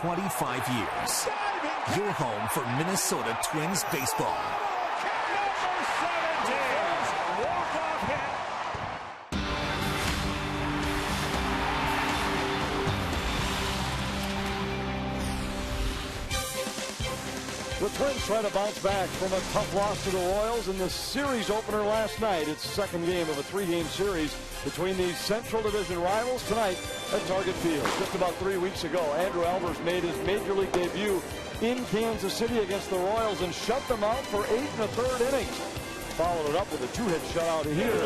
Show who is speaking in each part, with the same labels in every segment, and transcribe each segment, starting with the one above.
Speaker 1: 25 years. Your home for Minnesota Twins baseball.
Speaker 2: The Twins try to bounce back from a tough loss to the Royals in the series opener last night. It's the second game of a three-game series between these Central Division rivals tonight at Target Field. Just about 3 weeks ago, Andrew Albers made his Major League debut in Kansas City against the Royals and shut them out for 8 1/3 innings. Followed it up with a 2-hit shutout here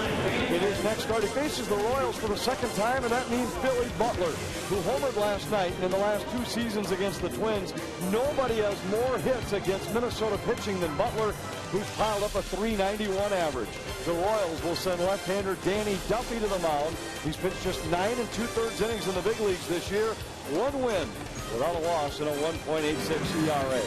Speaker 2: in his next start. He faces the Royals for the second time, and that means Billy Butler, who homered last night. And in the last 2 seasons against the Twins, nobody has more hits against Minnesota pitching than Butler, who's piled up a .391 average. The Royals will send left-hander Danny Duffy to the mound. He's pitched just 9 2/3 innings in the big leagues this year. 1 win without a loss and a 1.86 ERA.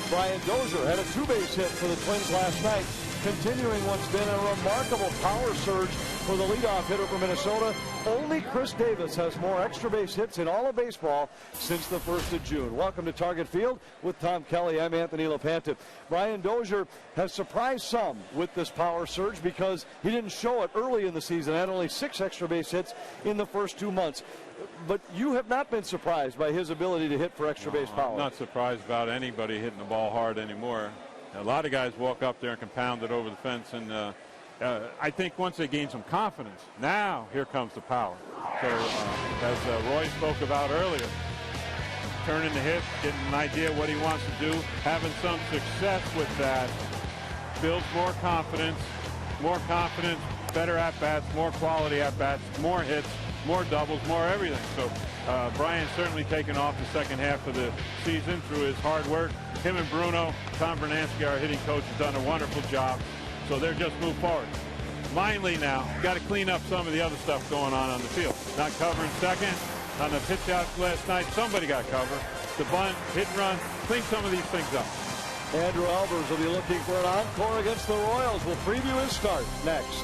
Speaker 2: Brian Dozier had a 2-base hit for the Twins last night, continuing what's been a remarkable power surge for the leadoff hitter for Minnesota. Only Chris Davis has more extra base hits in all of baseball since the 1st of June. Welcome to Target Field with Tom Kelly. I'm Anthony LaPanta. Brian Dozier has surprised some with this power surge because he didn't show it early in the season. Had only 6 extra base hits in the first 2 months. But you have not been surprised by his ability to hit for extra base power.
Speaker 3: I'm not surprised about anybody hitting the ball hard anymore. A lot of guys walk up there and can pound it over the fence, and I think once they gain some confidence, now here comes the power. So as Roy spoke about earlier, turning the hip, getting an idea what he wants to do, having some success with that builds more confidence, better at-bats, more quality at-bats, more hits, more doubles, more everything. So Brian's certainly taken off the second half of the season through his hard work. Him and Bruno, Tom Bernansky, our hitting coach, has done a wonderful job. So they're just moved forward. Mindley now got to clean up some of the other stuff going on the field. Not covering second. On the pitch out last night, somebody got covered. The bunt, hit and run, clean some of these things up.
Speaker 2: Andrew Albers will be looking for an encore against the Royals. We'll preview his start next.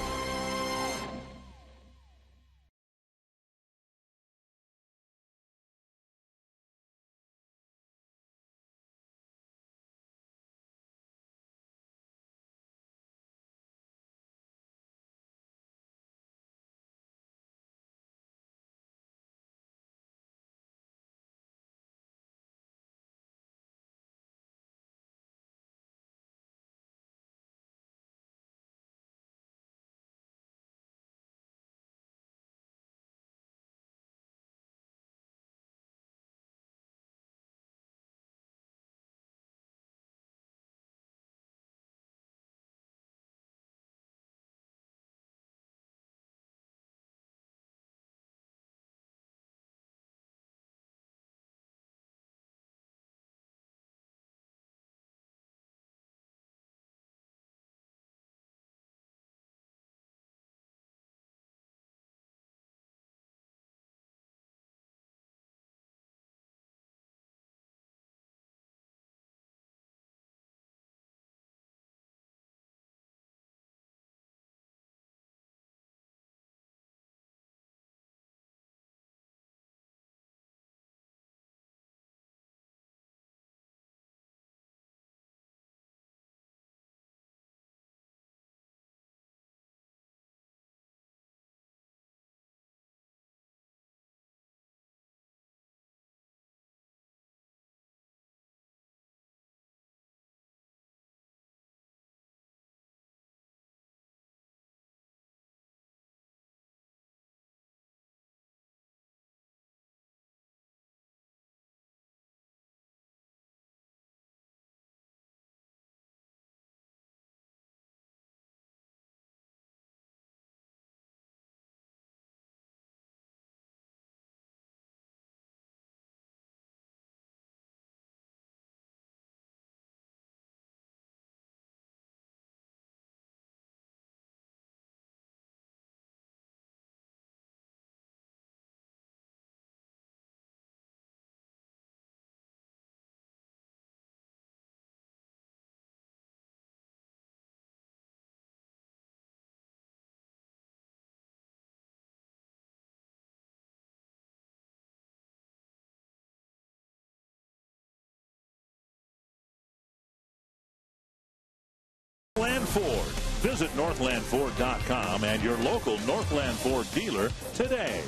Speaker 4: Ford. Visit northlandford.com and your local Northland Ford dealer today.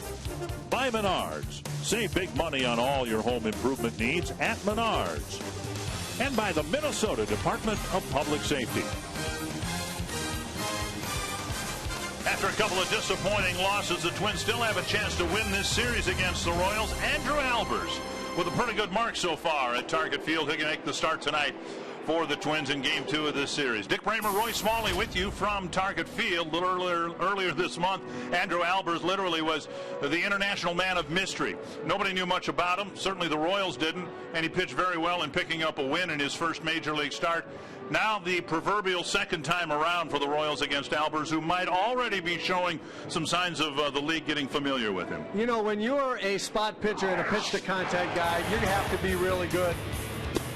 Speaker 4: By Menards. Save big money on all your home improvement needs at Menards. And by the Minnesota Department of Public Safety.
Speaker 5: After a couple of disappointing losses, the Twins still have a chance to win this series against the Royals. Andrew Albers with a pretty good mark so far at Target Field. He can make the start tonight for the Twins in Game 2 of this series. Dick Bramer, Roy Smalley with you from Target Field. A little earlier this month, Andrew Albers literally was the international man of mystery. Nobody knew much about him. Certainly the Royals didn't, and he pitched very well in picking up a win in his first major league start. Now the proverbial second time around for the Royals against Albers, who might already be showing some signs of the league getting familiar with him.
Speaker 6: You know, when you're a spot pitcher and a pitch-to-contact guy, you have to be really good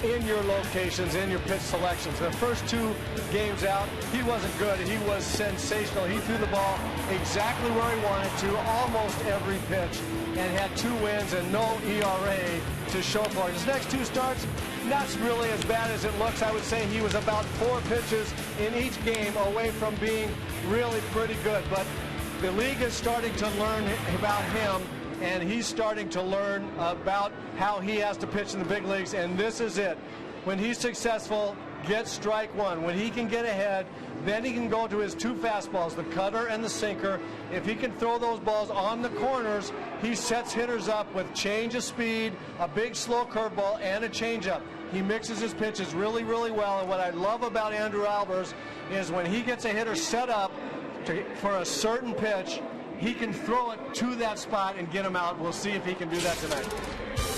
Speaker 6: in your locations, in your pitch selections. The first 2 games out, he wasn't good. He was sensational. He threw the ball exactly where he wanted to, almost every pitch, and had 2 wins and no ERA to show for it. His next 2 starts, not really as bad as it looks. I would say he was about 4 pitches in each game away from being really pretty good. But the league is starting to learn about him, and he's starting to learn about how he has to pitch in the big leagues, and this is it. When he's successful, get strike 1. When he can get ahead, then he can go to his 2 fastballs, the cutter and the sinker. If he can throw those balls on the corners, he sets hitters up with change of speed, a big slow curveball, and a changeup. He mixes his pitches really, really well, and what I love about Andrew Albers is when he gets a hitter set up for a certain pitch, he can throw it to that spot and get him out. We'll see if he can do that tonight.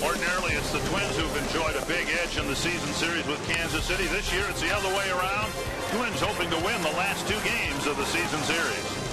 Speaker 5: Ordinarily, it's the Twins who've enjoyed a big edge in the season series with Kansas City. This year, it's the other way around. Twins hoping to win the last 2 games of the season series.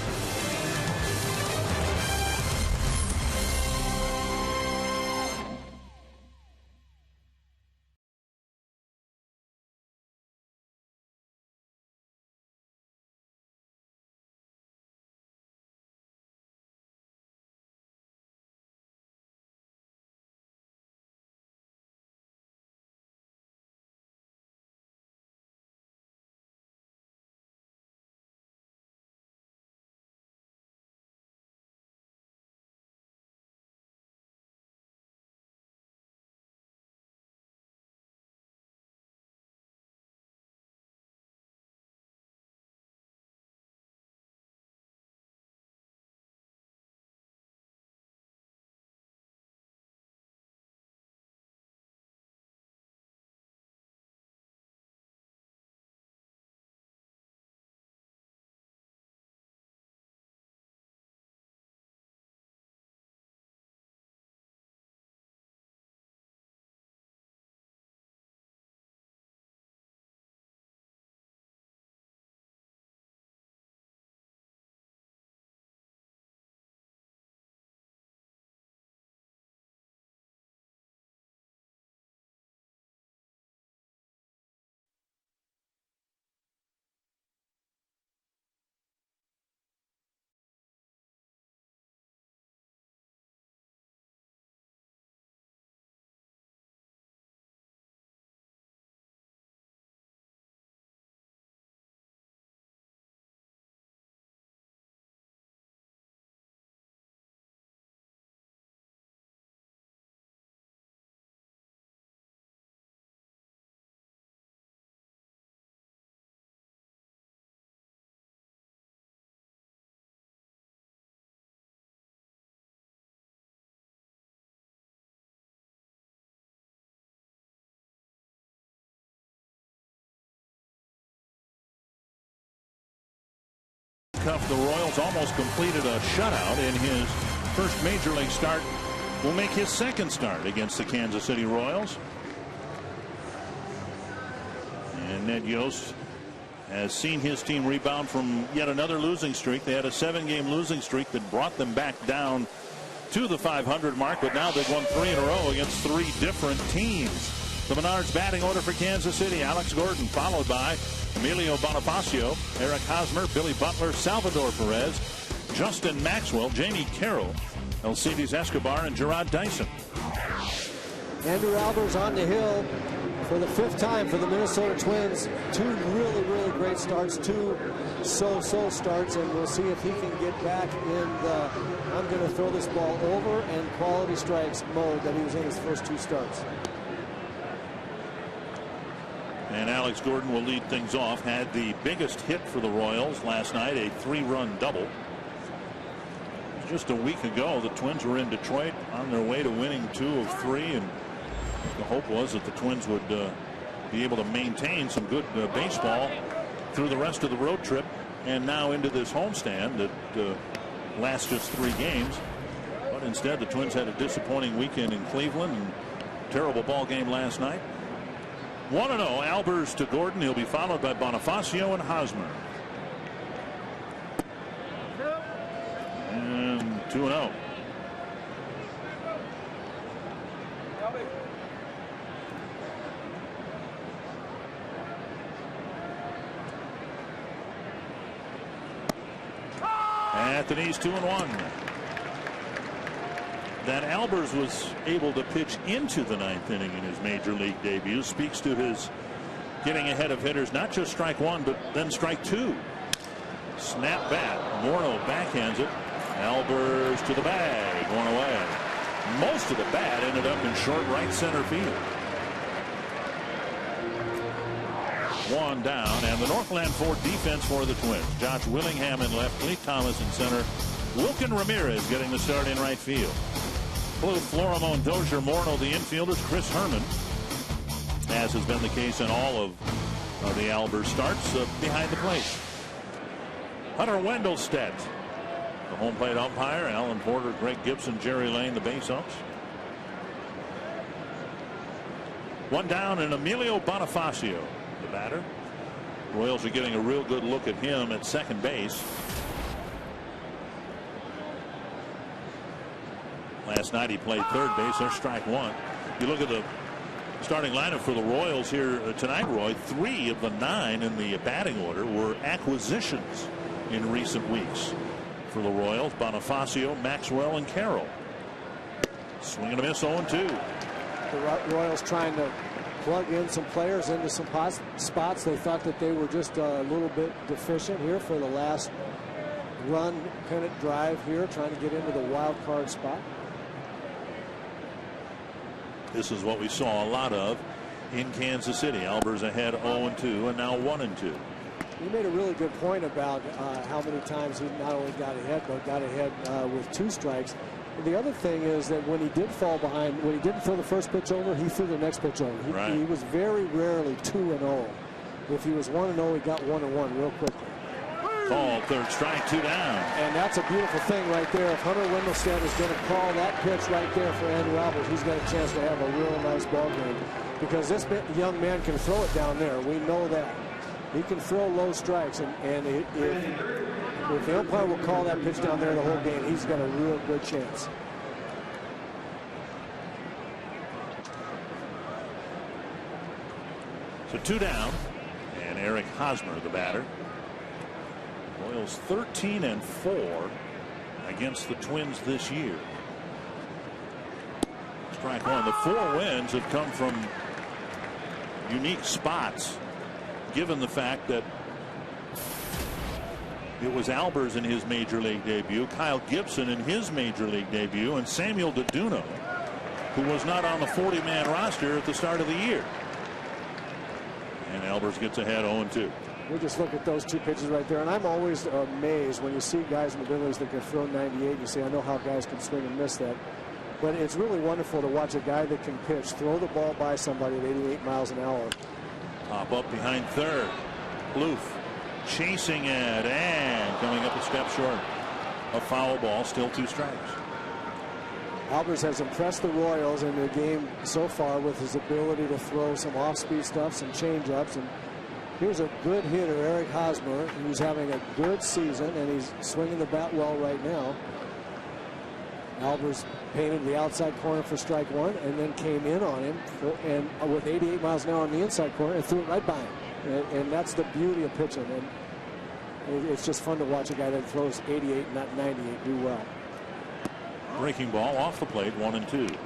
Speaker 4: The Royals almost completed a shutout in his first major league start. Will make his second start against the Kansas City Royals. And Ned Yost has seen his team rebound from yet another losing streak. They had a 7-game losing streak that brought them back down to the 500 mark, but now they've won 3 in a row against 3 different teams. The Menards batting order for Kansas City: Alex Gordon, followed by Emilio Bonifacio, Eric Hosmer, Billy Butler, Salvador Perez, Justin Maxwell, Jamie Carroll, Alcides Escobar, and Gerard Dyson.
Speaker 6: Andrew Albers on the hill for the 5th time for the Minnesota Twins. 2 really, really great
Speaker 7: great starts, 2 so-so starts, and we'll see if he can get back in the I'm going to throw this ball over and quality strikes mode that he was in his first 2 starts.
Speaker 4: And Alex Gordon will lead things off. Had the biggest hit for the Royals last night, a 3-run double. Just a week ago, the Twins were in Detroit on their way to winning 2 of 3, and the hope was that the Twins would be able to maintain some good baseball through the rest of the road trip, and now into this homestand that lasts just 3 games. But instead, the Twins had a disappointing weekend in Cleveland and terrible ball game last night. 1-0, Albers to Gordon. He'll be followed by Bonifacio and Hosmer. And 2-0. Anthony's 2-1. That Albers was able to pitch into the 9th inning in his major league debut speaks to his getting ahead of hitters, not just strike 1, but then strike 2. Snap bat. Morneau backhands it. Albers to the bag, 1 away. Most of the bat ended up in short right center field. 1 down, and the Northland Ford defense for the Twins. Josh Willingham in left, Lee Thomas in center. Wilkin Ramirez getting the start in right field. Blue, Florimon Dozier, Morneau, the infielders. Chris Herman, as has been the case in all of the Albers starts, behind the plate. Hunter Wendelstedt, the home plate umpire. Alan Porter, Greg Gibson, Jerry Lane, the base umps. 1 down, and Emilio Bonifacio, the batter. Royals are getting a real good look at him at second base. Last night he played third base. There's strike 1. You look at the starting lineup for the Royals here tonight, Roy. 3 of the 9 in the batting order were acquisitions in recent weeks for the Royals. Bonifacio, Maxwell, and Carroll. Swing and a miss, 0-2.
Speaker 7: The Royals trying to plug in some players into some spots. They thought that they were just a little bit deficient here for the last run pennant drive here, trying to get into the wild card spot.
Speaker 4: This is what we saw a lot of in Kansas City. Albers ahead 0-2 and now 1-2.
Speaker 7: You made a really good point about how many times he not only got ahead, but got ahead with 2 strikes. And the other thing is that when he did fall behind, when he didn't throw the first pitch over, he threw the next pitch over. He was very rarely 2-0. If he was 1-0, he got 1-1 real quickly.
Speaker 4: Call, third strike, 2 down.
Speaker 7: And that's a beautiful thing right there. If Hunter Wendelstedt is going to call that pitch right there for Andrew Albers, he's got a chance to have a real nice ball game, because this young man can throw it down there. We know that. He can throw low strikes, and if the umpire will call that pitch down there the whole game, he's got a real good chance.
Speaker 4: So 2 down, and Eric Hosmer, the batter. Royals 13-4 against the Twins this year. Strike 1. The 4 wins have come from unique spots, given the fact that it was Albers in his major league debut, Kyle Gibson in his major league debut, and Samuel DeDuno, who was not on the 40-man roster at the start of the year. And Albers gets ahead 0-2.
Speaker 7: We just look at those 2 pitches right there, and I'm always amazed when you see guys in the big leagues that can throw 98. You say, I know how guys can swing and miss that. But it's really wonderful to watch a guy that can pitch, throw the ball by somebody at 88 miles an hour.
Speaker 4: Pop up behind third. Bloof chasing it and coming up a step short. A foul ball, still 2 strikes.
Speaker 7: Albers has impressed the Royals in their game so far with his ability to throw some off-speed stuff, some change-ups, and here's a good hitter, Eric Hosmer, who's having a good season, and he's swinging the bat well right now. Albers painted the outside corner for strike 1, and then came in on him and with 88 miles an hour on the inside corner and threw it right by him. And that's the beauty of pitching. And it's just fun to watch a guy that throws 88, not 98, do well.
Speaker 4: Breaking ball off the plate, 1-2.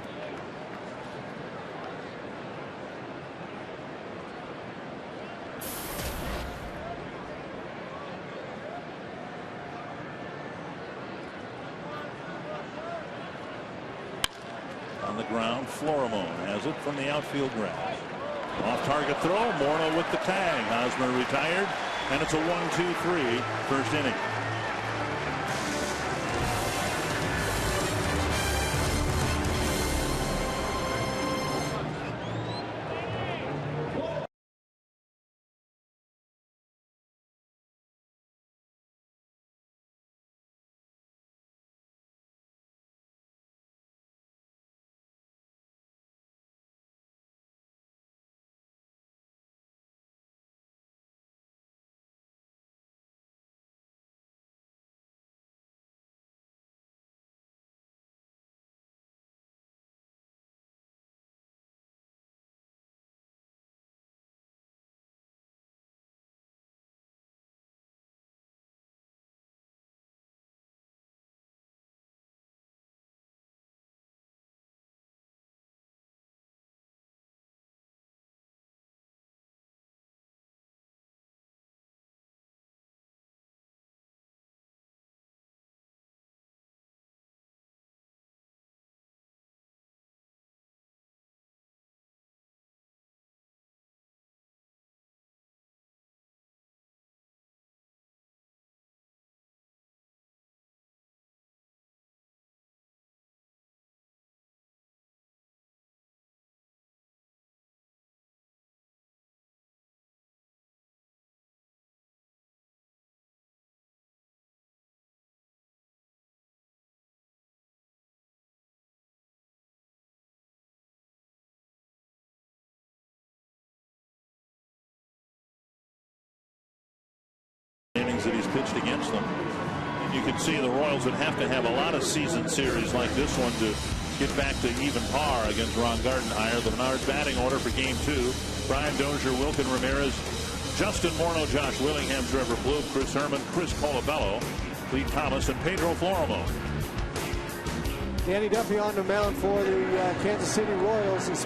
Speaker 4: the ground. Florimone has it from the outfield grass. Off target throw. Morneau with the tag. Hosmer retired. And it's a 1-2-3 first inning. Innings that he's pitched against them. And you can see the Royals would have to have a lot of season series like this one to get back to even par against Ron Gardenhire. The Menards batting order for game 2. Brian Dozier, Wilkin Ramirez, Justin Morneau, Josh Willingham, Trevor Bloom, Chris Herman, Chris Colabello, Lee Thomas, and Pedro Florimone.
Speaker 7: Danny Duffy on the mound for the Kansas City Royals. He's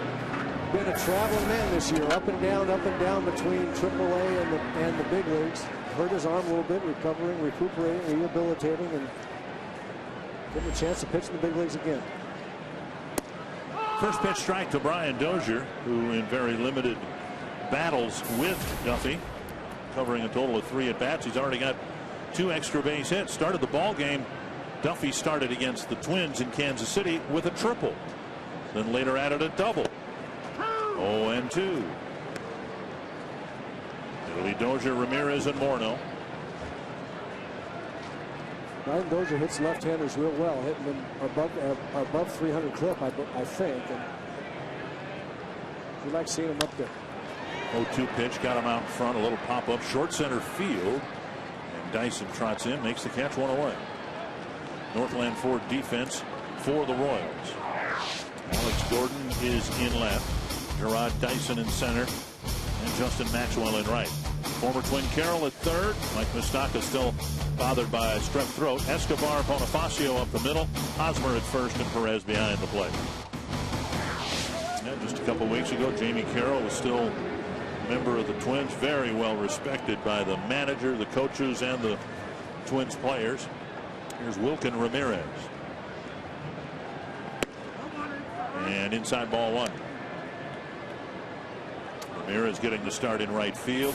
Speaker 7: been a traveling man this year, up and down between AAA and the big leagues. Hurt his arm a little bit, recuperating, rehabilitating, and getting a chance to pitch in the big leagues again.
Speaker 4: First pitch strike to Brian Dozier, who in very limited battles with Duffy, covering a total of 3 at-bats. He's already got 2 extra base hits. Started the ball game. Duffy started against the Twins in Kansas City with a triple. Then later added a double. 0-2. It'll be Dozier, Ramirez, and Morneau.
Speaker 7: Brian Dozier hits left-handers real well, hitting them above 300 clip, I think. And we like seeing him up there.
Speaker 4: 0-2 pitch, got him out in front, a little pop-up, short center field. And Dyson trots in, makes the catch, 1 away. Northland Ford defense for the Royals. Alex Gordon is in left. Gerard Dyson in center. And Justin Maxwell in right. Former Twin Carroll at third. Mike Mustaka still bothered by a strep throat. Escobar, Bonifacio up the middle. Hosmer at first and Perez behind the plate. Yeah, just a couple weeks ago, Jamie Carroll was still a member of the Twins. Very well respected by the manager, the coaches, and the Twins players. Here's Wilkin Ramirez. And inside ball 1. Ramirez getting the start in right field.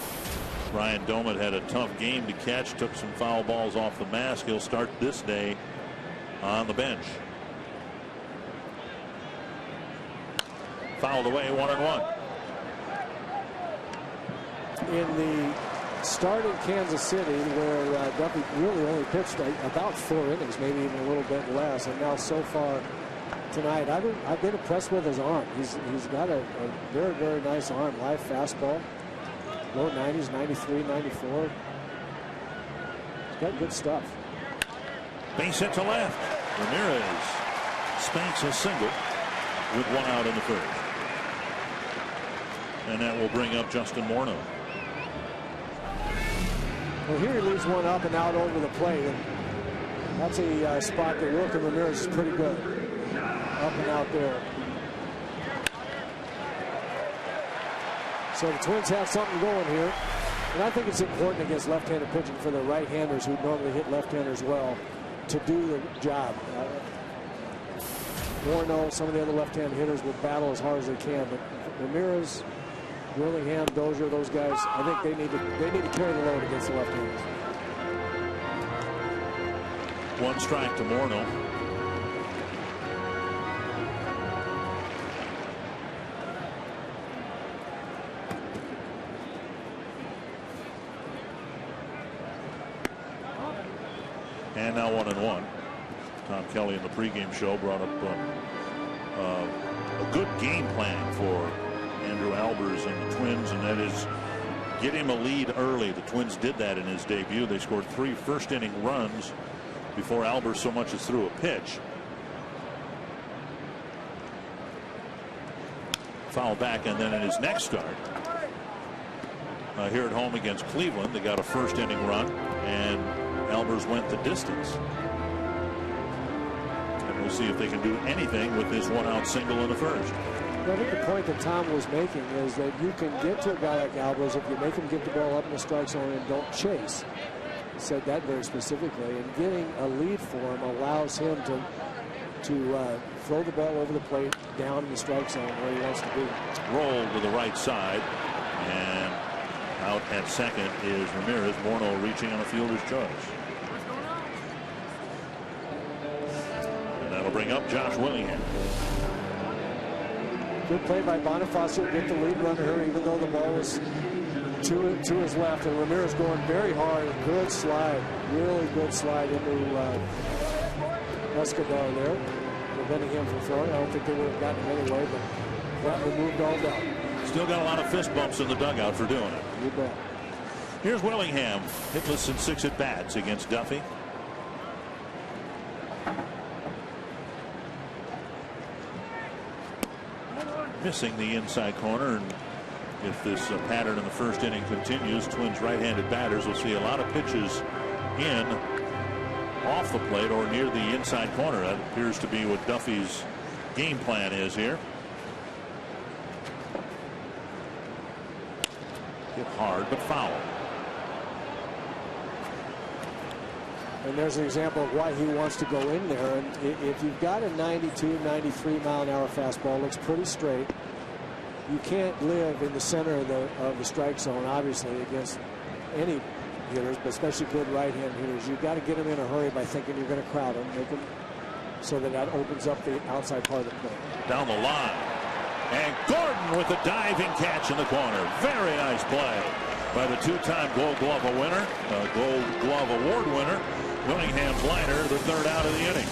Speaker 4: Ryan Domet had a tough game to catch, took some foul balls off the mask. He'll start this day on the bench. Fouled away, 1-1.
Speaker 7: In the start in Kansas City, where Duffy really only pitched about 4 innings, maybe even a little bit less, and now so far tonight, I've been impressed with his arm. He's got a very, very nice arm. Live fastball, low 90s, 93, 94. He's got good stuff.
Speaker 4: Base hit to left. Ramirez spanks a single with 1 out in the first. And that will bring up Justin Morneau.
Speaker 7: Well, here he leaves one up and out over the plate. And that's a spot that Wilkin Ramirez is pretty good. Up and out there. So the Twins have something going here. And I think it's important against left-handed pitching for the right-handers who normally hit left-handers well to do the job. Morneau, some of the other left-hand hitters will battle as hard as they can. But Ramirez, Willingham, Dozier, those guys, I think they need to carry the load against the left-handers.
Speaker 4: 1 strike to Morneau. And now 1-1. Tom Kelly in the pregame show brought up a good game plan for Andrew Albers and the Twins, and that is get him a lead early. The Twins did that in his debut. They scored 3 first-inning runs before Albers so much as threw a pitch. Foul back, and then in his next start, here at home against Cleveland, they got a first-inning run, and Albers went the distance. And we'll see if they can do anything with this 1-out single in the first.
Speaker 7: I think the point that Tom was making is that you can get to a guy like Albers if you make him get the ball up in the strike zone and don't chase. He said that very specifically. And getting a lead for him allows him to throw the ball over the plate down in the strike zone where he wants to be.
Speaker 4: Roll to the right side, and out at second is Ramirez. Morneau reaching on a fielder's choice. And that'll bring up Josh Willingham.
Speaker 7: Good play by Bonifacio, get the lead runner here, even though the ball was to his left. And Ramirez going very hard. Good slide, really good slide into Escobar there, preventing him from throwing. I don't think they would have gotten him anyway, but that removed all doubt.
Speaker 4: Still got a lot of fist bumps in the dugout for doing it.
Speaker 7: You bet.
Speaker 4: Here's Willingham, hitless in 6 at-bats against Duffy. Missing the inside corner, and if this pattern in the first inning continues, Twins right-handed batters will see a lot of pitches in off the plate or near the inside corner. That appears to be what Duffy's game plan is here. Hit hard but foul.
Speaker 7: And there's an example of why he wants to go in there. And if you've got a 92, 93 mile an hour fastball, looks pretty straight. You can't live in the center of the strike zone, obviously, against any hitters, but especially good right-hand hitters. You've got to get them in a hurry by thinking you're going to crowd them, make them so that opens up the outside part of the plate.
Speaker 4: Down the line. And Gordon with a diving catch in the corner. Very nice play by the 2-time Gold Glove winner, Gold Glove Award winner, Willingham's liner, the 3rd out of the inning.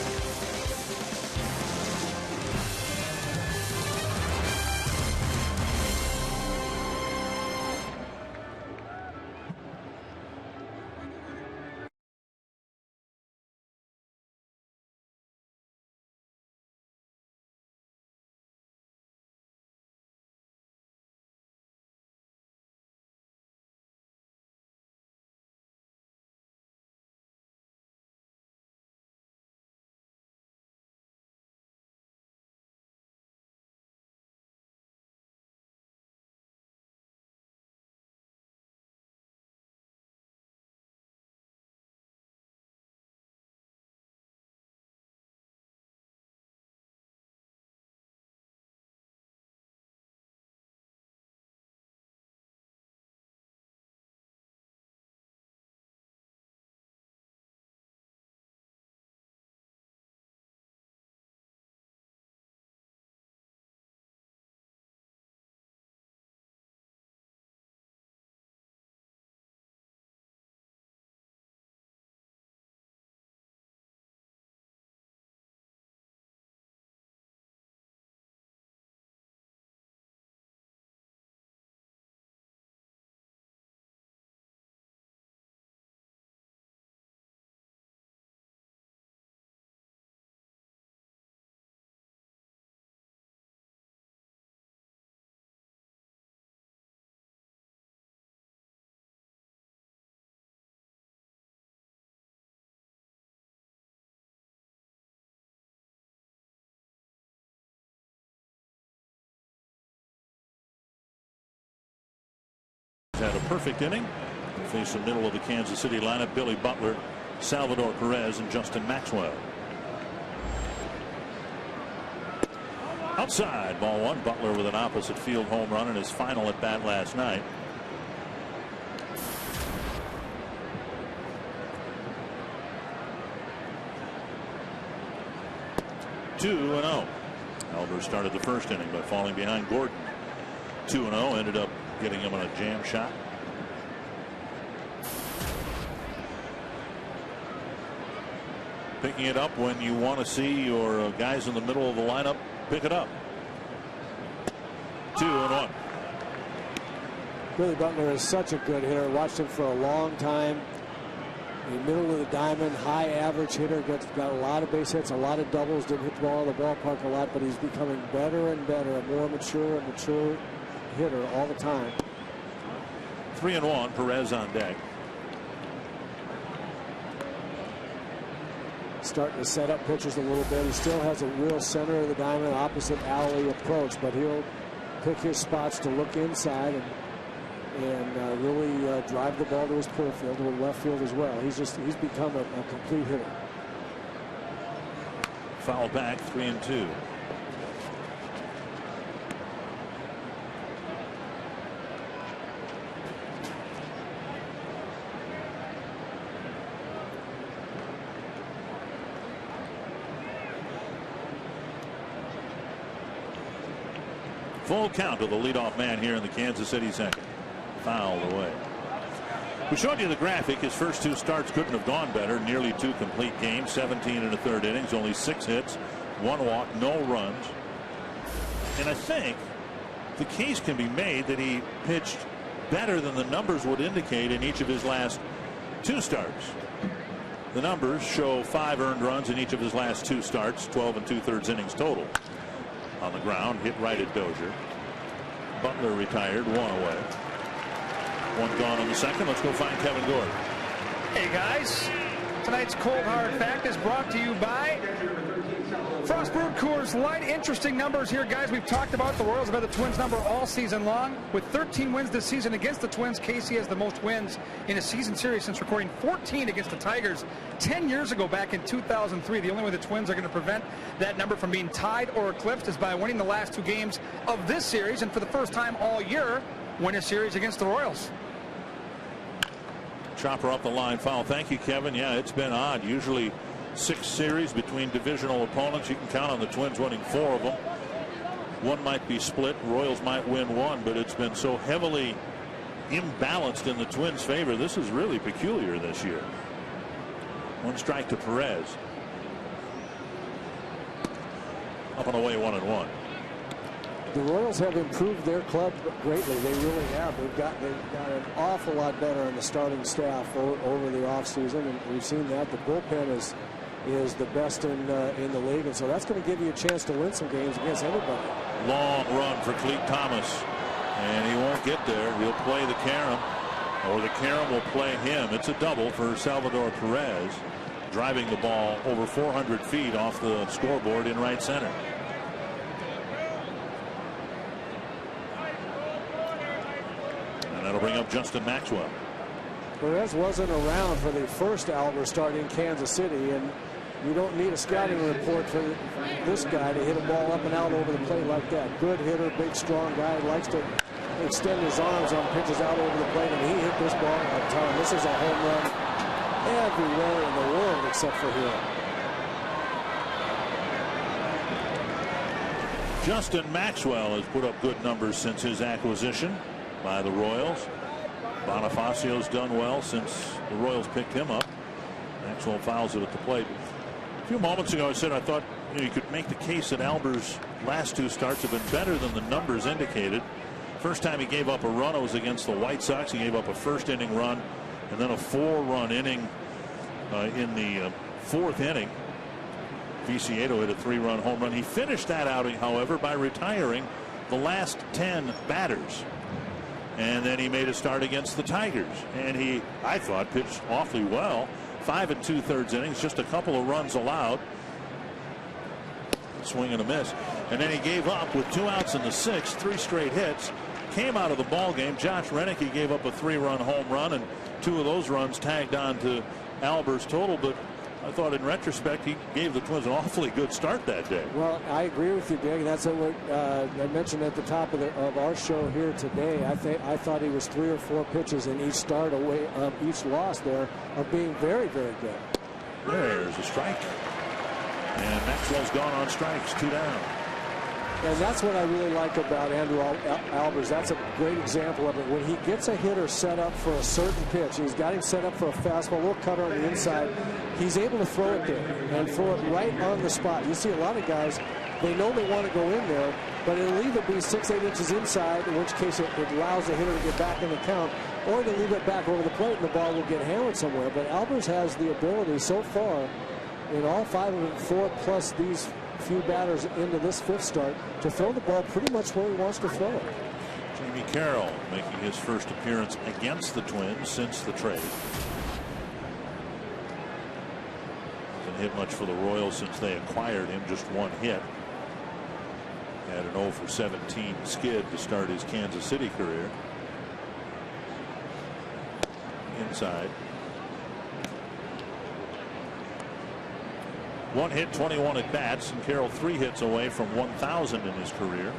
Speaker 4: Had a perfect inning. Face the middle of the Kansas City lineup: Billy Butler, Salvador Perez, and Justin Maxwell. Outside, ball one. Butler with an opposite field home run in his final at bat last night. Two and 0. Albers started the first inning by falling behind Gordon. 2-0, ended up getting him on a jam shot. Picking it up when you want to see your guys in the middle of the lineup pick it up. 2-1.
Speaker 7: Billy Butler is such a good hitter. Watched him for a long time. In the middle of the diamond, high average hitter, got a lot of base hits, a lot of doubles, didn't hit the ball in the ballpark a lot, but he's becoming better and better, a more mature hitter all the time.
Speaker 4: 3-1, Perez on deck.
Speaker 7: Starting to set up pitches a little bit. He still has a real center of the diamond, opposite alley approach, but he'll pick his spots to look inside and really drive the ball to his pull field, to left field as well. He's become a complete hitter.
Speaker 4: Foul back, 3-2. Full count to the leadoff man here in the Kansas City second. Fouled away. We showed you the graphic. His first two starts couldn't have gone better. Nearly 2 complete games, 17 in the third innings, only 6 hits, 1 walk, no runs. And I think the case can be made that he pitched better than the numbers would indicate in each of his last 2 starts. The numbers show 5 earned runs in each of his last 2 starts, 12 2/3 innings total. On the ground, hit right at Dozier. Butler retired, 1 away. 1 gone on the second. Let's go find Kevin Gordon.
Speaker 8: Hey guys, tonight's Cold Hard Fact is brought to you by Frostbrewed Coors Light. Interesting numbers here, guys. We've talked about the Royals have had the Twins number all season long. With 13 wins this season against the Twins, KC has the most wins in a season series since recording 14 against the Tigers 10 years ago, back in 2003. The only way the Twins are going to prevent that number from being tied or eclipsed is by winning the last 2 games of this series, and for the first time all year, win a series against the Royals.
Speaker 4: Chopper up the line, foul. Thank you, Kevin. Yeah, it's been odd. Usually 6 series between divisional opponents. You can count on the Twins winning 4 of them. 1 might be split. Royals might win 1, but it's been so heavily imbalanced in the Twins' favor. This is really peculiar this year. 1 strike to Perez. Up and away, 1-1.
Speaker 7: The Royals have improved their club greatly. They really have. They've got an awful lot better on the starting staff over the offseason, and we've seen that. The bullpen is the best in the league, and so that's going to give you a chance to win some games against anybody.
Speaker 4: Long run for Clete Thomas, and he won't get there. He'll play the carom, or the carom will play him. It's a double for Salvador Perez, driving the ball over 400 feet off the scoreboard in right center. That'll bring up Justin Maxwell.
Speaker 7: Perez wasn't around for the first Albers start in Kansas City, and you don't need a scouting report for this guy to hit a ball up and out over the plate like that. Good hitter, big, strong guy, likes to extend his arms on pitches out over the plate, and he hit this ball a ton. This is a home run everywhere in the world except for here.
Speaker 4: Justin Maxwell has put up good numbers since his acquisition by the Royals. Bonifacio's done well since the Royals picked him up. Maxwell fouls it at the plate. A few moments ago I said I thought you could make the case that Albers' last 2 starts have been better than the numbers indicated. First time he gave up a run, it was against the White Sox. He gave up a first inning run and then a 4-run inning in the 4th inning. Viciedo hit a 3-run home run. He finished that outing, however, by retiring the last 10 batters. And then he made a start against the Tigers, and he, I thought, pitched awfully well. 5 2/3 innings, just a couple of runs allowed. Swing and a miss. And then he gave up with 2 outs in the 6th, 3 straight hits. Came out of the ball game. Josh Reneke gave up a 3-run home run, and 2 of those runs tagged on to Albers' total. But I thought in retrospect he gave the Twins an awfully good start that day.
Speaker 7: Well, I agree with you, Dick. That's what I mentioned at the top of our show here today. I thought he was 3 or 4 pitches in each start away of each loss there of being very, very good.
Speaker 4: There's a strike. And Maxwell's gone on strikes, 2 down.
Speaker 7: And that's what I really like about Andrew Albers. That's a great example of it. When he gets a hitter set up for a certain pitch, he's got him set up for a fastball, a little cutter on the inside, he's able to throw it there and throw it right on the spot. You see a lot of guys, they know they want to go in there, but it'll either be 6-8 inches inside, in which case it allows the hitter to get back in the count, or they leave it back over the plate and the ball will get hammered somewhere. But Albers has the ability so far in all 5 of 4 plus these few batters into this 5th start to throw the ball pretty much where he wants to throw it.
Speaker 4: Jamie Carroll making his first appearance against the Twins since the trade. Hasn't hit much for the Royals since they acquired him, just 1 hit. Had an 0 for 17 skid to start his Kansas City career. Inside. 1 hit, 21 at bats, and Carroll 3 hits away from 1,000 in his career.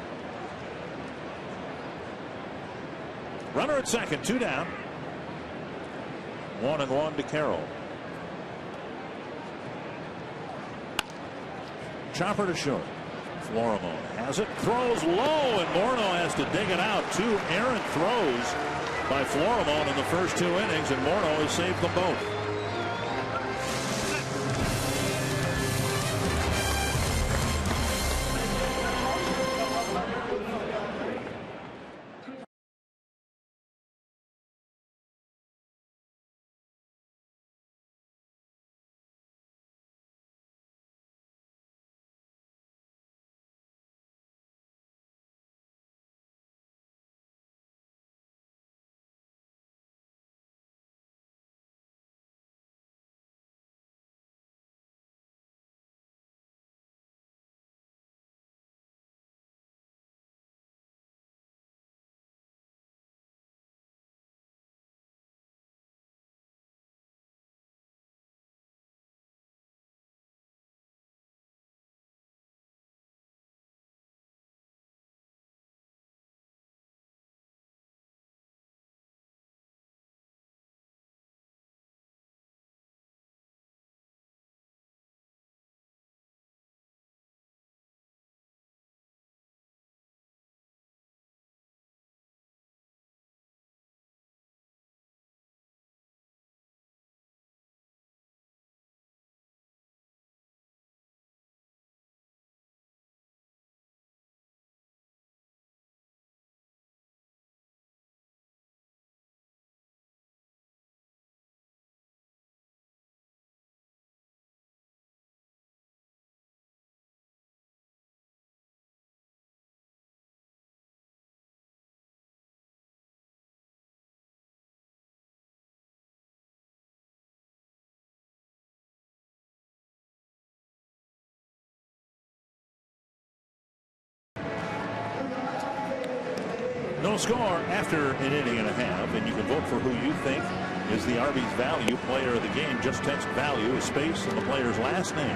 Speaker 4: Runner at second, 2 down. 1-1 to Carroll. Chopper to short. Florimon has it, throws low, and Morneau has to dig it out. 2 errant throws by Florimon in the first 2 innings, and Morneau has saved them both. No score after an inning and a half, and you can vote for who you think is the Arby's value player of the game. Just text value, a space, and the player's last name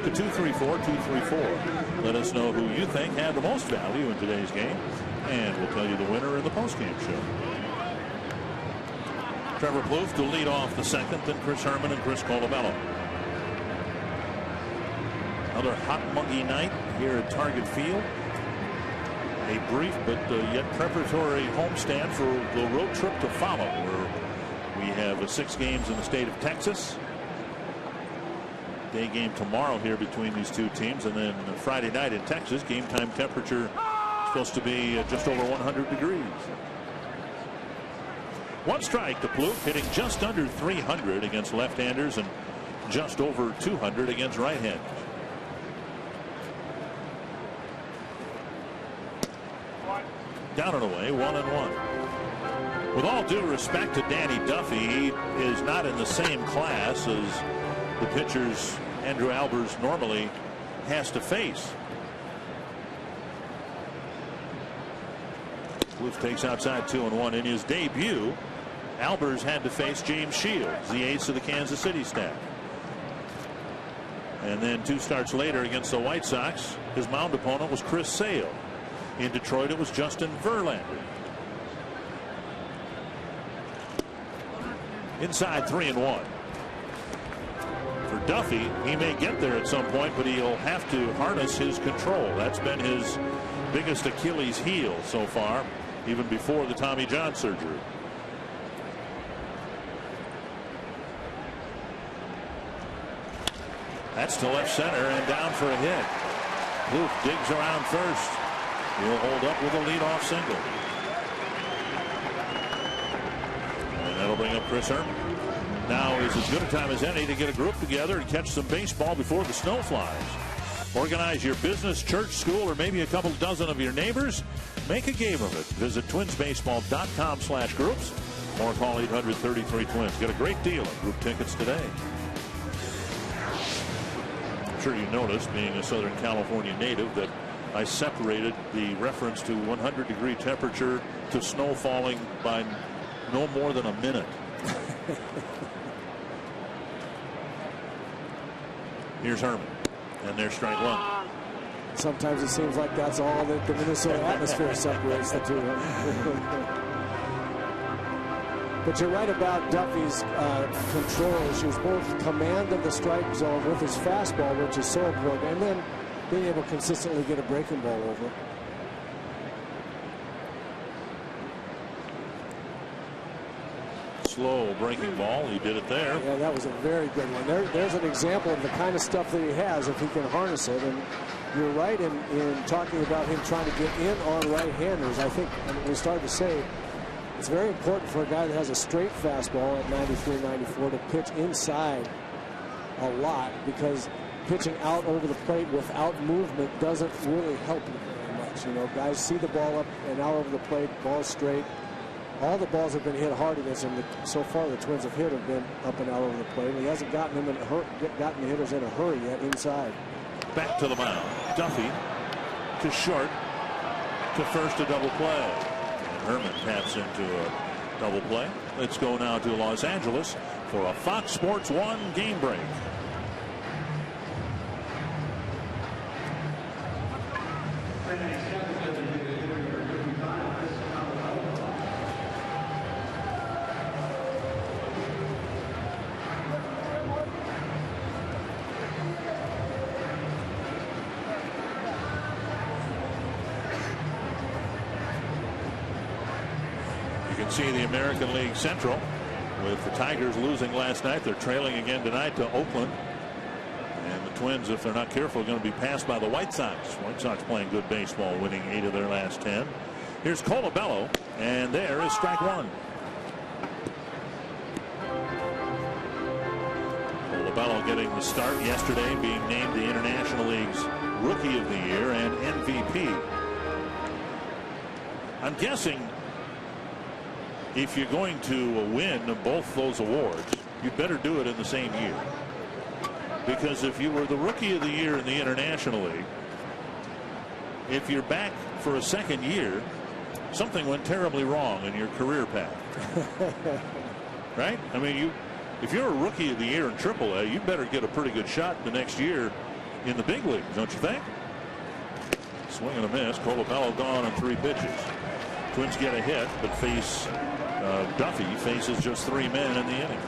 Speaker 4: to 234-234. Let us know who you think had the most value in today's game, and we'll tell you the winner in the postgame show. Trevor Plouffe to lead off the 2nd, then Chris Herman and Chris Colabello. Another hot, muggy night here at Target Field. A brief but yet preparatory homestand for the road trip to follow, where we have 6 games in the state of Texas. Day game tomorrow here between these 2 teams, and then Friday night in Texas. Game time temperature supposed to be just over 100 degrees. 1 strike to Plouffe, hitting just under 300 against left-handers and just over 200 against right-handers. Down and away, 1-1. With all due respect to Danny Duffy, he is not in the same class as the pitchers Andrew Albers normally has to face. Plouffe takes outside 2-1. In his debut, Albers had to face James Shields, the ace of the Kansas City staff. And then 2 starts later against the White Sox, his mound opponent was Chris Sale. In Detroit, it was Justin Verlander. Inside 3-1. For Duffy, he may get there at some point, but he'll have to harness his control. That's been his biggest Achilles heel so far, even before the Tommy John surgery. That's to left center and down for a hit. Luke digs around first. He'll hold up with a leadoff single. And that'll bring up Chris Herman. Now is as good a time as any to get a group together and catch some baseball before the snow flies. Organize your business, church, school, or maybe a couple dozen of your neighbors. Make a game of it. Visit twinsbaseball.com/groups or call 800-33-TWINS. Get a great deal on group tickets today. I'm sure you noticed, being a Southern California native, that I separated the reference to 100-degree temperature to snow falling by no more than a minute. Here's Herman, and there's strike 1.
Speaker 7: Sometimes it seems like that's all that the Minnesota atmosphere separates the two. But you're right about Duffy's control issues, both command of the strike zone with his fastball, which is so important, and then being able to consistently get a breaking ball over.
Speaker 4: Slow breaking ball. He did it there.
Speaker 7: Yeah, that was a very good one. There's an example of the kind of stuff that he has if he can harness it. And you're right in talking about him trying to get in on right-handers. I think we started to say it's very important for a guy that has a straight fastball at 93, 94 to pitch inside a lot, because pitching out over the plate without movement doesn't really help you very much. You know, guys see the ball up and out over the plate, ball straight. All the balls have been hit hard against him. So far, the Twins have hit have been up and out over the plate. He hasn't gotten the hitters in a hurry yet inside.
Speaker 4: Back to the mound. Duffy to short, to first, a double play. And Herman taps into a double play. Let's go now to Los Angeles for a Fox Sports 1 game break. See the American League Central with the Tigers losing last night. They're trailing again tonight to Oakland, and the Twins, if they're not careful, are going to be passed by the White Sox. White Sox playing good baseball, winning 8 of their last 10. Here's Colabello, and there is strike 1. Colabello getting the start yesterday, being named the International League's Rookie of the Year and MVP. I'm guessing if you're going to win both those awards, you better do it in the same year. Because if you were the Rookie of the Year in the International League, if you're back for a second year, something went terribly wrong in your career path. Right? I mean, if you're a Rookie of the Year in AAA, you better get a pretty good shot the next year in the big leagues, don't you think? Swing and a miss. Colabello gone on 3 pitches. Twins get a hit, but Duffy faces just 3 men in the inning.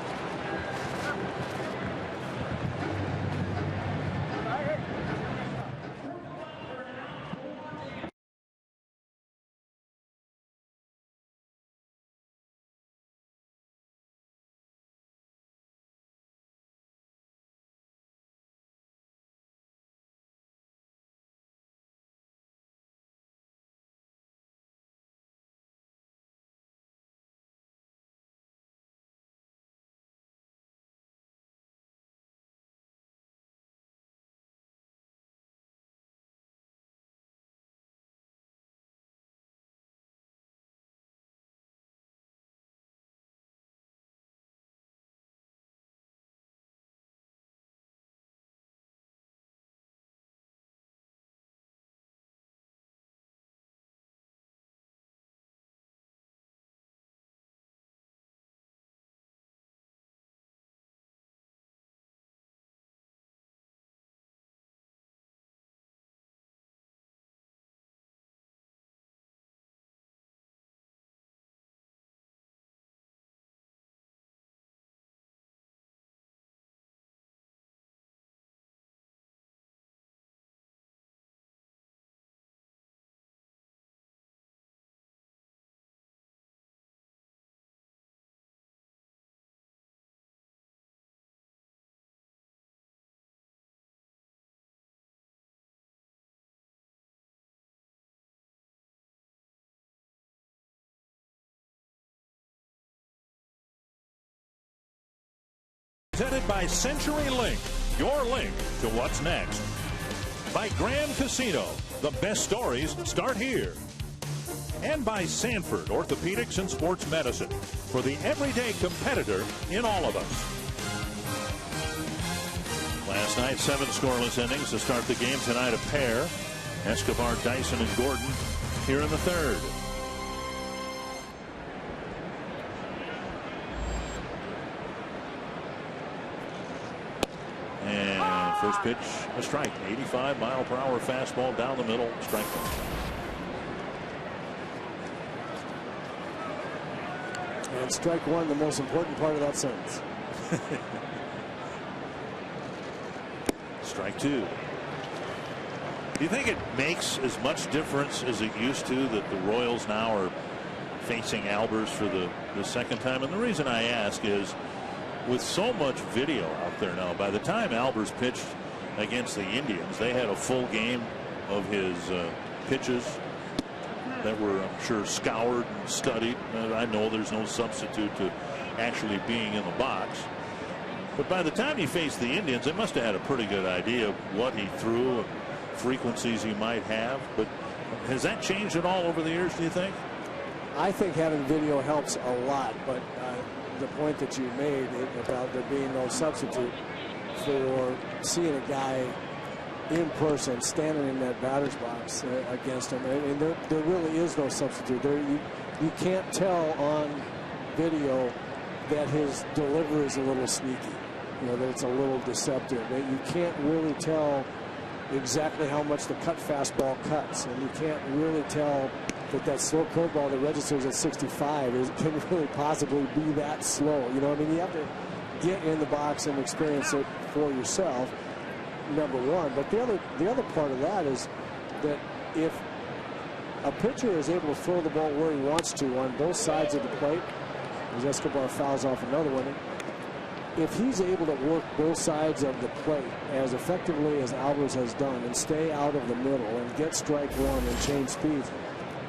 Speaker 4: Presented by CenturyLink, your link to what's next. By Grand Casino, the best stories start here. And by Sanford Orthopedics and Sports Medicine, for the everyday competitor in all of us. Last night, 7 scoreless innings to start the game. Tonight, a pair. Escobar, Dyson, and Gordon here in the third. And first pitch, a strike. 85-mile-per-hour fastball down the middle, strike one.
Speaker 7: And strike one, the most important part of that sentence.
Speaker 4: Strike two. Do you think it makes as much difference as it used to that the Royals now are facing Albers for the second time? And the reason I ask is, with so much video out there now, by the time Albers pitched against the Indians, they had a full game of his pitches that were, I'm sure, scoured and studied. I know there's no substitute to actually being in the box. But by the time he faced the Indians, they must have had a pretty good idea of what he threw and frequencies he might have. But has that changed at all over the years, do you think?
Speaker 7: I think having video helps a lot, but the point that you made about there being no substitute for seeing a guy in person standing in that batter's box against him, I mean, there really is no substitute. You can't tell on video that his delivery is a little sneaky, that it's a little deceptive. You can't really tell exactly how much the cut fastball cuts, and you can't really tell that slow curveball that registers at 65 can really possibly be that slow. You have to get in the box and experience it for yourself, number one. But the other part of that is that if a pitcher is able to throw the ball where he wants to on both sides of the plate, as Escobar fouls off another one, if he's able to work both sides of the plate as effectively as Albers has done and stay out of the middle and get strike one and change speeds,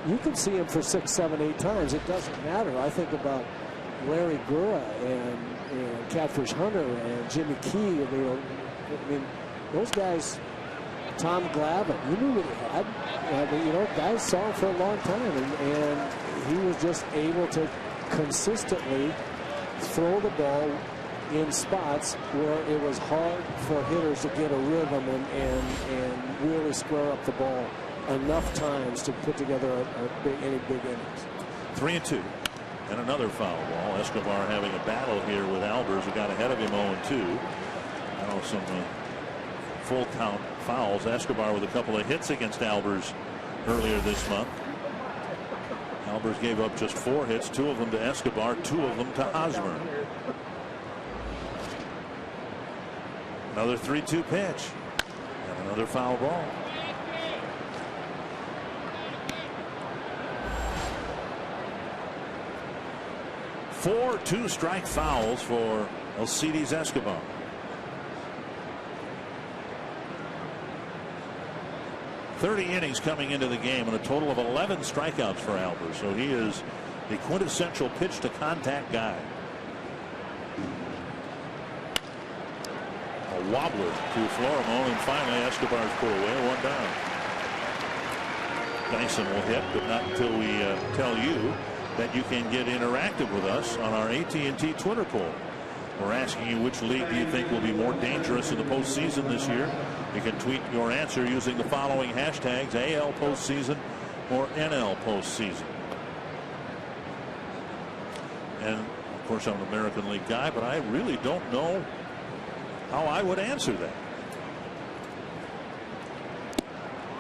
Speaker 7: you can see him for 6, 7, 8 times. It doesn't matter. I think about Larry Gura and Catfish Hunter and Jimmy Key. I mean, those guys, Tom Glavine, you knew what he had. Guys saw him for a long time, and he was just able to consistently throw the ball in spots where it was hard for hitters to get a rhythm and really square up the ball enough times to put together any big innings.
Speaker 4: 3-2. And another foul ball. Escobar having a battle here with Albers, who got ahead of him 0-2. Now some full count fouls. Escobar with a couple of hits against Albers earlier this month. Albers gave up just 4 hits, 2 of them to Escobar, 2 of them to Hosmer. Another 3-2 pitch. And another foul ball. 4 2-strike fouls for Alcides Escobar. .30 innings coming into the game and a total of 11 strikeouts for Albers. So he is the quintessential pitch to contact guy. A wobbler to Florimon, and finally Escobar's put away, 1 down. Dyson will hit, but not until we tell you that you can get interactive with us on our AT&T Twitter poll. We're asking you, which league do you think will be more dangerous in the postseason this year? You can tweet your answer using the following hashtags: AL postseason or NL postseason. And of course, I'm an American League guy, but I really don't know how I would answer that.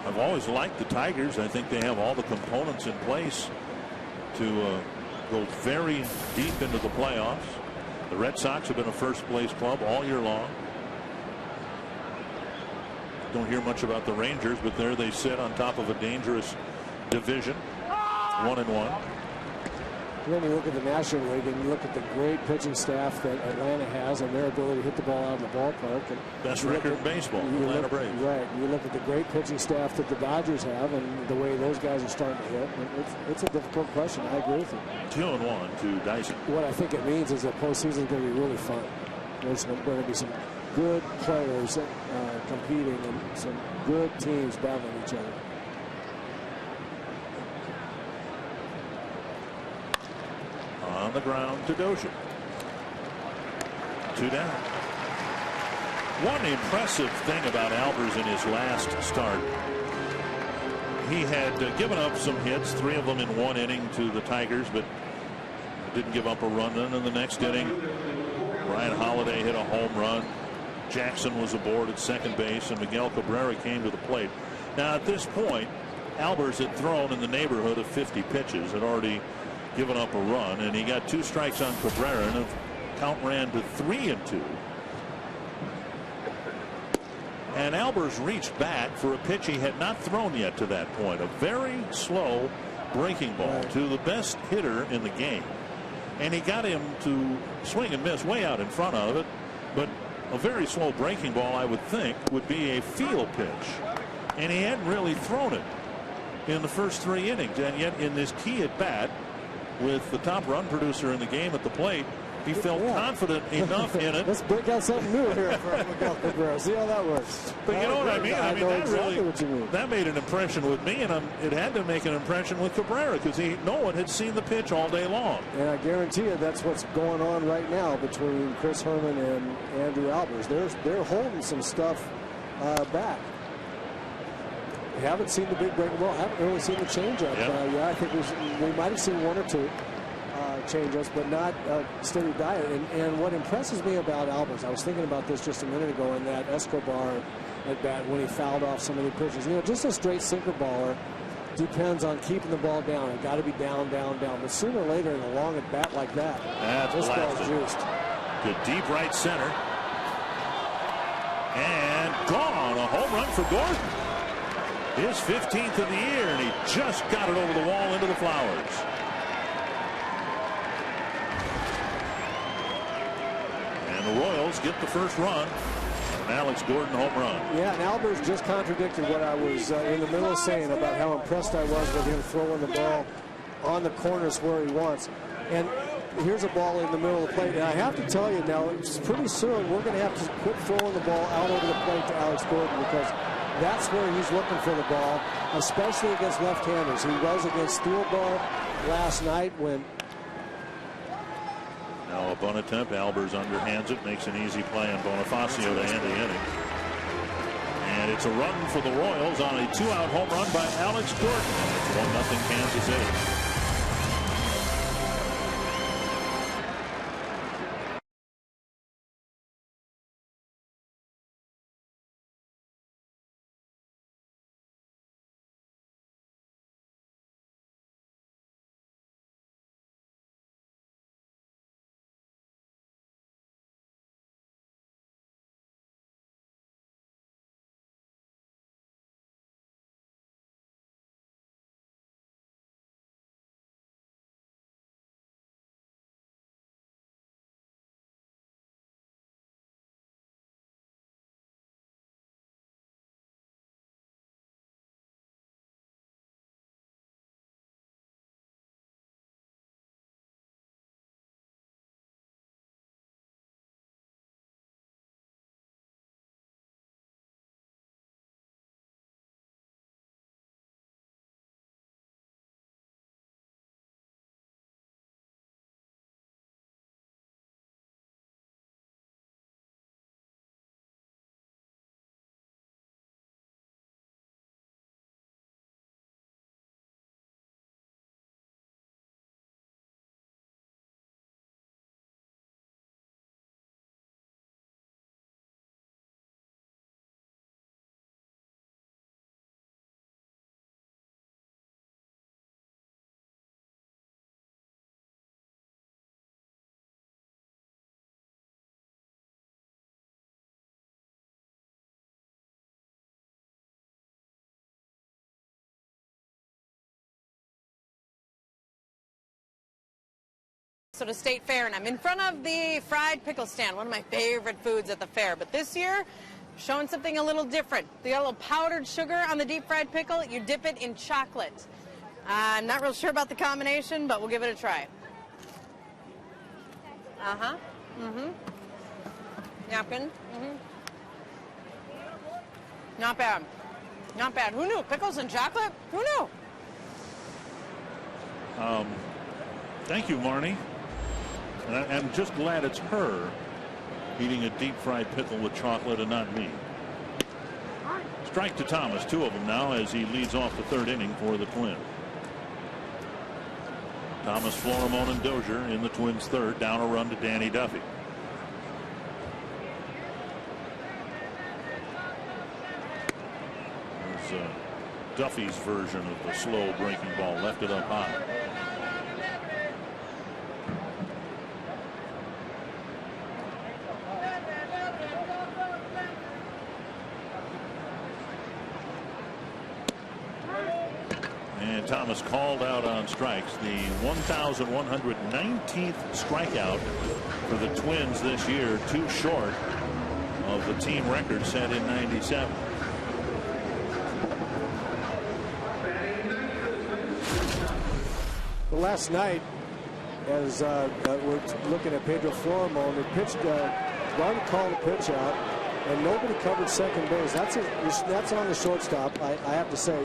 Speaker 4: I've always liked the Tigers. I think they have all the components in place to go very deep into the playoffs. The Red Sox have been a first-place club all year long. Don't hear much about the Rangers, but there they sit on top of a dangerous division, 1-1.
Speaker 7: And then you look at the National League and you look at the great pitching staff that Atlanta has and their ability to hit the ball out of the ballpark. And
Speaker 4: best record in baseball, Atlanta Braves.
Speaker 7: Right. You look at the great pitching staff that the Dodgers have and the way those guys are starting to hit. It's a difficult question. I agree with you.
Speaker 4: 2-1 to Dyson.
Speaker 7: What I think it means is that postseason is going to be really fun. there's going to be some good players competing and some good teams battling each other.
Speaker 4: On the ground to Dozier. 2 down. One impressive thing about Albers in his last start, he had given up some hits, 3 of them in 1 inning to the Tigers, but didn't give up a run. Then in the next inning, Ryan Holiday hit a home run. Jackson was aboard at second base, and Miguel Cabrera came to the plate. Now at this point, Albers had thrown in the neighborhood of 50 pitches, had already given up a run, and he got 2 strikes on Cabrera, and the count ran to 3-2. And Albers reached back for a pitch he had not thrown yet to that point. A very slow breaking ball to the best hitter in the game. And he got him to swing and miss way out in front of it. But a very slow breaking ball, I would think, would be a field pitch. And he hadn't really thrown it in the first 3 innings. And yet in this key at bat, with the top run producer in the game at the plate, he felt confident enough in it.
Speaker 7: Let's break out something new here for Miguel Cabrera. See how that works.
Speaker 4: But you know what I mean? I mean,
Speaker 7: know
Speaker 4: that
Speaker 7: exactly
Speaker 4: really,
Speaker 7: what you mean.
Speaker 4: that made an impression with me, and it had to make an impression with Cabrera because no one had seen the pitch all day long.
Speaker 7: And I guarantee you that's what's going on right now between Chris Herman and Andrew Albers. They're holding some stuff back. We haven't seen the big breaking ball. Haven't really seen the changeup.
Speaker 4: Yep.
Speaker 7: Yeah, I think we might have seen 1 or 2 change-ups, but not a steady diet. And what impresses me about Albers, I was thinking about this just a minute ago in that Escobar at bat when he fouled off some of the pitches. You know, just a straight sinker baller depends on keeping the ball down. It got to be down, down, down. But sooner or later, in a long at bat like that, this ball's juiced.
Speaker 4: To deep right center, and gone. A home run for Gordon. His 15th of the year, and he just got it over the wall into the flowers. And the Royals get the first run. An Alex Gordon home run.
Speaker 7: Yeah, and Albers just contradicted what I was in the middle of saying about how impressed I was with him throwing the ball on the corners where he wants. And here's a ball in the middle of the plate. And I have to tell you now, pretty soon we're going to have to quit throwing the ball out over the plate to Alex Gordon, because that's where he's looking for the ball, especially against left-handers. He was against Thielbar last night when...
Speaker 4: Now a bunt attempt. Albers underhands it, makes an easy play on Bonifacio to end the inning. And it's a run for the Royals on a 2-out home run by Alex Gordon. It's 1-0 Kansas City.
Speaker 9: Minnesota State Fair, and I'm in front of the fried pickle stand, one of my favorite foods at the fair. But this year, showing something a little different. They got a little powdered sugar on the deep fried pickle. You dip it in chocolate. I'm not real sure about the combination, but we'll give it a try. napkin. Not bad. Not bad. Who knew? Pickles and chocolate? Who knew?
Speaker 4: Thank you, Marnie. And I'm just glad it's her eating a deep fried pickle with chocolate and not me. Strike to Thomas, 2 of them now as he leads off the 3rd inning for the Twins. Thomas, Florimon, and Dozier in the Twins' 3rd, down a run to Danny Duffy. There's Duffy's version of the slow breaking ball, left it up high. And Thomas called out on strikes, the 1,119th strikeout for the Twins this year, 2 short of the team record set in '97.
Speaker 7: Well, last night, as we're looking at Pedro Florimon, he pitched, Garden called a pitch out, and nobody covered second base. That's on the shortstop. I have to say,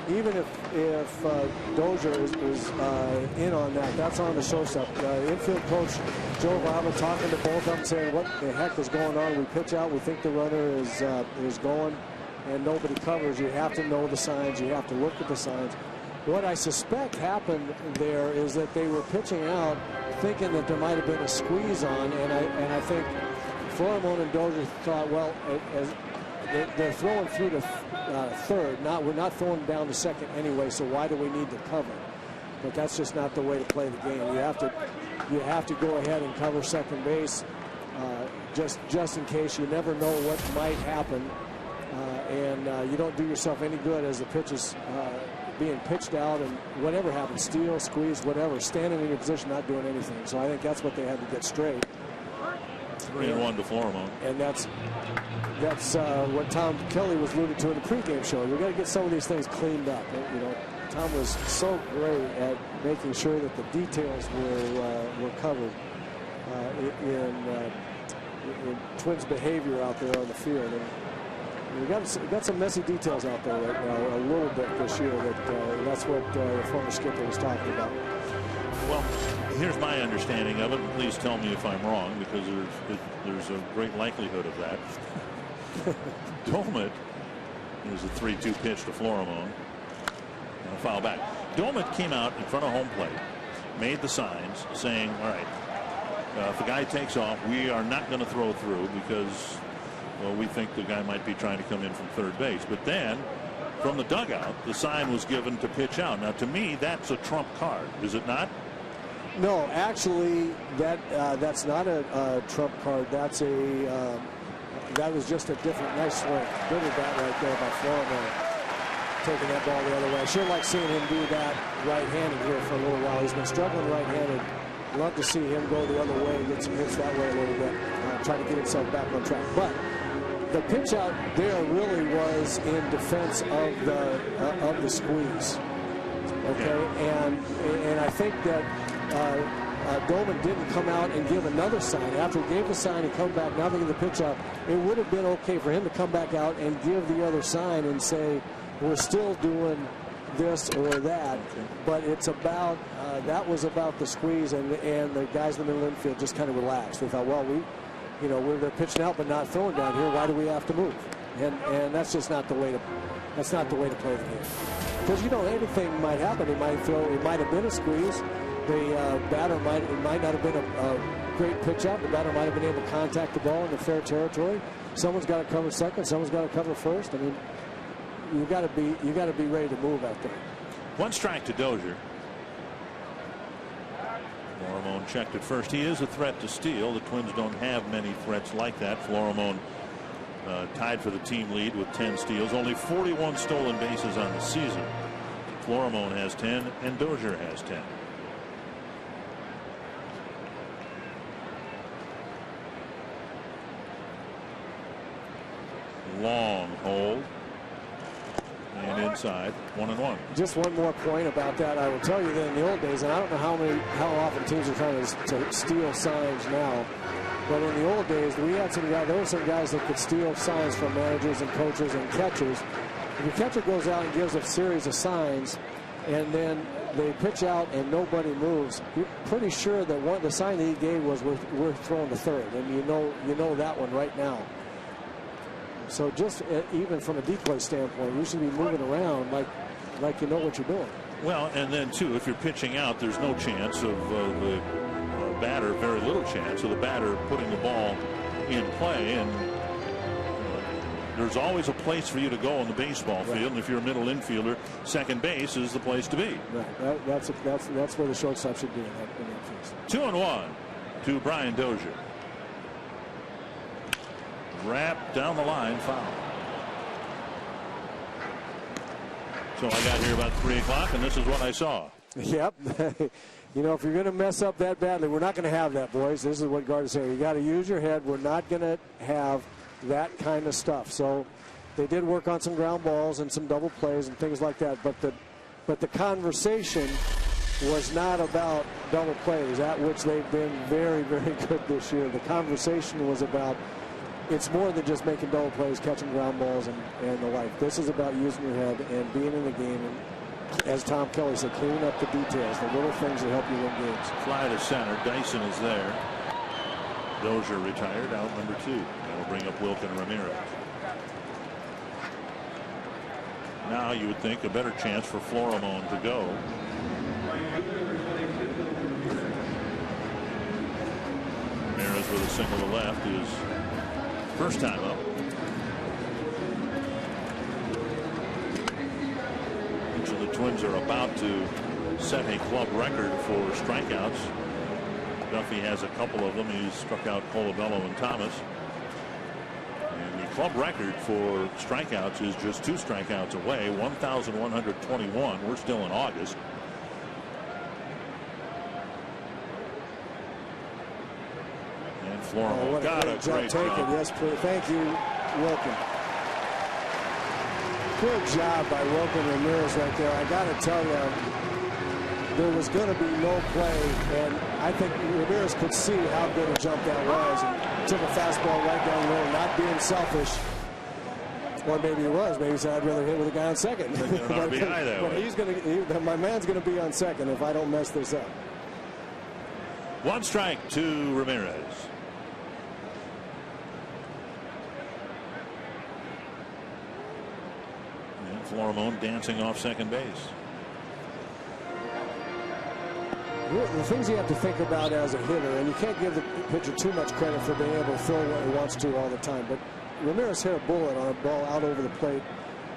Speaker 7: even if Dozier is in on that, that's on the shortstop. Infield coach Joe Vava talking to both of them, saying, "What the heck is going on? We pitch out. We think the runner is going, and nobody covers." You have to know the signs. You have to look at the signs. What I suspect happened there is that they were pitching out, thinking that there might have been a squeeze on, and I think Florimon and Dozier thought, well, as they're throwing through to 3rd. We're not throwing down to 2nd anyway, so why do we need to cover? But that's just not the way to play the game. You have to go ahead and cover second base, just in case. You never know what might happen, and you don't do yourself any good as the pitch is being pitched out, and whatever happens, steal, squeeze, whatever, standing in your position, not doing anything. So I think that's what they had to get straight.
Speaker 4: 3-1 to Florimon.
Speaker 7: And that's what Tom Kelly was alluding to in the pregame show. We got to get some of these things cleaned up. You know, Tom was so great at making sure that the details were covered in Twins behavior out there on the field. And we got some messy details out there right now, a little bit this year. That's what the former skipper was talking about.
Speaker 4: Well, here's my understanding of it, and please tell me if I'm wrong, because there's a great likelihood of that. Dolmet, there's a 3-2 pitch to Florimon, and a foul back. Dolmet came out in front of home plate, made the signs saying, all right, if the guy takes off, we are not going to throw through because, well, we think the guy might be trying to come in from 3rd base. But then from the dugout, the sign was given to pitch out. Now, to me, that's a trump card, is it not?
Speaker 7: No, actually, that's not a trump card. That was just a different, nice swing. Good at that right there by Florimon, taking that ball the other way. I sure like seeing him do that right-handed here for a little while. He's been struggling right-handed. Love to see him go the other way, get some hits that way a little bit, try to get himself back on track. But the pitch out there really was in defense of the squeeze. Okay, and I think that Dolman didn't come out and give another sign. After he gave the sign, he come back, now they give the pitch out. It would have been okay for him to come back out and give the other sign and say, we're still doing this or that. But it's about, that was about the squeeze, and the guys in the middle infield just kind of relaxed. They thought, well, we're pitching out but not throwing down here. Why do we have to move? And that's just not the way to play the game. Because anything might happen. It might have been a squeeze. The batter might not have been a great pitch out. The batter might have been able to contact the ball in the fair territory. Someone's got to cover second. Someone's got to cover first. I mean, you got to be ready to move out there.
Speaker 4: 1 strike to Dozier. Florimon checked at first. He is a threat to steal. The Twins don't have many threats like that. Florimon tied for the team lead with 10 steals. Only 41 stolen bases on the season. Florimon has 10 and Dozier has 10. Long hold and inside, 1-1.
Speaker 7: Just one more point about that. I will tell you that in the old days, and I don't know how often teams are trying to steal signs now. But in the old days, we had some guys. There were some guys that could steal signs from managers and coaches and catchers. If your catcher goes out and gives a series of signs, and then they pitch out and nobody moves, you're pretty sure that the sign that he gave was we're throwing to third, and you know that one right now. So just even from a decoy standpoint, you should be moving around like you know what you're doing.
Speaker 4: Well, and then too, if you're pitching out, there's no chance of the batter, very little chance of the batter putting the ball in play, and there's always a place for you to go on the baseball field. And if you're a middle infielder, second base is the place to be.
Speaker 7: Right. That's where the shortstop should be in that case.
Speaker 4: 2-1 to Brian Dozier. Wrap down the line, foul. So I got here about 3 o'clock, and this is what I saw.
Speaker 7: Yep. You know, if you're going to mess up that badly, we're not going to have that, boys. This is what Gard is saying. You got to use your head. We're not going to have that kind of stuff. So they did work on some ground balls and some double plays and things like that. But the conversation was not about double plays, at which they've been very, very good this year. The conversation was about it's more than just making double plays, catching ground balls, and the like. This is about using your head and being in the game. And as Tom Kelly said, cleaning up the details, the little things that help you win games.
Speaker 4: Fly to center. Dyson is there. Dozier retired, out number 2. That'll bring up Wilkin Ramirez. Now you would think a better chance for Florimone to go. Ramirez with a single to left is first time up. Each of the Twins are about to set a club record for strikeouts. Duffy has a couple of them. He's struck out Colabello and Thomas. And the club record for strikeouts is just 2 strikeouts away, 1,121. We're still in August. And Florimone got a great job.
Speaker 7: Yes, please. Thank you, Wilkin. Good job by Wilkin Ramirez right there. I got to tell you, there was going to be no play, and I think Ramirez could see how good a jump that was, and took a fastball right down the middle, not being selfish. Or maybe he was. Maybe he said, I'd rather hit with a guy on second. But my man's going to be on second if I don't mess this up.
Speaker 4: 1 strike to Ramirez. And Florimone dancing off second base.
Speaker 7: The things you have to think about as a hitter, and you can't give the pitcher too much credit for being able to throw what he wants to all the time, but Ramirez hit a bullet on a ball out over the plate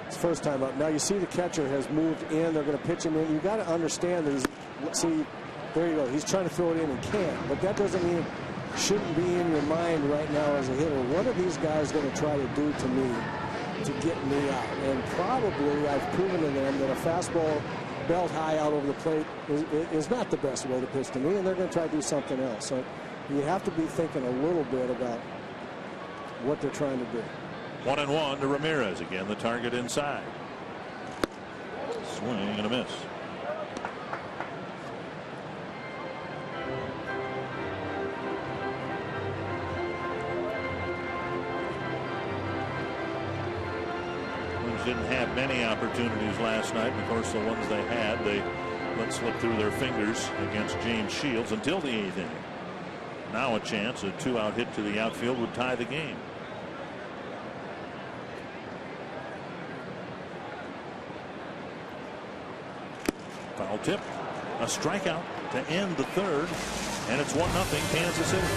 Speaker 7: his first time up. Now you see the catcher has moved in. They're going to pitch him in. You've got to understand that he's, see, there you go. He's trying to throw it in and can't, but that doesn't mean it shouldn't be in your mind right now as a hitter. What are these guys going to try to do to me to get me out? And probably I've proven to them that a fastball belt high out over the plate is not the best way to pitch to me, and they're going to try to do something else. So you have to be thinking a little bit about what they're trying to do.
Speaker 4: 1-1 to Ramirez. Again, the target inside. Swing and a miss. Didn't have many opportunities last night. Of course, the ones they had, they let slip through their fingers against James Shields until the 8th inning. Now a chance, a 2-out hit to the outfield would tie the game. Foul tip, a strikeout to end the 3rd, and it's 1-0 Kansas City.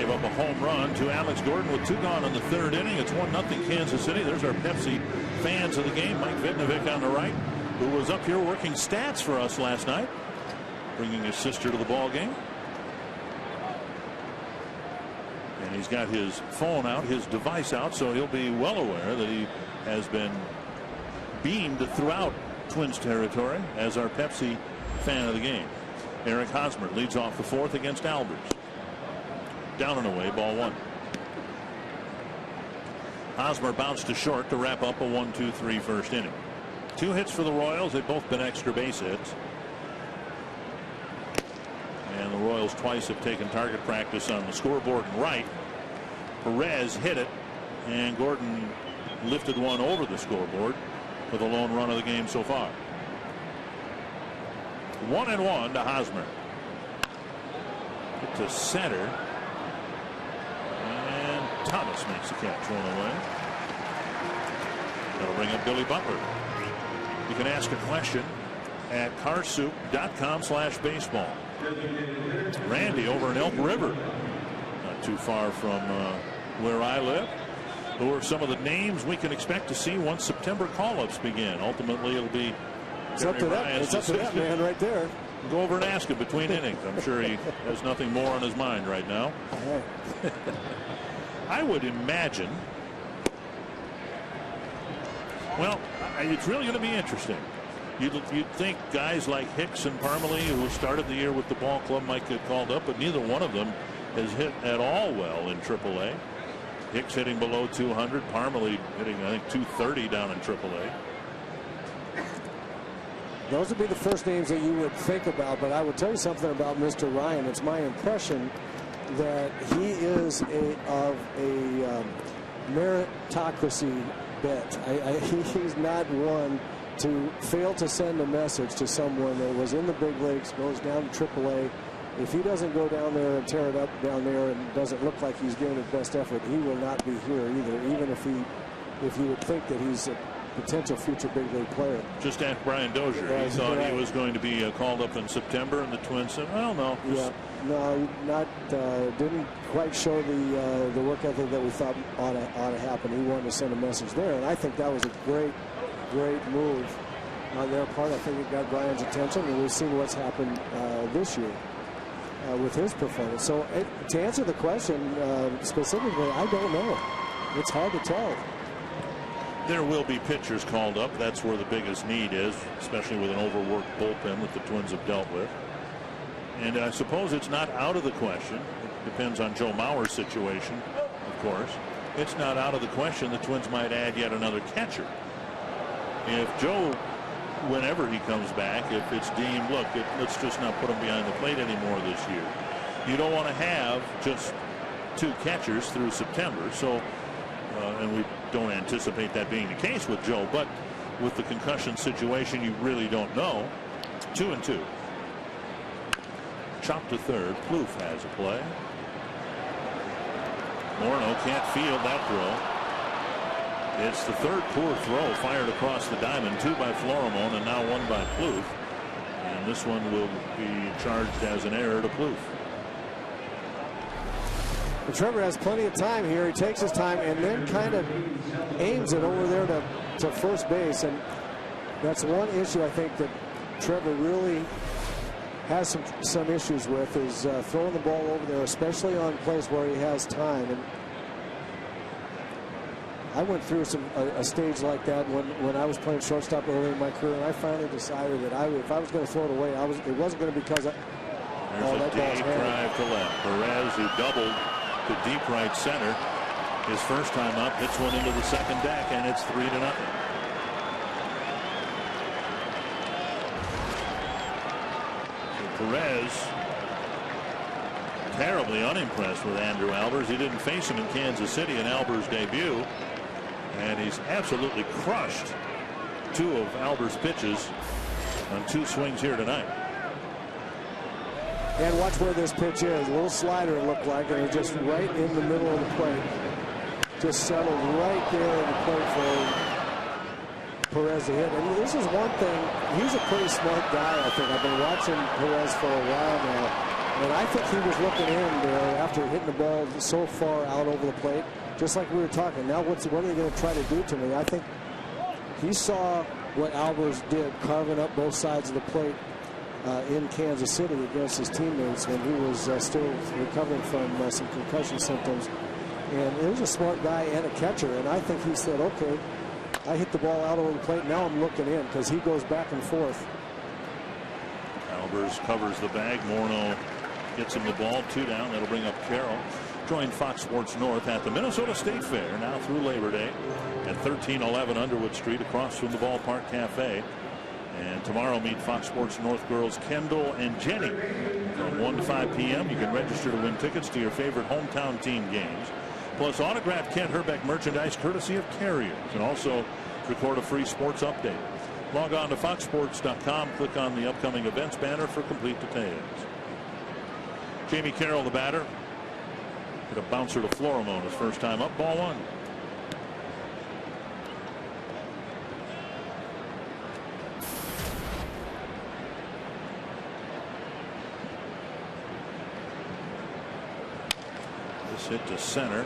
Speaker 4: gave up a home run to Alex Gordon with 2 gone in the 3rd inning. It's 1-0 Kansas City. There's our Pepsi fans of the game. Mike Vidnovic on the right, who was up here working stats for us last night, bringing his sister to the ball game. And he's got his phone out, his device out, so he'll be well aware that he has been beamed throughout Twins territory as our Pepsi fan of the game. Eric Hosmer leads off the 4th against Albers. Down and away, ball 1. Hosmer bounced to short to wrap up a 1-2-3 first inning. 2 hits for the Royals. They've both been extra base hits. And the Royals twice have taken target practice on the scoreboard right. Perez hit it, and Gordon lifted one over the scoreboard for the lone run of the game so far. 1-1 to Hosmer. Hit to center. And Thomas makes the catch, 1 away. That'll bring up Billy Butler. You can ask a question at carsoup.com/baseball. Randy over in Elk River, not too far from where I live. Who are some of the names we can expect to see once September call-ups begin? Ultimately, it'll be
Speaker 7: it's up to that man right there.
Speaker 4: Go over and ask him between innings. I'm sure he has nothing more on his mind right now. I would imagine. Well, it's really going to be interesting. You'd think guys like Hicks and Parmalee, who started the year with the ball club, might get called up, but neither one of them has hit at all well in AAA. Hicks hitting below 200, Parmalee hitting, I think, 230 down in AAA.
Speaker 7: Those would be the first names that you would think about, but I would tell you something about Mr. Ryan. It's my impression that he is of a meritocracy bet. He's not one to fail to send a message to someone that was in the big leagues, goes down to AAA. If he doesn't go down there and tear it up down there and doesn't look like he's giving his best effort, he will not be here either, even if you would think that he's a potential future big league player.
Speaker 4: Just ask Brian Dozier. He thought he was going to be called up in September, and the Twins said, well, no.
Speaker 7: Yeah, no, didn't quite show the work ethic that we thought ought to happen. He wanted to send a message there, and I think that was a great move on their part. I think it got Brian's attention, and we've seen what's happened this year with his performance. So to answer the question specifically, I don't know. It's hard to tell.
Speaker 4: There will be pitchers called up. That's where the biggest need is, especially with an overworked bullpen that the Twins have dealt with. And I suppose it's not out of the question. It depends on Joe Mauer's situation, of course. It's not out of the question the Twins might add yet another catcher. If Joe, whenever he comes back, if it's deemed, look, let's just not put him behind the plate anymore this year. You don't want to have just 2 catchers through September. So, and we don't anticipate that being the case with Joe, but with the concussion situation, you really don't know. 2-2. Chop to third. Plouffe has a play. Morneau can't field that throw. It's the 3rd poor throw fired across the diamond. 2 by Florimon and now 1 by Plouffe. And this one will be charged as an error to Plouffe.
Speaker 7: But Trevor has plenty of time here. He takes his time and then kind of aims it over there to first base. And that's one issue I think that Trevor really has some issues with, is throwing the ball over there, especially on plays where he has time. And I went through a stage like that when I was playing shortstop early in my career, and I finally decided that if I was going to throw it away, it wasn't going to be because
Speaker 4: There's a deep drive to left. Perez, who doubled to deep right center, his first time up, hits one into the second deck, and it's 3-0. So Perez terribly unimpressed with Andrew Albers. He didn't face him in Kansas City in Albers' debut, and he's absolutely crushed 2 of Albers' pitches on 2 swings here tonight.
Speaker 7: And watch where this pitch is. A little slider it looked like, and it was just right in the middle of the plate. Just settled right there in the plate for Perez to hit. And this is one thing. He's a pretty smart guy, I think. I've been watching Perez for a while now. And I think he was looking in after hitting the ball so far out over the plate. Just like we were talking. Now what are they going to try to do to me? I think he saw what Albers did, carving up both sides of the plate in Kansas City against his teammates when he was still recovering from some concussion symptoms. And he was a smart guy and a catcher. And I think he said, okay, I hit the ball out over the plate. Now I'm looking in, because he goes back and forth.
Speaker 4: Albers covers the bag. Morneau gets him the ball. 2 down. That'll bring up Carroll. Join Fox Sports North at the Minnesota State Fair now through Labor Day at 1311 Underwood Street across from the Ballpark Cafe. And tomorrow meet Fox Sports North girls Kendall and Jenny from 1 to 5 p.m. You can register to win tickets to your favorite hometown team games, plus autographed Kent Herbeck merchandise courtesy of Carriers, and also record a free sports update. Log on to foxsports.com, click on the upcoming events banner for complete details. Jamie Carroll, the batter, hit a bouncer to Florimone his first time up. Ball 1. This hit to center,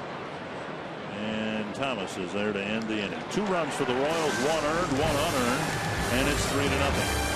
Speaker 4: and Thomas is there to end the inning. 2 runs for the Royals, 1 earned, 1 unearned, and it's 3-0.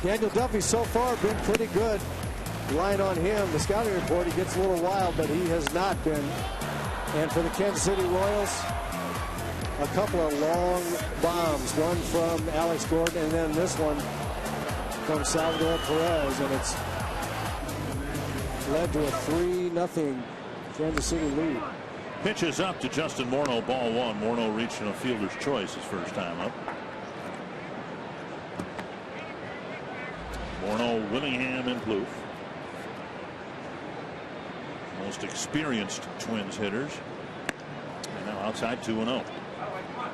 Speaker 7: Daniel Duffy so far been pretty good. Relying on him. The scouting report, he gets a little wild, but he has not been. And for the Kansas City Royals, a couple of long bombs. One from Alex Gordon, and then this one from Salvador Perez, and it's led to a 3-0 Kansas City lead.
Speaker 4: Pitches up to Justin Morneau, ball 1. Morneau reaching a fielder's choice his first time up. Morneau, Willingham, and Plouffe. Most experienced Twins hitters. And now outside 2-0.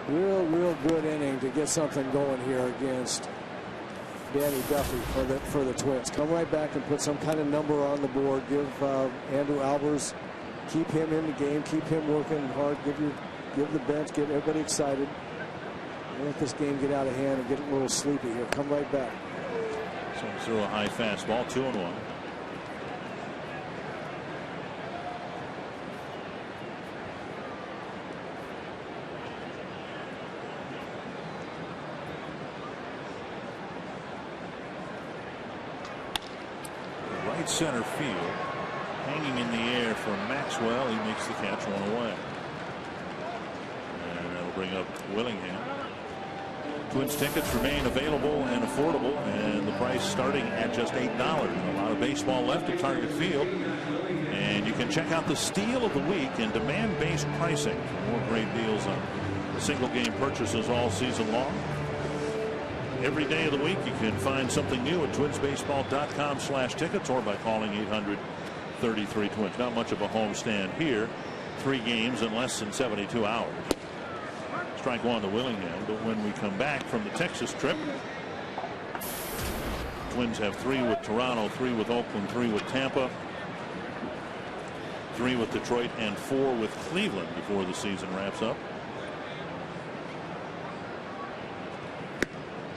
Speaker 7: Real good inning to get something going here against Danny Duffy for the Twins. Come right back and put some kind of number on the board. Give Andrew Albers, keep him in the game, keep him working hard. Give the bench, get everybody excited. Don't let this game get out of hand and get a little sleepy here. Come right back.
Speaker 4: So through a high fastball, 2-1. Right center field, hanging in the air for Maxwell. He makes the catch, 1 away. And that'll bring up Willingham. Twins tickets remain available and affordable, and the price starting at just $8. A lot of baseball left at Target Field, and you can check out the Steal of the Week and demand-based pricing for more great deals on single game purchases all season long. Every day of the week you can find something new at twinsbaseball.com/tickets or by calling 800-33-TWINS. Not much of a homestand here. 3 games in less than 72 hours. Strike one to Willingham, but when we come back from the Texas trip, Twins have 3 with Toronto, 3 with Oakland, 3 with Tampa, 3 with Detroit, and 4 with Cleveland before the season wraps up.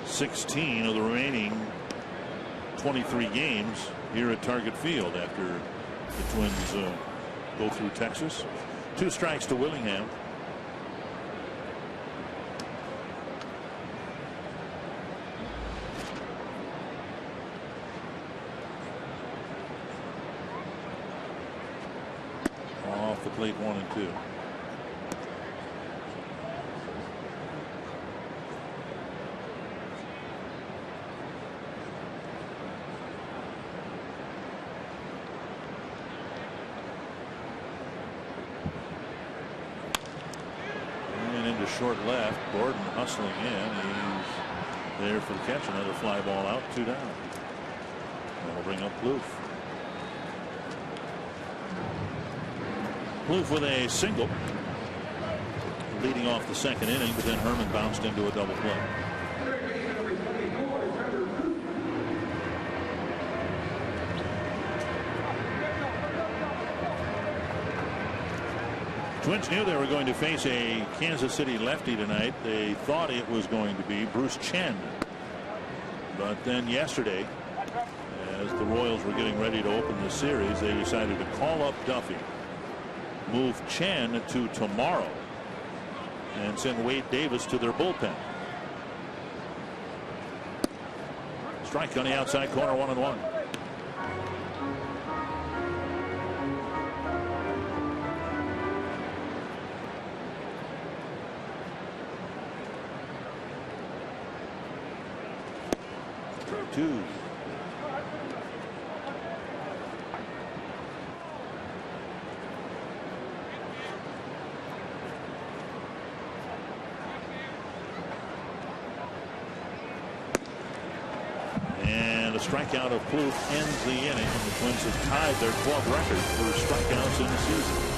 Speaker 4: 16 of the remaining 23 games here at Target Field after the Twins go through Texas. 2 strikes to Willingham. Off the plate, 1 and 2. Short left. Gordon hustling in. He's there for the catch. Another fly ball out. 2 down. That'll bring up Plouffe. Plouffe with a single, leading off the 2nd inning, but then Herman bounced into a double play. Twins knew they were going to face a Kansas City lefty tonight. They thought it was going to be Bruce Chen. But then yesterday, as the Royals were getting ready to open the series, they decided to call up Duffy, move Chen to tomorrow, and send Wade Davis to their bullpen. Strike on the outside corner, 1-1. Two. And a strikeout of Plouffe ends the inning, and the Twins have tied their 12th record for strikeouts in the season.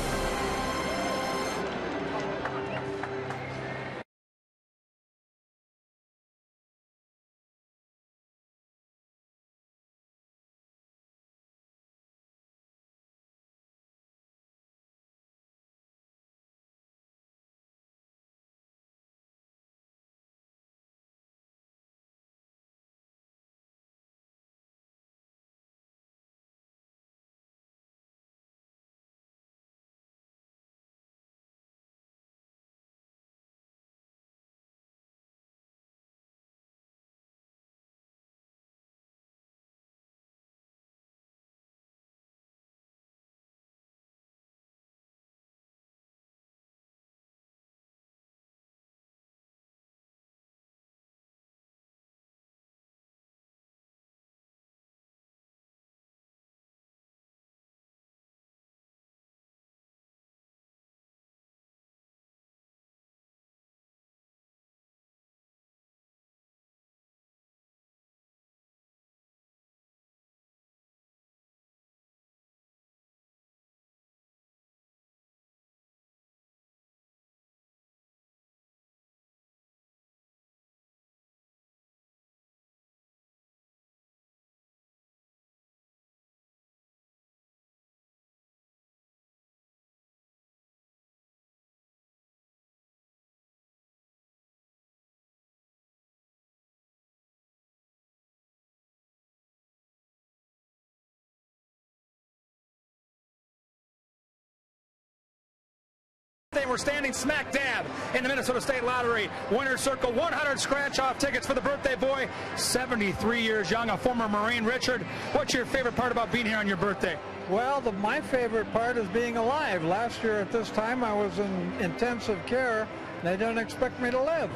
Speaker 8: We're standing smack dab in the Minnesota State Lottery winner's circle. 100 scratch-off tickets for the birthday boy, 73 years young, a former Marine. Richard, what's your favorite part about being here on your birthday?
Speaker 10: Well, my favorite part is being alive. Last year at this time, I was in intensive care. They didn't expect me to live.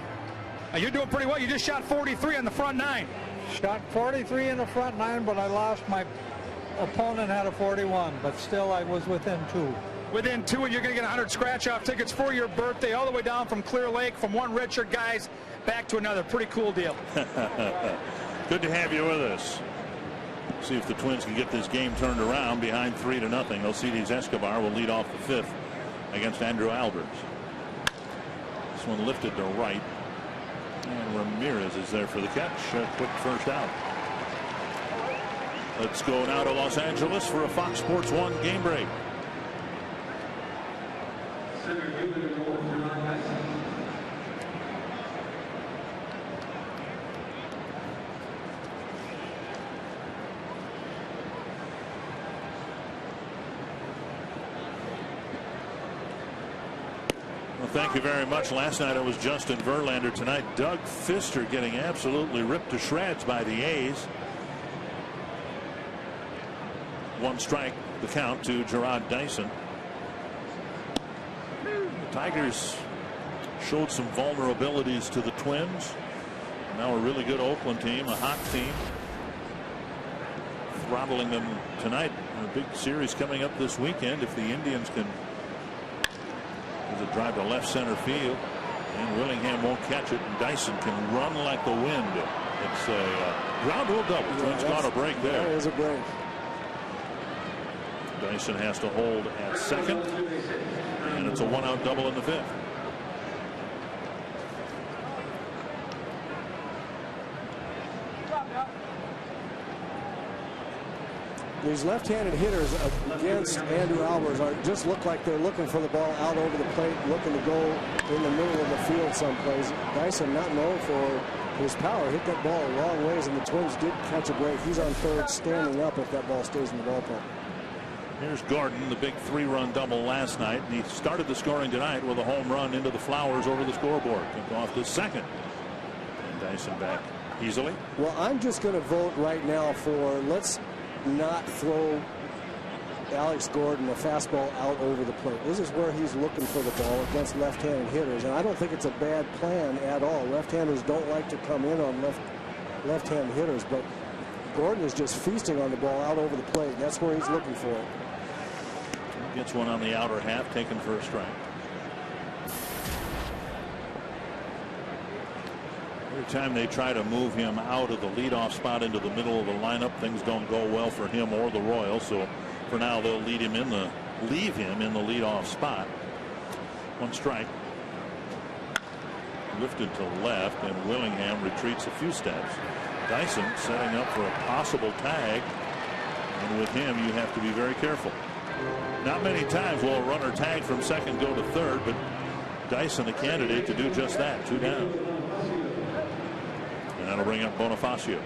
Speaker 8: You're doing pretty well. You just shot 43 on the front 9.
Speaker 10: Shot 43 in the front 9, but I lost. My opponent had a 41, but still I was within 2.
Speaker 8: Within 2, and you're going to get 100 scratch-off tickets for your birthday all the way down from Clear Lake from one Richard. Guys, back to another. Pretty cool deal.
Speaker 4: Good to have you with us. See if the Twins can get this game turned around behind 3-0. Alcides Escobar will lead off the fifth against Andrew Albers. This one lifted to right. And Ramirez is there for the catch. A quick first out. Let's go now to Los Angeles for a Fox Sports 1 game break. Well, thank you very much. Last night it was Justin Verlander. Tonight, Doug Fister getting absolutely ripped to shreds by the A's. One strike, the count to Gerard Dyson. The Tigers showed some vulnerabilities to the Twins. Now a really good Oakland team, a hot team, throttling them tonight in a big series coming up this weekend. If the Indians can, there's a drive to left center field, and Willingham won't catch it, and Dyson can run like the wind. It's a ground rule double. Twins got a break there.
Speaker 7: That is a break.
Speaker 4: Dyson has to hold at second, and it's a one-out double in the fifth.
Speaker 7: These left-handed hitters against Andrew Albers just look like they're looking for the ball out over the plate, looking to go in the middle of the field someplace. Dyson, not known for his power, hit that ball a long ways, and the Twins did catch a break. He's on third, standing up if that ball stays in the ballpark.
Speaker 4: Here's Gordon, the big 3-run double last night, and he started the scoring tonight with a home run into the flowers over the scoreboard. Took off to second, and Dyson back easily.
Speaker 7: Well, I'm just going to vote right now for let's not throw Alex Gordon a fastball out over the plate. This is where he's looking for the ball against left-handed hitters, and I don't think it's a bad plan at all. Left-handers don't like to come in on left-handed hitters, but Gordon is just feasting on the ball out over the plate. That's where he's looking for it.
Speaker 4: Gets one on the outer half, taken for a strike. Every time they try to move him out of the leadoff spot into the middle of the lineup, things don't go well for him or the Royals. So for now, they'll leave him in the leadoff spot. One strike. Lifted to left, and Willingham retreats a few steps. Dyson setting up for a possible tag, and with him you have to be very careful. Not many times will a runner tag from second go to third, but Dyson a candidate to do just that. 2 down, and that'll bring up Bonifacio.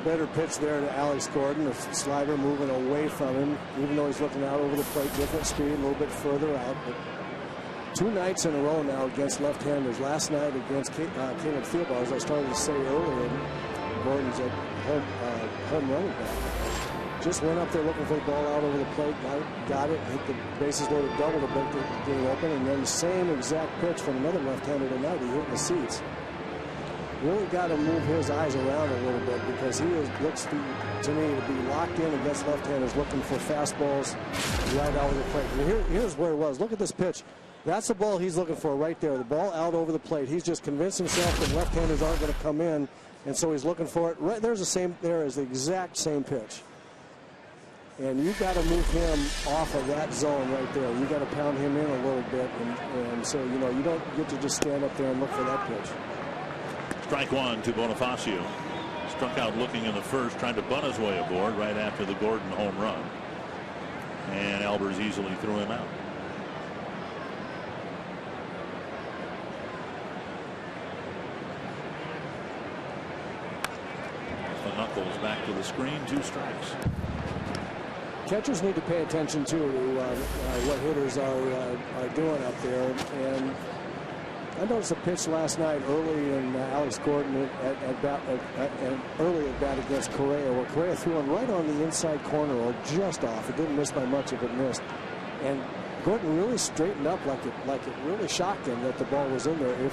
Speaker 7: Better pitch there to Alex Gordon. The slider moving away from him, even though he's looking out over the plate, different speed, a little bit further out. But 2 nights in a row now against left-handers. Last night against Caleb Thielbar, as I started to say earlier, Gordon's a home running back. Just went up there looking for the ball out over the plate, got it, hit the bases loaded double to break the game open, and then the same exact pitch from another left-hander tonight. He hit the seats. Really got to move his eyes around a little bit, because he looks to me to be locked in against left-handers, looking for fastballs right out of the plate. And here's where it was. Look at this pitch. That's the ball he's looking for right there. The ball out over the plate. He's just convinced himself that left-handers aren't going to come in, and so he's looking for it. Right there's the same. There is the exact same pitch. And you've got to move him off of that zone right there. You've got to pound him in a little bit, and so you don't get to just stand up there and look for that pitch.
Speaker 4: Strike one to Bonifacio. Struck out looking in the first, trying to bunt his way aboard right after the Gordon home run, and Albers easily threw him out. The knuckles back to the screen, 2 strikes.
Speaker 7: Catchers need to pay attention to what hitters are doing up there. And I noticed a pitch last night early in Alex Gordon early at bat against Correa, where Correa threw one right on the inside corner, or just off. It didn't miss by much if it missed. And Gordon really straightened up like it really shocked him that the ball was in there.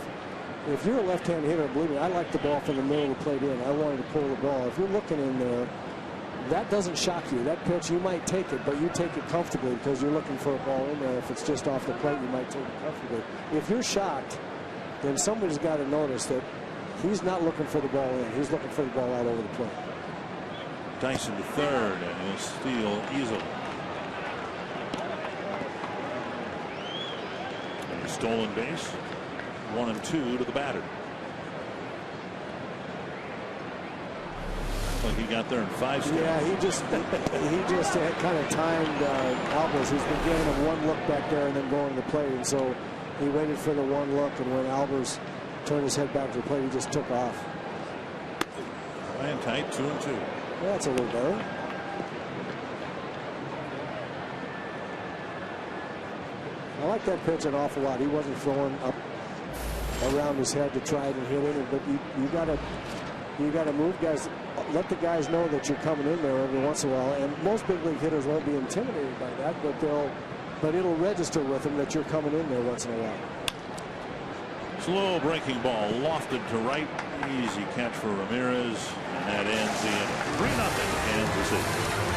Speaker 7: If you're a left-hand hitter, believe me, I like the ball from the middle of the plate in. I wanted to pull the ball. If you're looking in there, that doesn't shock you. That pitch, you might take it, but you take it comfortably because you're looking for a ball in there. If it's just off the plate, you might take it comfortably. If you're shocked, then somebody's got to notice that he's not looking for the ball in. He's looking for the ball out over the plate.
Speaker 4: Dyson to third, and he'll steal easily. And a stolen base. 1 and 2 to the batter. Like he got there in 5 steps.
Speaker 7: Yeah, he just had kind of timed Albers. He's been giving him one look back there and then going to the plate, and so he waited for the one look, and when Albers turned his head back to the plate, he just took off.
Speaker 4: High and tight, 2 and 2.
Speaker 7: Yeah, that's a little better. I like that pitch an awful lot. He wasn't throwing up around his head to try it and hit it, but you got to move guys. Let the guys know that you're coming in there every once in a while, and most big league hitters won't be intimidated by that, but it'll register with them that you're coming in there once in a while.
Speaker 4: Slow breaking ball lofted to right. Easy catch for Ramirez, and that ends the inning. 3-0 Kansas City.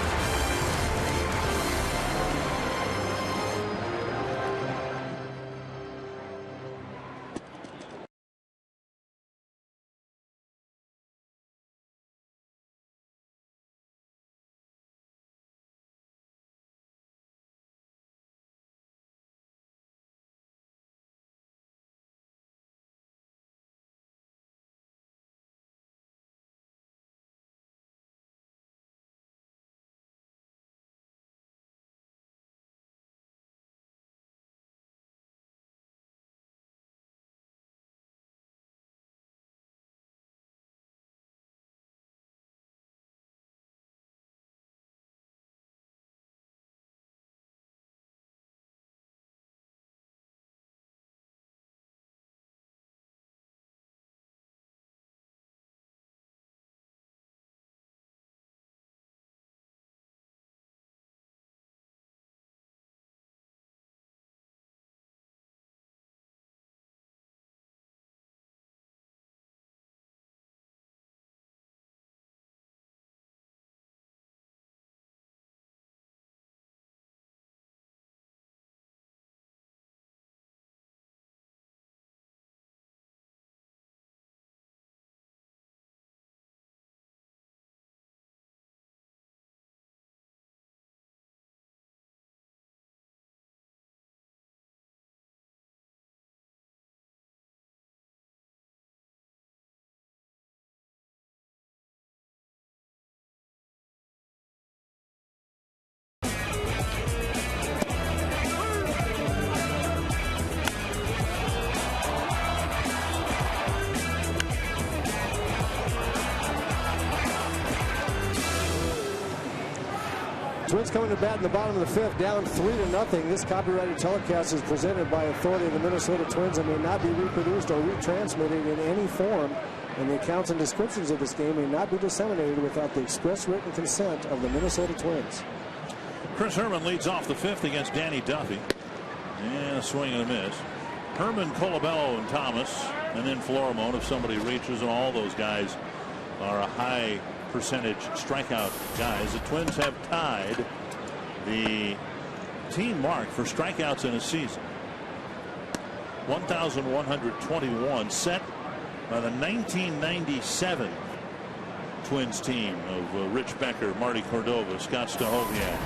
Speaker 7: Twins coming to bat in the bottom of the 5th, down 3-0. This copyrighted telecast is presented by authority of the Minnesota Twins and may not be reproduced or retransmitted in any form, and the accounts and descriptions of this game may not be disseminated without the express written consent of the Minnesota Twins.
Speaker 4: Chris Herman leads off the 5th against Danny Duffy. Yeah, swing and a miss. Herman, Colabello, and Thomas, and then Florimone if somebody reaches, and all those guys are a high percentage strikeout guys. The Twins have tied the team mark for strikeouts in a season. 1,121, set by the 1997 Twins team of Rich Becker, Marty Cordova, Scott Stahoviak.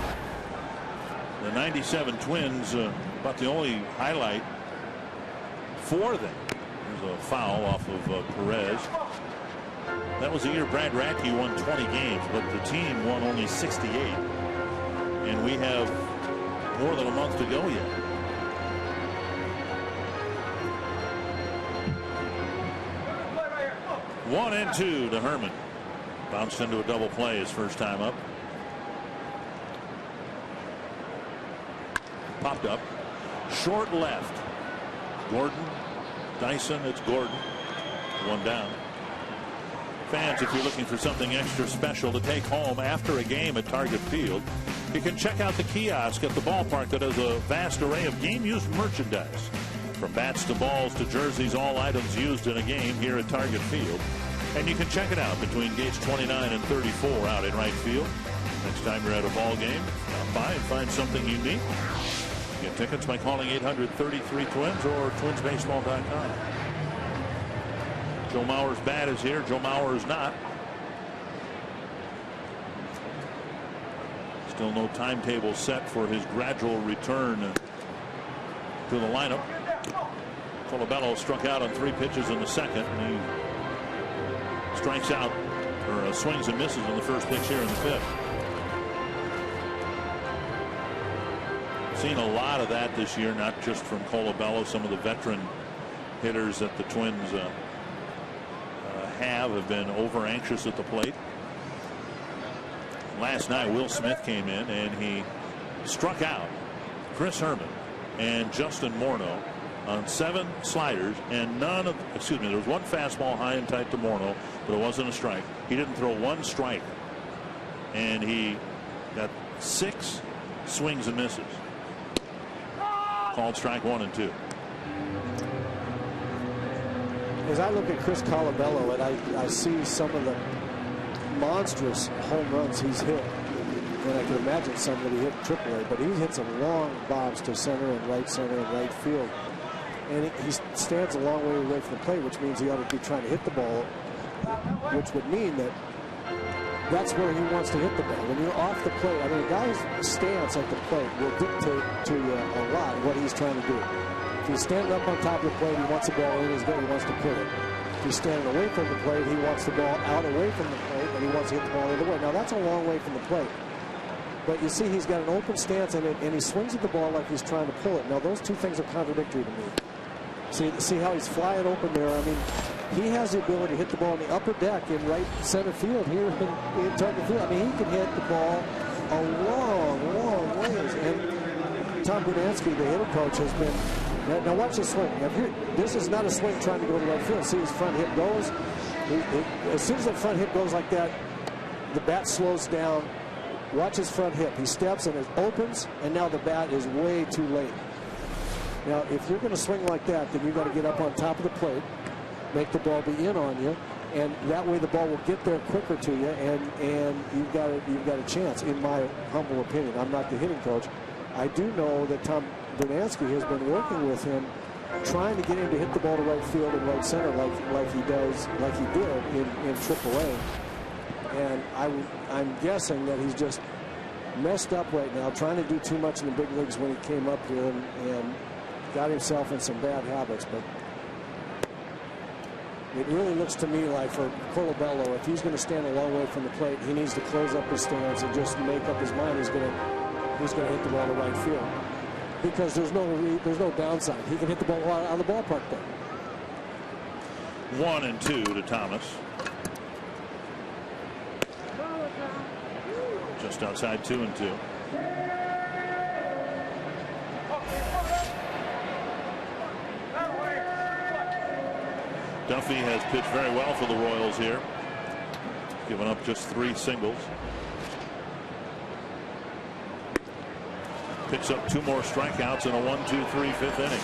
Speaker 4: The 97 Twins, about the only highlight for them. There's a foul off of Perez. That was the year Brad Radke won 20 games, but the team won only 68. And we have more than a month to go yet. One and two to Herman. Bounced into a double play his first time up. Popped up. Short left. Gordon. Dyson. It's Gordon. One down. Fans, if you're looking for something extra special to take home after a game at Target Field, you can check out the kiosk at the ballpark that has a vast array of game-used merchandise. From bats to balls to jerseys, all items used in a game here at Target Field. And you can check it out between gates 29 and 34 out in right field. Next time you're at a ball game, stop by and find something unique. Get tickets by calling 833-TWINS or twinsbaseball.com. Joe Mauer's bat is here. Joe Mauer is not. Still no timetable set for his gradual return to the lineup. Colabello struck out on 3 pitches in the second. And he strikes out, or swings and misses on the first pitch here in the 5th. Seen a lot of that this year, not just from Colabello. Some of the veteran hitters that the Twins have been over anxious at the plate. Last night, Will Smith came in and he struck out Chris Herman and Justin Morneau on 7 sliders, and none of, excuse me, there was 1 fastball high and tight to Morneau, but it wasn't a strike. He didn't throw 1 strike, and he got 6 swings and misses. Called strike 1 and 2.
Speaker 7: As I look at Chris Colabello, and I see some of the monstrous home runs he's hit, and I can imagine somebody hit AAA, but he hits some long bombs to center and right field, and he stands a long way away from the plate, which means he ought to be trying to hit the ball, which would mean that that's where he wants to hit the ball. When you're off the plate, I mean, a guy's stance at the plate will dictate to you a lot what he's trying to do. If he's standing up on top of the plate, he wants the ball in, he wants to put it. If he's standing away from the plate, he wants the ball out away from the plate, and he wants to hit the ball the other way. Now, that's a long way from the plate. But you see, he's got an open stance, and he swings at the ball like he's trying to pull it. Now, those 2 things are contradictory to me. See how he's flying open there? I mean, he has the ability to hit the ball in the upper deck in right center field here in target field. I mean, he can hit the ball a long ways. And Tom Brunansky, the hitter coach, has been. Now watch the swing. This is not a swing trying to go to right field. See his front hip goes. As soon as that front hip goes like that, the bat slows down. Watch his front hip. He steps and it opens, and now the bat is way too late. Now, if you're going to swing like that, then you've got to get up on top of the plate, make the ball be in on you, and that way the ball will get there quicker to you, and you've got a chance. In my humble opinion, I'm not the hitting coach. I do know that Tom Brunansky has been working with him, trying to get him to hit the ball to right field and right center like he did in AAA. And I'm guessing that he's just messed up right now, trying to do too much in the big leagues when he came up here, and got himself in some bad habits. But it really looks to me like for Colabello, if he's going to stand a long way from the plate, he needs to close up his stance and just make up his mind he's going to hit the ball to right field, because there's no downside. He can hit the ball out of the ballpark there.
Speaker 4: 1 and 2 to Thomas. Just outside 2 and 2. Duffy has pitched very well for the Royals here, giving up just 3 singles. Picks up 2 more strikeouts in a 1-2-3 5th inning.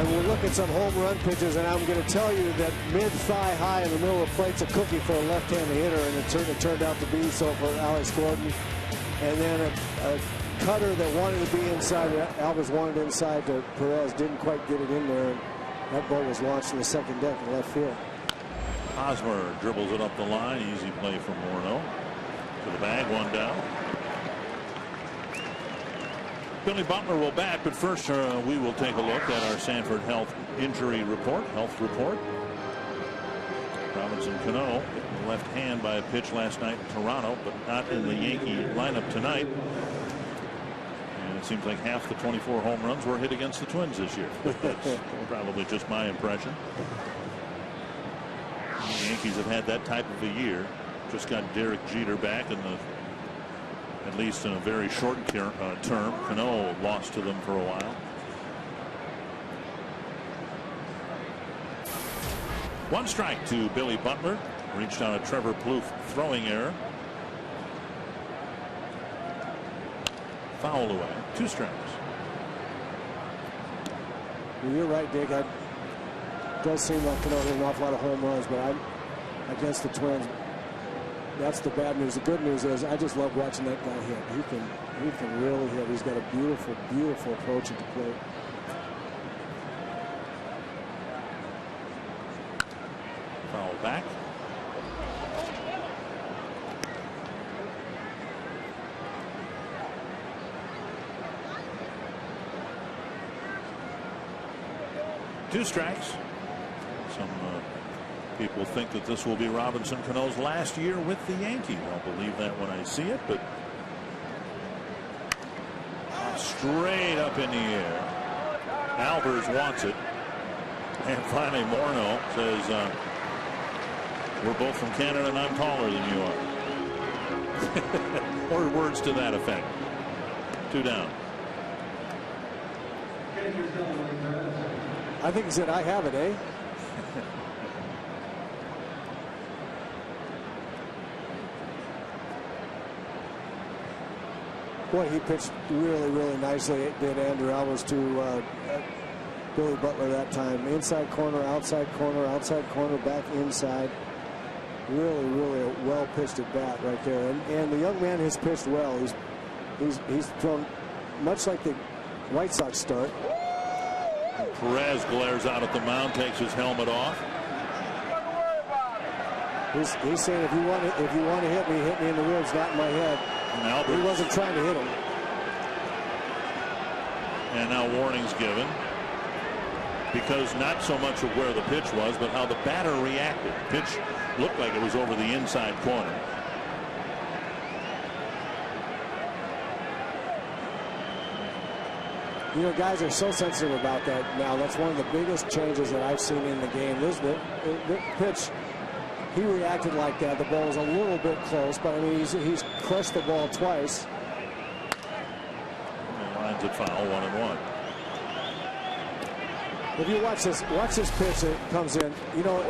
Speaker 7: And we'll look at some home run pitches, and I'm going to tell you that mid-thigh high in the middle of the plate's a cookie for a left-handed hitter, and it turned out to be so for Alex Gordon. And then a cutter that wanted to be inside, Alvarez wanted inside to Perez, didn't quite get it in there. And that ball was launched in the second deck in left field.
Speaker 4: Hosmer dribbles it up the line. Easy play from Morneau. To the bag, one down. Billy Butler will bat, but first we will take a look at our Sanford health report. Robinson Cano hit in the left hand by a pitch last night in Toronto, but not in the Yankee lineup tonight. And it seems like half the 24 home runs were hit against the Twins this year. That's probably just my impression. The Yankees have had that type of a year. Just got Derek Jeter back in at least in a very short term. Cano lost to them for a while. One strike to Billy Butler. Reached on a Trevor Plouffe throwing error. Foul away. 2 strikes.
Speaker 7: Well, you're right, Dick. It does seem like Cano hit an awful lot of home runs, but I'm against the Twins. That's the bad news. The good news is I just love watching that guy hit. He can really hit. He's got a beautiful, beautiful approach at the plate.
Speaker 4: Foul back. Two strikes. Some people think that this will be Robinson Cano's last year with the Yankees. I'll believe that when I see it, but straight up in the air. Albers wants it. And finally Morneau says, we're both from Canada and I'm taller than you are. Or words to that effect. 2 down.
Speaker 7: I think he said, I have it, eh? Boy, he pitched really, really nicely. It did Andrew Alvarez to Billy Butler that time. Inside corner, outside corner, back inside. Really, really a well-pitched at bat right there. And the young man has pitched well. He's thrown much like the White Sox start.
Speaker 4: Perez glares out at the mound, takes his helmet off.
Speaker 7: He's saying, if you want to hit me in the ribs, not in my head.
Speaker 4: And
Speaker 7: he wasn't trying to hit him.
Speaker 4: And now warnings given, because not so much of where the pitch was, but how the batter reacted. Pitch looked like it was over the inside corner.
Speaker 7: You know, guys are so sensitive about that now. That's one of the biggest changes that I've seen in the game. The pitch, he reacted like that. The ball was a little bit close, but I mean, he's crushed the ball twice.
Speaker 4: And lines it foul, 1-1.
Speaker 7: If you watch this pitch that comes in, you know,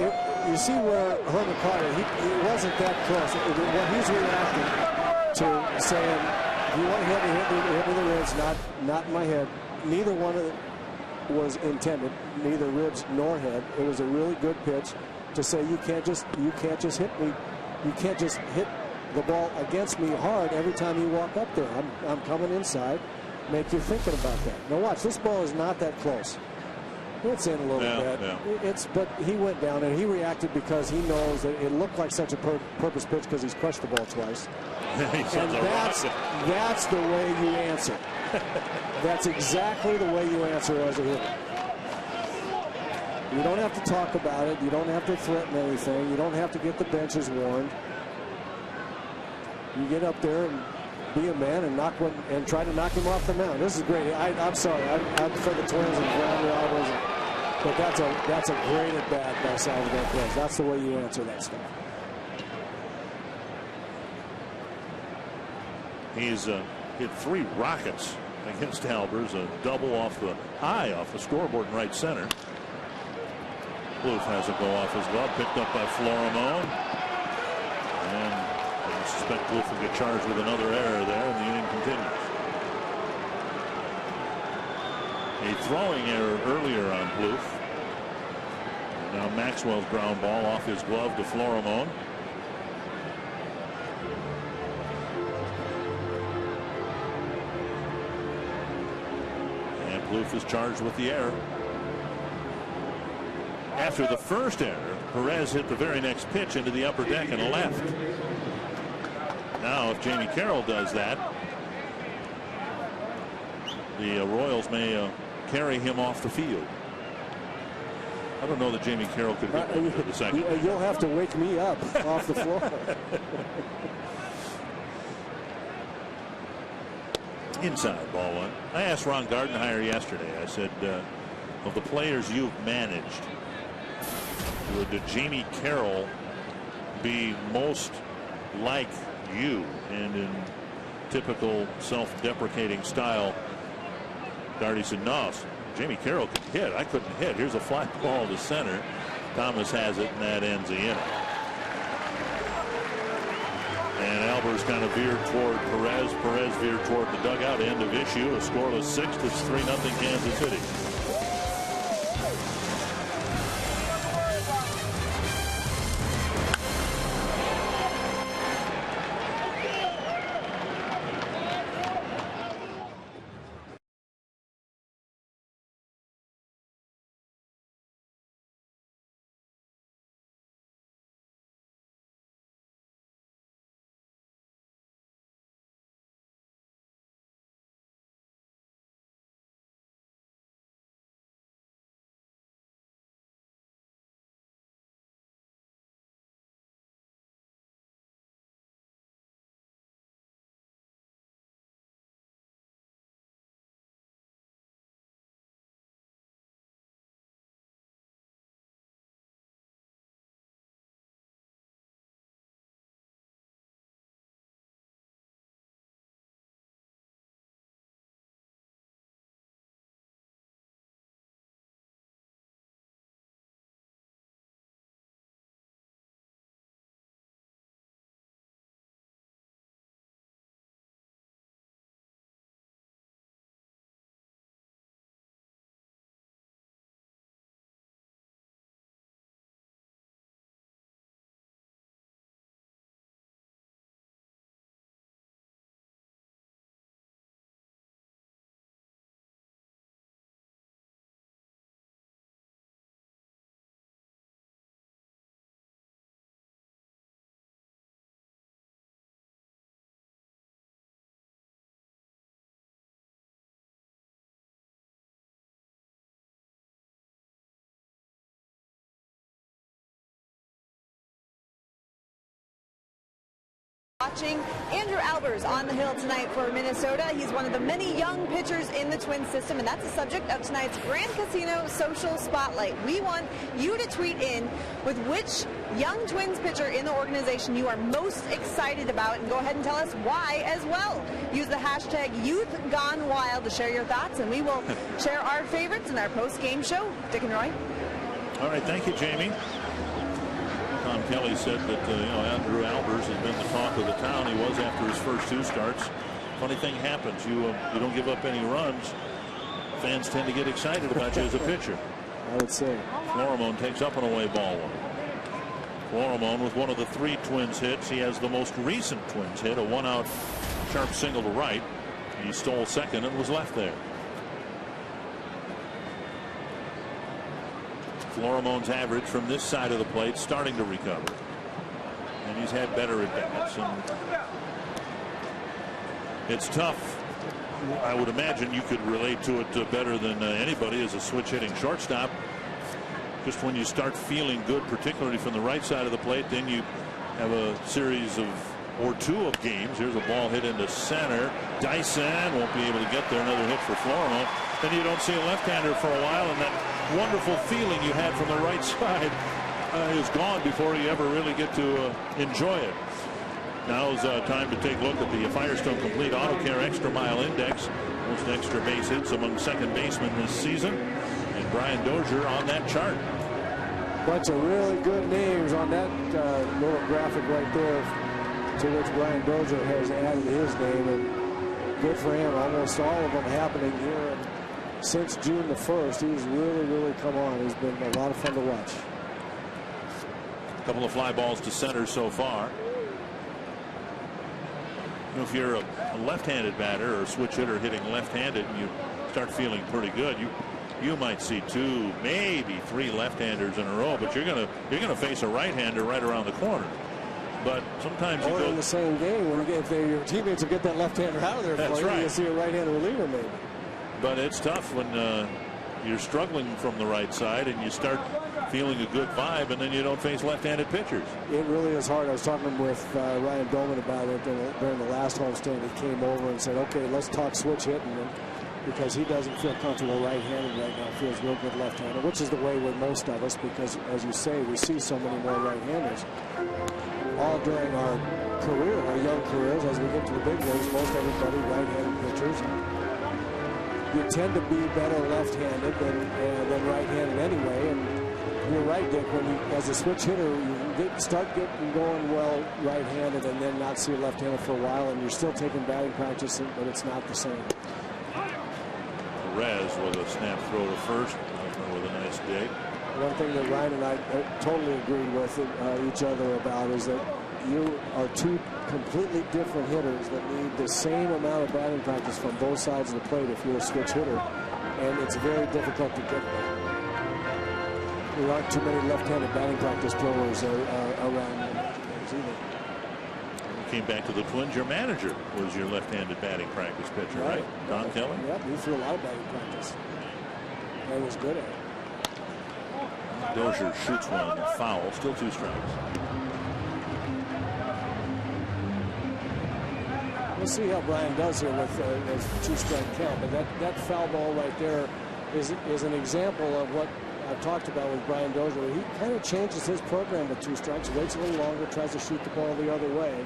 Speaker 7: you see where Herman caught it. He wasn't that close. What he's reacting to, saying, if you want to hit me in the ribs, not in my head. Neither one of them was intended, neither ribs nor head. It was a really good pitch to say you can't just hit me. You can't just hit the ball against me hard every time you walk up there. I'm coming inside. Make you thinking about that. Now watch, this ball is not that close. It's in a little bit. Yeah. But he went down and he reacted because he knows that it looked like such a purpose pitch because he's crushed the ball twice. And that's the way you answer. That's exactly the way you answer as a hitter. You don't have to talk about it. You don't have to threaten anything. You don't have to get the benches warned. You get up there and be a man and try to knock him off the mound. This is great. I'm sorry. I'm for the Twins and Andrew Alvarez, but that's a great at bat by Salvador Perez. That's the way you answer that stuff.
Speaker 4: He's hit 3 rockets against Albers, a double off the scoreboard in right center. Plouffe has a go off his glove, picked up by Florimone. And I suspect Plouffe will get charged with another error there, and the inning continues. A throwing error earlier on Plouffe. Now Maxwell's ground ball off his glove to Florimon. And Plouffe is charged with the error. After the first error, Perez hit the very next pitch into the upper deck and left. Now if Jamie Carroll does that, the Royals may carry him off the field. I don't know that Jamie Carroll could hit him for the second.
Speaker 7: You'll have to wake me up off the floor.
Speaker 4: Inside, ball one. I asked Ron Gardenhire yesterday, I said, of the players you've managed, would Jamie Carroll be most like you and in typical self-deprecating style? Gardy said, no, Jamie Carroll could hit. I couldn't hit. Here's a fly ball to center. Thomas has it, and that ends the inning. And Albers kind of veered toward Perez. Perez veered toward the dugout. End of issue. A scoreless sixth. It's 3-0 Kansas City.
Speaker 11: Watching Andrew Albers on the hill tonight for Minnesota. He's one of the many young pitchers in the Twins system, and that's the subject of tonight's Grand Casino Social Spotlight. We want you to tweet in with which young Twins pitcher in the organization you are most excited about, and go ahead and tell us why as well. Use the hashtag YouthGoneWild to share your thoughts, and we will share our favorites in our post-game show. Dick and Roy.
Speaker 4: All right, thank you, Jamie. Tom Kelly said that Andrew Albers has been the talk of the town. He was after his first two starts. Funny thing happens. You don't give up any runs. Fans tend to get excited about you as a pitcher.
Speaker 7: I would say.
Speaker 4: Florimon takes up an away ball one. Florimon with one of the three Twins hits. He has the most recent Twins hit, a one-out sharp single to right. He stole second and was left there. Florimon's average from this side of the plate starting to recover, and he's had better at bats. And it's tough. I would imagine you could relate to it better than anybody as a switch hitting shortstop. Just when you start feeling good, particularly from the right side of the plate, then you have a series of or two of games. Here's a ball hit into center. Dyson won't be able to get there. Another hit for Florimon. Then you don't see a left-hander for a while, and that wonderful feeling you had from the right side is gone before you ever really get to enjoy it. Now's time to take a look at the Firestone Complete Auto Care Extra Mile Index. Most extra base hits among second basemen this season. And Brian Dozier on that chart.
Speaker 7: Bunch of really good names on that little graphic right there, to which Brian Dozier has added his name, and good for him. Almost all of them happening here in since June the 1st. He's really come on. He's been a lot of fun to watch.
Speaker 4: A couple of fly balls to center so far. You know, if you're a left-handed batter or a switch hitter hitting left-handed and you start feeling pretty good, you might see 2, maybe 3 left-handers in a row, but you're gonna face a right-hander right around the corner. But sometimes you go
Speaker 7: in the same game when your teammates will get that left-hander out of there for you. You'll see a right-handed reliever maybe.
Speaker 4: But it's tough when you're struggling from the right side and you start feeling a good vibe, and then you don't face left-handed pitchers.
Speaker 7: It really is hard. I was talking with Ryan Doman about it during the last homestand. He came over and said, okay, let's talk switch hitting, because he doesn't feel comfortable right-handed right now. Feels real good left-handed, which is the way with most of us, because as you say, we see so many more right-handers. All during our career, our young careers, as we get to the big leagues, most everybody right-handed pitchers. You tend to be better left-handed than right-handed anyway, and you're right, Dick. When you, as a switch hitter, you start getting going well right-handed, and then not see left-handed for a while, and you're still taking batting practice, but it's not the same.
Speaker 4: Perez with a snap throw to first, with a nice dig.
Speaker 7: One thing that Ryan and I totally agreed with each other about is that you are 2 completely different hitters that need the same amount of batting practice from both sides of the plate if you're a switch hitter, and it's very difficult to get there. There aren't too many left-handed batting practice throwers around either.
Speaker 4: You came back to the Twins. Your manager was your left-handed batting practice pitcher, right? Don Kelly?
Speaker 7: Yep, he threw a lot of batting practice. And was good at it.
Speaker 4: Dozier shoots one foul. Still 2 strikes.
Speaker 7: We'll see how Brian does here with a 2-strike count. But that foul ball right there is an example of what I've talked about with Brian Dozier. He kind of changes his program with 2 strikes, waits a little longer, tries to shoot the ball the other way.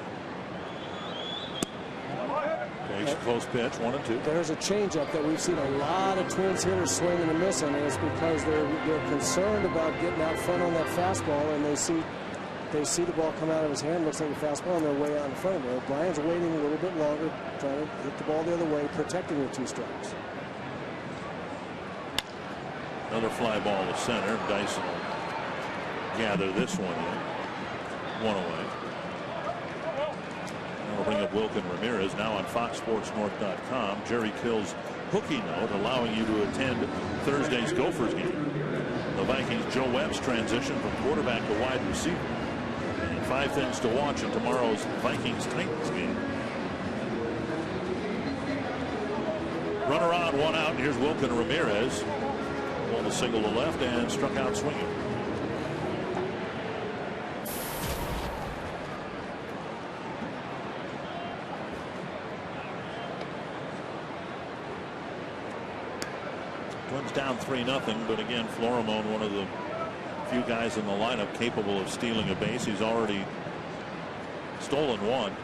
Speaker 4: Takes a close pitch, 1-2.
Speaker 7: There's a changeup that we've seen a lot of Twins hitters swinging and missing, and it's because they're concerned about getting out front on that fastball, and they see the ball come out of his hand, looks like a fastball, and they're way out in front of it. Brian's waiting a little bit longer, trying to hit the ball the other way, protecting the 2 strikes.
Speaker 4: Another fly ball to center. Dyson will gather this one in. 1 away. We'll bring up Wilkin Ramirez now on FoxSportsNorth.com. Jerry Kill's hooky note allowing you to attend Thursday's Gophers game. The Vikings' Joe Webb's transition from quarterback to wide receiver. And 5 things to watch in tomorrow's Vikings-Titans game. Runner on, 1 out, and here's Wilkin Ramirez. Pulled a single to left and struck out swinging. Twins down 3-0, but again, Florimone, one of the few guys in the lineup capable of stealing a base. He's already stolen 1.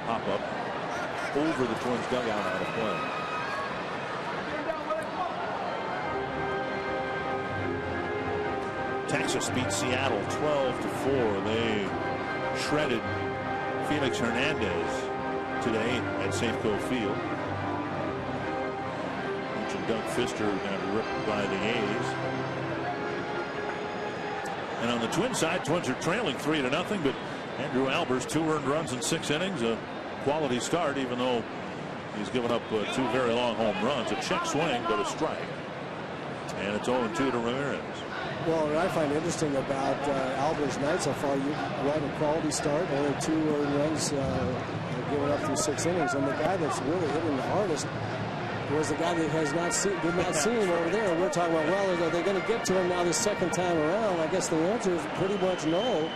Speaker 4: Pop up over the Twins dugout out of play. Texas beat Seattle 12-4. They shredded Felix Hernandez today at Safeco Field. Mentioned Doug Fister got ripped by the A's. And on the Twins side, Twins are trailing 3-0, but Andrew Albers, 2 earned runs in 6 innings, a quality start, even though he's given up 2 very long home runs. A check swing, but a strike. And it's 0-2 to Ramirez.
Speaker 7: Well, what I find interesting about Albers' night so far, you right, a quality start, only 2 earned runs given up through 6 innings, and the guy that's really hitting the hardest was the guy that did not see him over there. We're talking about, well, are they going to get to him now the second time around? I guess the answer is pretty much no,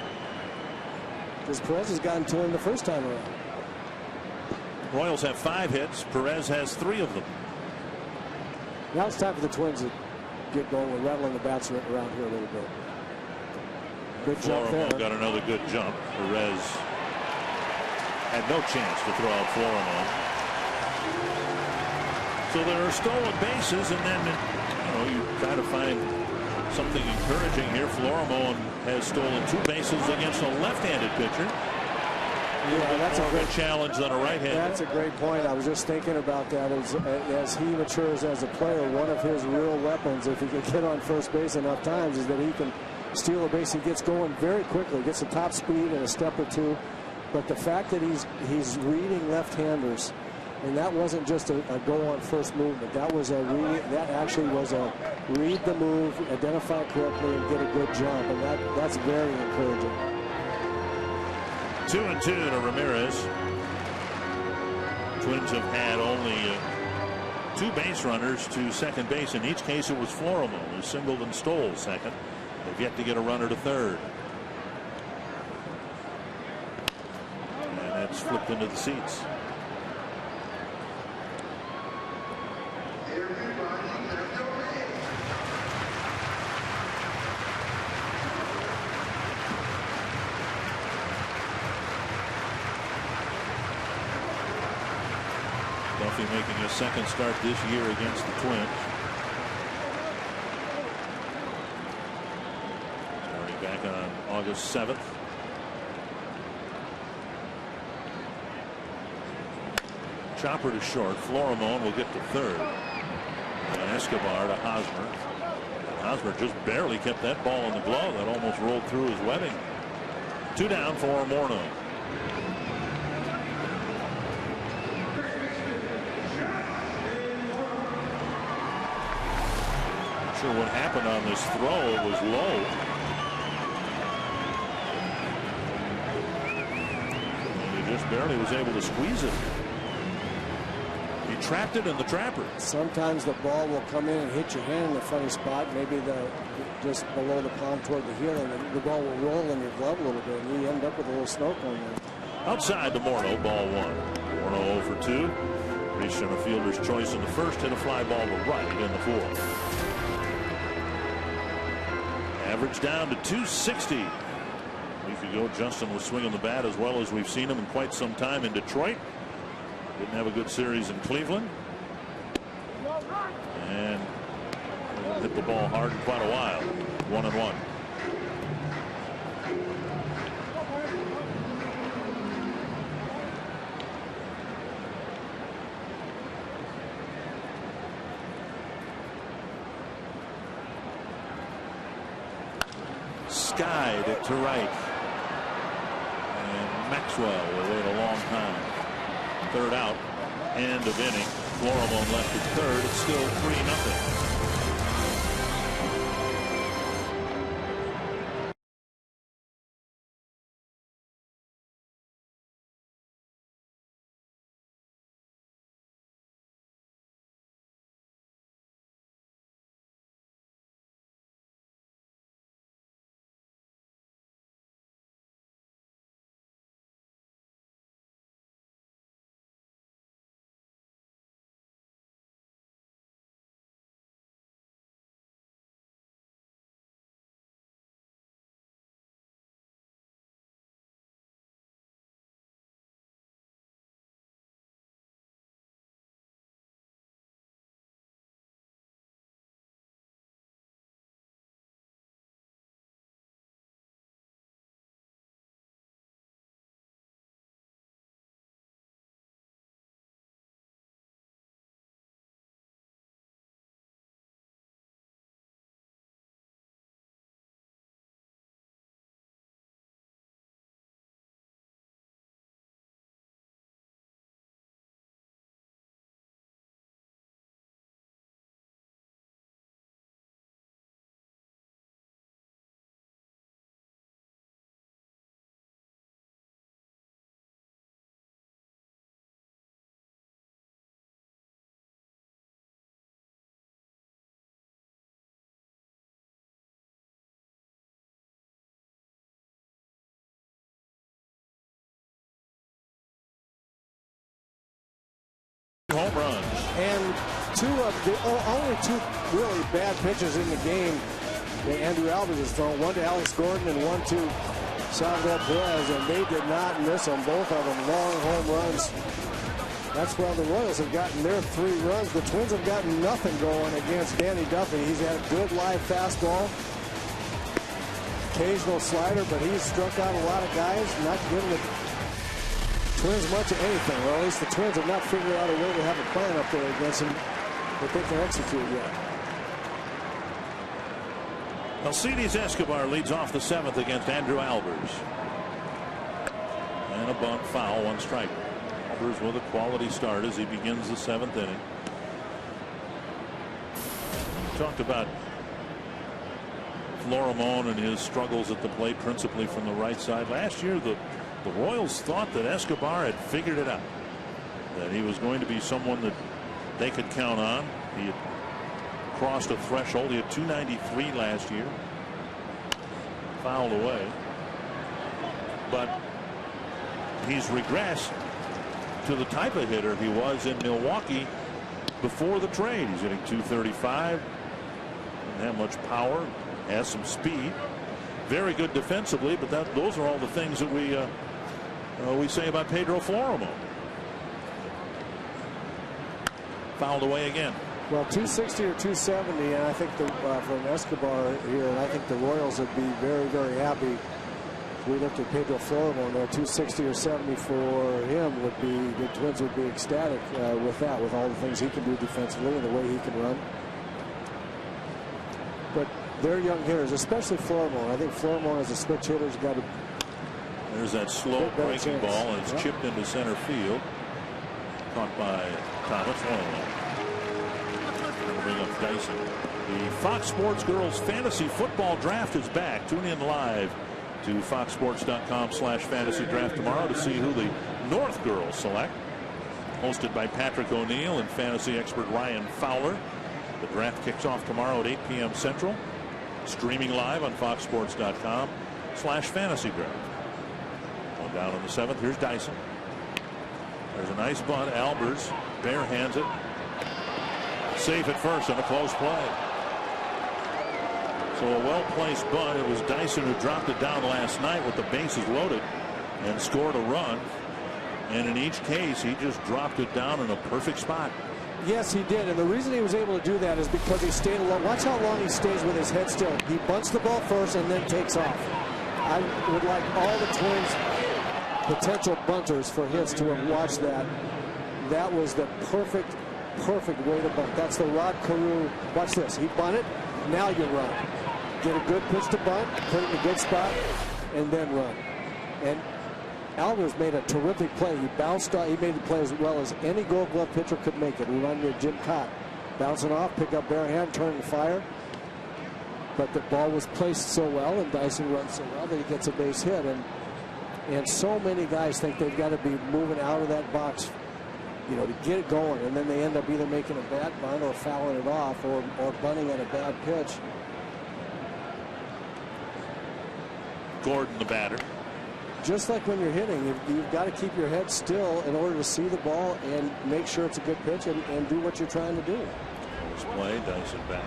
Speaker 7: because Perez has gotten to him the first time around.
Speaker 4: Royals have 5 hits. Perez has 3 of them.
Speaker 7: Now it's time for the Twins to get going. We're rattling the bats around here a little bit. Good jump there.
Speaker 4: Got another good jump. Perez had no chance to throw out Florimone. So there are stolen bases, and then you try to find something encouraging here. Florimone has stolen 2 bases against a left-handed pitcher.
Speaker 7: Yeah, that's a great
Speaker 4: challenge than a right-hander.
Speaker 7: That's a great point. I was just thinking about that. As he matures as a player, one of his real weapons, if he can get on first base enough times, is that he can steal a base. He gets going very quickly, gets a top speed in a step or two. But the fact that he's reading left-handers, and that wasn't just a go on first movement. That was a read. That actually was a read the move, identify correctly, and get a good jump. And that's very encouraging.
Speaker 4: 2-2 to Ramirez. Twins have had only 2 base runners to second base. In each case, it was Florimo who singled and stole second. They've yet to get a runner to third. And that's flipped into the seats. Duffy making his second start this year against the Twins. Starting back on August 7th. Chopper to short. Florimon will get to third. And Escobar to Hosmer. Hosmer just barely kept that ball in the glove. That almost rolled through his webbing. 2 down for Morneau. Sure what happened on this throw. It was low. And he just barely was able to squeeze it. He trapped it in the trapper.
Speaker 7: Sometimes the ball will come in and hit your hand in a funny spot, maybe just below the palm toward the heel, and the ball will roll in your glove a little bit, and you end up with a little snow cone there.
Speaker 4: Outside to Morneau, ball 1. Morneau 0 for 2. Reached on a fielder's choice in the first, hit a fly ball to right in the fourth. Average down to 260. A week ago, Justin was swinging the bat as well as we've seen him in quite some time in Detroit. Didn't have a good series in Cleveland. And hasn't hit the ball hard in quite a while. 1-1. Skied to right. And Maxwell will wait a long time. Third out. End of inning. Florimon left at third. It's still 3-0. Home runs.
Speaker 7: And only 2 really bad pitches in the game that Andrew Alvarez has thrown. One to Alex Gordon and one to Salvador Perez, and they did not miss them. Both of them long home runs. That's why the Royals have gotten their 3 runs. The Twins have gotten nothing going against Danny Duffy. He's had a good live fastball, occasional slider, but he's struck out a lot of guys, not giving it Twins much of anything, or at least the Twins have not figured out a way to have a plan up there against him that they can execute yet.
Speaker 4: Alcides Escobar leads off the 7th against Andrew Albers. And a bunt, foul, 1 strike. Albers with a quality start as he begins the 7th inning. Talked about Florimon and his struggles at the plate, principally from the right side. Last year, the Royals thought that Escobar had figured it out, that he was going to be someone that they could count on. He had crossed a threshold. He had 293 last year. Fouled away. But he's regressed to the type of hitter he was in Milwaukee before the trade. He's hitting 235. Doesn't have much power. Has some speed. Very good defensively, but those are all the things that we say about Pedro Florimon. Fouled away again.
Speaker 7: Well, 260 or 270, and I think from Escobar here, and I think the Royals would be very, very happy if we looked at Pedro Florimon there. 260 or 70 for him would be, the Twins would be ecstatic with that, with all the things he can do defensively and the way he can run. But they're young hitters, especially Florimon. I think Florimon as a switch hitter has got to.
Speaker 4: There's that slow breaking ball, and it's chipped into center field. Caught by Thomas. Bring up Dyson. The Fox Sports Girls Fantasy Football Draft is back. Tune in live to foxsports.com/fantasy draft tomorrow to see who the North girls select. Hosted by Patrick O'Neill and fantasy expert Ryan Fowler. The draft kicks off tomorrow at 8 p.m. Central. Streaming live on foxsports.com/fantasy draft. One down in the 7th. Here's Dyson. There's a nice bunt. Albers bare hands it. Safe at first on a close play. So a well-placed bunt. It was Dyson who dropped it down last night with the bases loaded and scored a run. And in each case, he just dropped it down in a perfect spot.
Speaker 7: Yes, he did. And the reason he was able to do that is because he stayed alone. Watch how long he stays with his head still. He bunts the ball first and then takes off. I would like all the Twins' potential bunters for hits to have watched that. That was the perfect way to bunt. That's the Rod Carew. Watch this. He bunted. Now you run. Get a good pitch to bunt, put it in a good spot, and then run. And Albers made a terrific play. He bounced off. He made the play as well as any Gold Glove pitcher could make it. Reminded me of Jim Cott. Bouncing off, pick up bare hand, turn and fire. But the ball was placed so well, and Dyson runs so well that he gets a base hit. And so many guys think they've got to be moving out of that box, you know, to get it going, and then they end up either making a bad bunt or fouling it off or bunting on a bad pitch.
Speaker 4: Gordon, the batter.
Speaker 7: Just like when you're hitting, you've got to keep your head still in order to see the ball and make sure it's a good pitch and do what you're trying to do.
Speaker 4: Close play, Dyson back.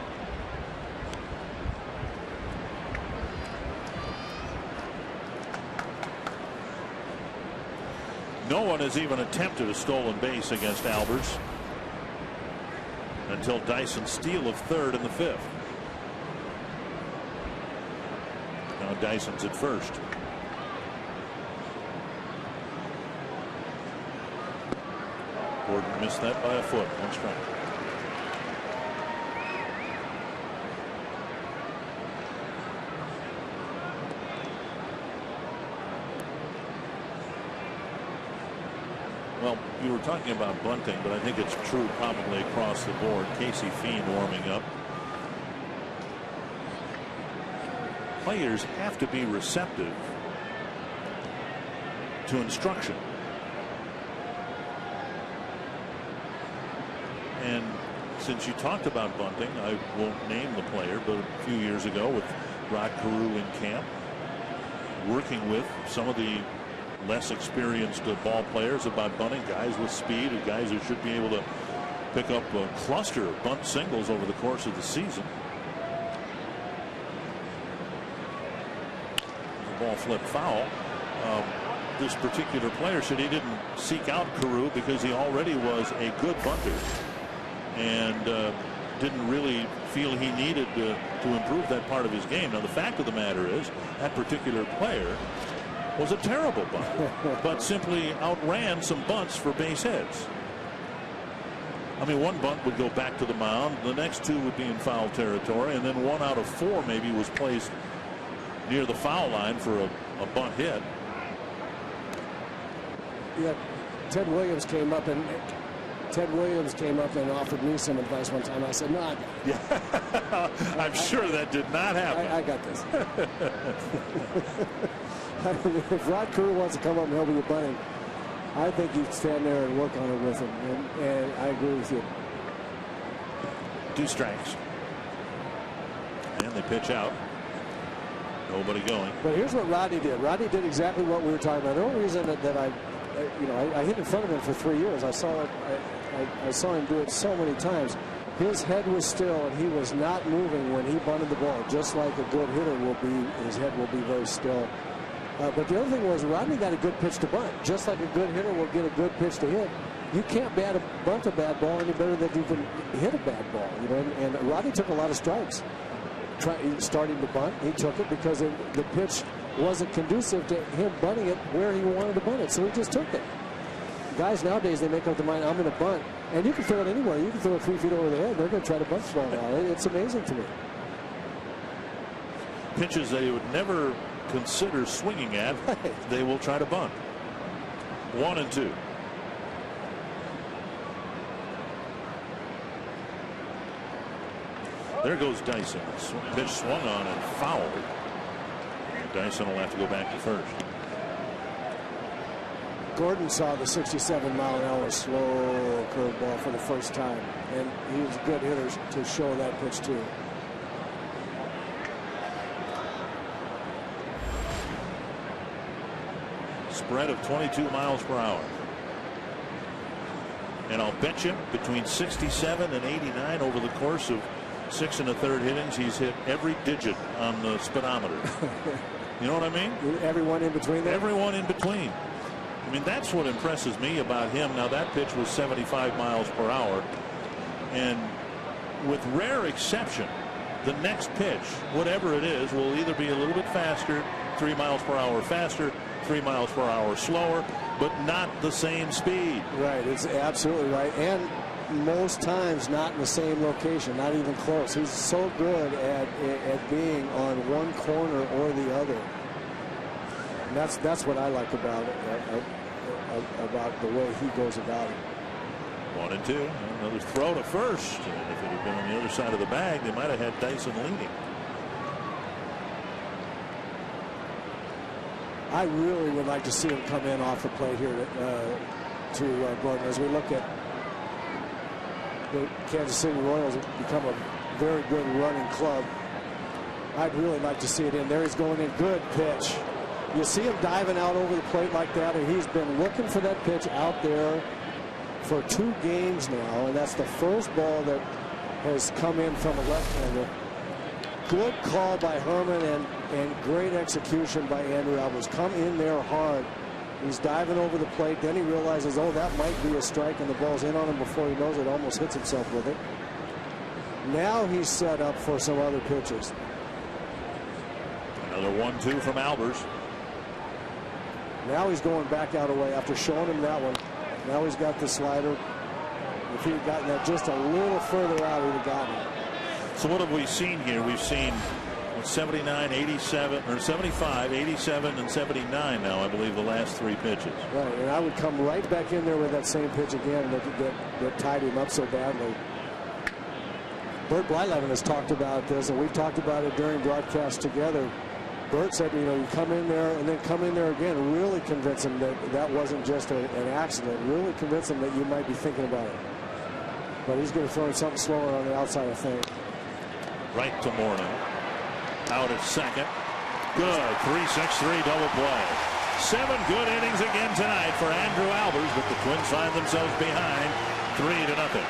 Speaker 4: No one has even attempted a stolen base against Albers until Dyson's steal of third in the 5th. Now Dyson's at first. Gordon missed that by a foot. 1 strike. Well, you were talking about bunting, but I think it's true probably across the board. Casey Fiend warming up. Players have to be receptive to instruction. And since you talked about bunting, I won't name the player, but a few years ago with Rod Carew in camp, working with some of the less experienced ball players about bunting, guys with speed and guys who should be able to pick up a cluster of bunt singles over the course of the season. The ball flipped foul. This particular player said he didn't seek out Carew because he already was a good bunter and didn't really feel he needed to improve that part of his game. Now the fact of the matter is that particular player was a terrible bunt, but simply outran some bunts for base hits. I mean, one bunt would go back to the mound, the next two would be in foul territory, and then 1 out of 4 maybe was placed near the foul line for a bunt hit.
Speaker 7: Yeah, Ted Williams came up and offered me some advice one time. I said, no, I got it.
Speaker 4: Yeah. I'm sure that did not happen.
Speaker 7: I got this. If Rod Carew wants to come up and help you bunting, I think you stand there and work on it with him. And I agree with you.
Speaker 4: 2 strikes. And they pitch out. Nobody going.
Speaker 7: But here's what Rodney did. Rodney did exactly what we were talking about. The only reason that I hit in front of him for 3 years. I saw him do it so many times. His head was still, and he was not moving when he bunted the ball. Just like a good hitter will be, his head will be very still. But the other thing was Rodney got a good pitch to bunt. Just like a good hitter will get a good pitch to hit. You can't bunt a bad ball any better than you can hit a bad ball. You know, and Rodney took a lot of strikes. Starting to bunt, he took it because the pitch wasn't conducive to him bunting it where he wanted to bunt it, so he just took it. Guys nowadays, they make up their mind, I'm going to bunt, and you can throw it anywhere. You can throw it 3 feet over the head. They're going to try to bunt the ball now. It's amazing to me.
Speaker 4: Pitches they would never consider swinging at, they will try to bunt. 1-2. There goes Dyson. Pitch swung on and fouled. And Dyson will have to go back to first.
Speaker 7: Gordon saw the 67-mile-an-hour slow curveball for the first time, and he was a good hitter to show that pitch too.
Speaker 4: Spread of 22 miles per hour. And I'll bet you between 67 and 89 over the course of 6 1/3 innings, he's hit every digit on the speedometer. You know what I mean?
Speaker 7: Everyone in between there?
Speaker 4: Everyone in between. I mean, that's what impresses me about him. Now, that pitch was 75 miles per hour. And with rare exception, the next pitch, whatever it is, will either be a little bit faster, 3 miles per hour faster, 3 miles per hour slower, but not the same speed.
Speaker 7: Right. It's absolutely right. And most times not in the same location, not even close. He's so good at being on one corner or the other. And that's what I like about it, about the way he goes about it.
Speaker 4: 1-2. Another throw to first. And if it had been on the other side of the bag, they might have had Dyson leading.
Speaker 7: I really would like to see him come in off the plate here to Gordon. As we look at the Kansas City Royals have become a very good running club. I'd really like to see it in there. He's going in. Good pitch. You see him diving out over the plate like that, and he's been looking for that pitch out there for 2 games now, and that's the first ball that has come in from a left-hander. Good call by Herman and great execution by Andrew Albers. Come in there hard. He's diving over the plate. Then he realizes, oh, that might be a strike, and the ball's in on him before he knows it. Almost hits himself with it. Now he's set up for some other pitches.
Speaker 4: Another 1-2 from Albers.
Speaker 7: Now he's going back out away after showing him that one. Now he's got the slider. If he had gotten that just a little further out, he'd have gotten it.
Speaker 4: So what have we seen here? We've seen 79, 87, or 75, 87, and 79 now, I believe, the last 3 pitches.
Speaker 7: Right, and I would come right back in there with that same pitch again that tied him up so badly. Bert Blyleven has talked about this, and we've talked about it during broadcast together. Bert said, you know, you come in there and then come in there again, really convince him that that wasn't just an accident, really convince him that you might be thinking about it. But he's going to throw in something slower on the outside, I think.
Speaker 4: Right to Morneau. Out at second. Good. 3-6-3 double play. 7 good innings again tonight for Andrew Albers, but the Twins find themselves behind 3-0.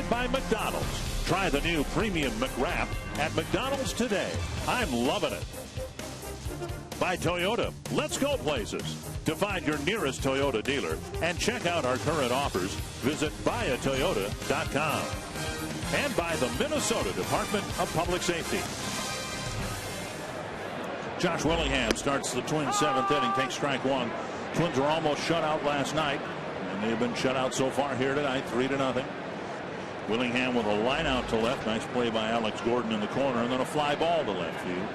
Speaker 4: Presented by McDonald's. Try the new Premium McWrap at McDonald's today. I'm loving it. By Toyota. Let's go places. To find your nearest Toyota dealer and check out our current offers, visit buyatoyota.com. And by the Minnesota Department of Public Safety. Josh Willingham starts the Twins' 7th inning, takes strike one. Twins were almost shut out last night, and they've been shut out so far here tonight, 3-0. Willingham with a line out to left. Nice play by Alex Gordon in the corner, and then a fly ball to left field.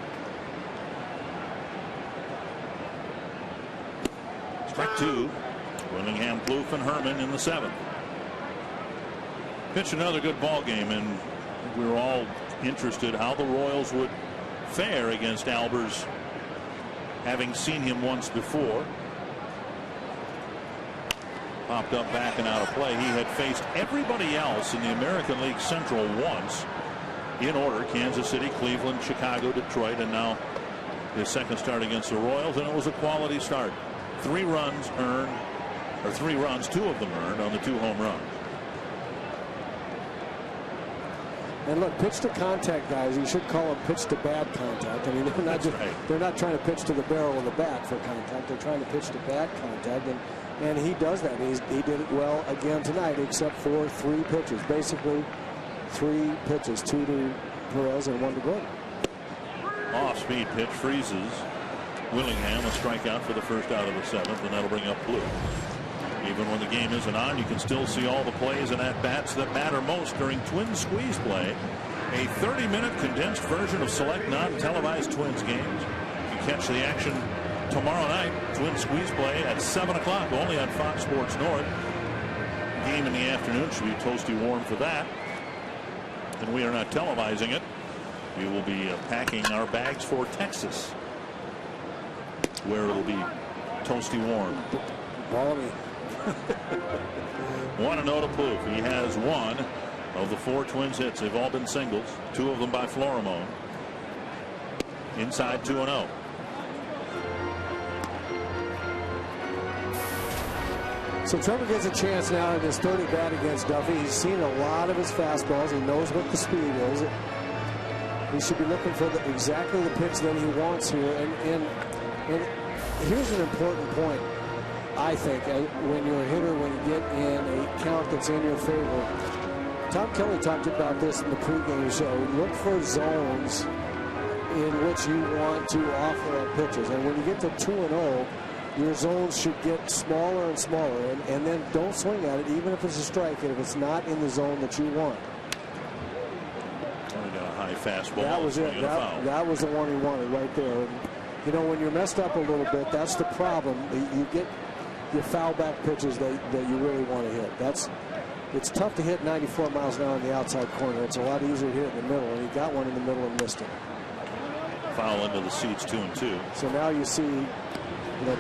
Speaker 4: Strike two. Willingham, Plouffe, and Herman in the 7th. Pitched another good ball game, and we were all interested how the Royals would fare against Albers, having seen him once before. Popped up back and out of play. He had faced everybody else in the American League Central once in order: Kansas City, Cleveland, Chicago, Detroit, and now his second start against the Royals, and it was a quality start. 3 runs earned, or 3 runs, 2 of them earned on the 2 home runs.
Speaker 7: And look, pitch to contact guys, you should call them pitch to bad contact. I mean, they're not they're not trying to pitch to the barrel of the bat for contact. They're trying to pitch to bad contact, and he does that. He did it well again tonight, except for 3 pitches. Basically, 3 pitches, 2 to Perez and 1 to Gordon.
Speaker 4: Off-speed pitch freezes Willingham, a strikeout for the first out of the 7th, and that'll bring up Plouffe. Even when the game isn't on, you can still see all the plays and at-bats that matter most during Twins Squeeze Play, a 30-minute condensed version of select non-televised Twins games. You catch the action tomorrow night, Twins Squeeze Play at 7 o'clock, only on Fox Sports North. Game in the afternoon should be toasty warm for that. And we are not televising it. We will be packing our bags for Texas, where it'll be toasty warm.
Speaker 7: Balmy.
Speaker 4: 1-0 to Plouffe. He has 1 of the 4 Twins hits. They've all been singles, 2 of them by Florimone. Inside 2-0.
Speaker 7: So Trevor gets a chance now in his 3rd at bat against Duffy. He's seen a lot of his fastballs. He knows what the speed is. He should be looking for exactly the pitch that he wants here. And here's an important point, I think, when you're a hitter, when you get in a count that's in your favor. Tom Kelly talked about this in the pregame show. Look for zones in which you want to offer up pitches. And when you get to 2-0, your zones should get smaller and smaller. And then don't swing at it, even if it's a strike, if it's not in the zone that you want.
Speaker 4: Only got a high fastball.
Speaker 7: That was it. That was the one he wanted right there. And, you know, when you're messed up a little bit, that's the problem. You get your foul back pitches that you really want to hit. It's tough to hit 94 miles an hour in the outside corner. It's a lot easier to hit in the middle, and he got one in the middle and missed it.
Speaker 4: Foul into the seats, 2-2.
Speaker 7: So now you see,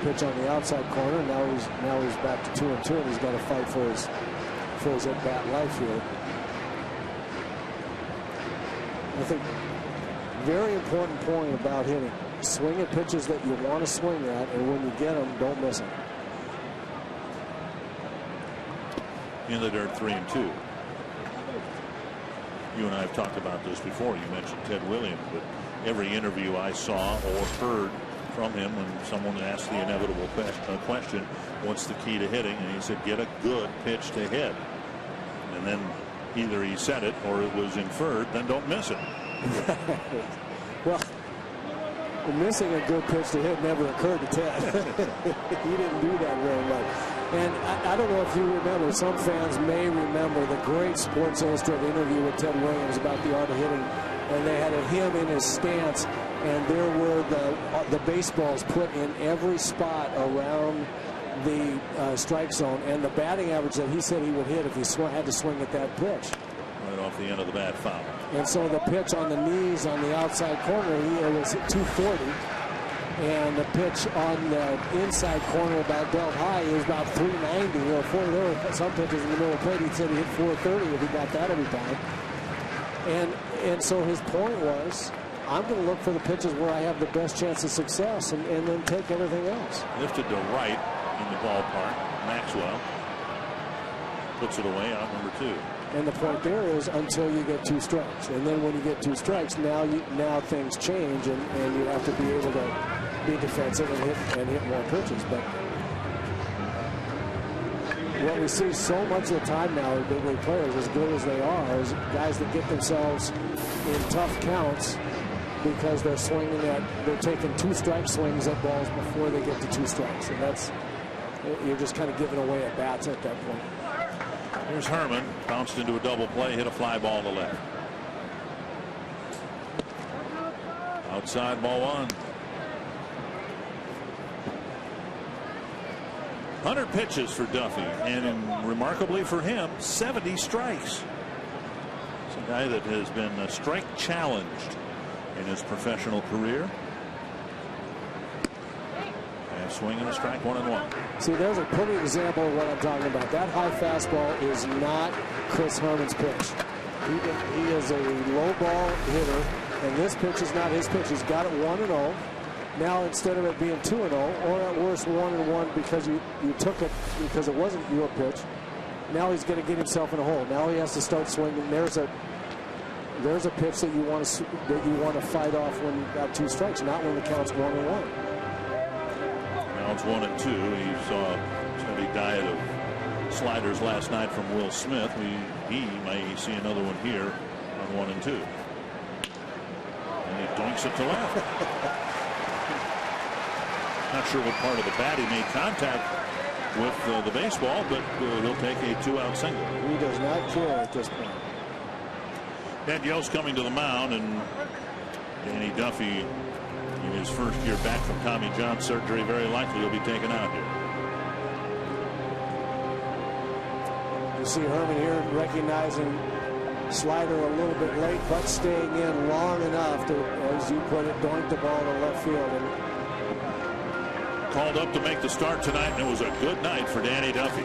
Speaker 7: pitch on the outside corner. Now he's back to 2-2, and he's got to fight for his at bat life here. I think very important point about hitting. Swing at pitches that you want to swing at, and when you get them, don't miss them.
Speaker 4: In the dirt, 3-2. You and I have talked about this before. You mentioned Ted Williams, but every interview I saw or heard from him when someone asked the inevitable question, what's the key to hitting? And he said, get a good pitch to hit. And then either he said it or it was inferred, then don't miss it.
Speaker 7: Well, missing a good pitch to hit never occurred to Ted. He didn't do that very much. And I don't know if you remember, some fans may remember the great Sports Illustrated interview with Ted Williams about the art of hitting. And they had him in his stance, and there were the baseballs put in every spot around the strike zone, and the batting average that he said he would hit if he had to swing at that pitch.
Speaker 4: Right off the end of the bat, foul.
Speaker 7: And so the pitch on the knees on the outside corner, it was 240. And the pitch on the inside corner about belt high is about 390 or 4. There were some pitches in the middle of the plate. He said he hit 430 if he got that every time. And so his point was, I'm going to look for the pitches where I have the best chance of success and then take everything else.
Speaker 4: Lifted to right in the ballpark. Maxwell puts it away out number 2.
Speaker 7: And the point there is until you get 2 strikes. And then when you get 2 strikes, now things change, and you have to be able to be defensive and hit more pitches. But what we see so much of the time now with big league players, as good as they are, is guys that get themselves in tough counts because they're they're taking 2 strike swings at balls before they get to 2 strikes. And you're just kind of giving away at bats at that point.
Speaker 4: Here's Herman, bounced into a double play, hit a fly ball to left. Outside, ball 1. 100 pitches for Duffy, and remarkably for him, 70 strikes. It's a guy that has been strike challenged in his professional career. And swing and a strike, 1-1.
Speaker 7: See, there's a perfect example of what I'm talking about. That high fastball is not Chris Herman's pitch. He is a low ball hitter, and this pitch is not his pitch. He's got it 1-0. Now, instead of it being 2-0, or at worst 1-1 because you took it because it wasn't your pitch, now he's going to get himself in a hole. Now he has to start swinging. There's a pitch that you want to fight off when you've got 2 strikes, not when the count's 1-1.
Speaker 4: Now it's 1-2. He saw a steady diet of sliders last night from Will Smith. He may see another one here on 1-2. And he dunks it to left. Not sure what part of the bat he made contact with the baseball, but he'll take a 2-out single.
Speaker 7: He does not care at this point.
Speaker 4: Ned Yost coming to the mound, and Danny Duffy in his first year back from Tommy John surgery, very likely he'll be taken out here.
Speaker 7: You see Herman here recognizing slider a little bit late, but staying in long enough to, as you put it, doink the ball to left field. And
Speaker 4: called up to make the start tonight, and it was a good night for Danny Duffy.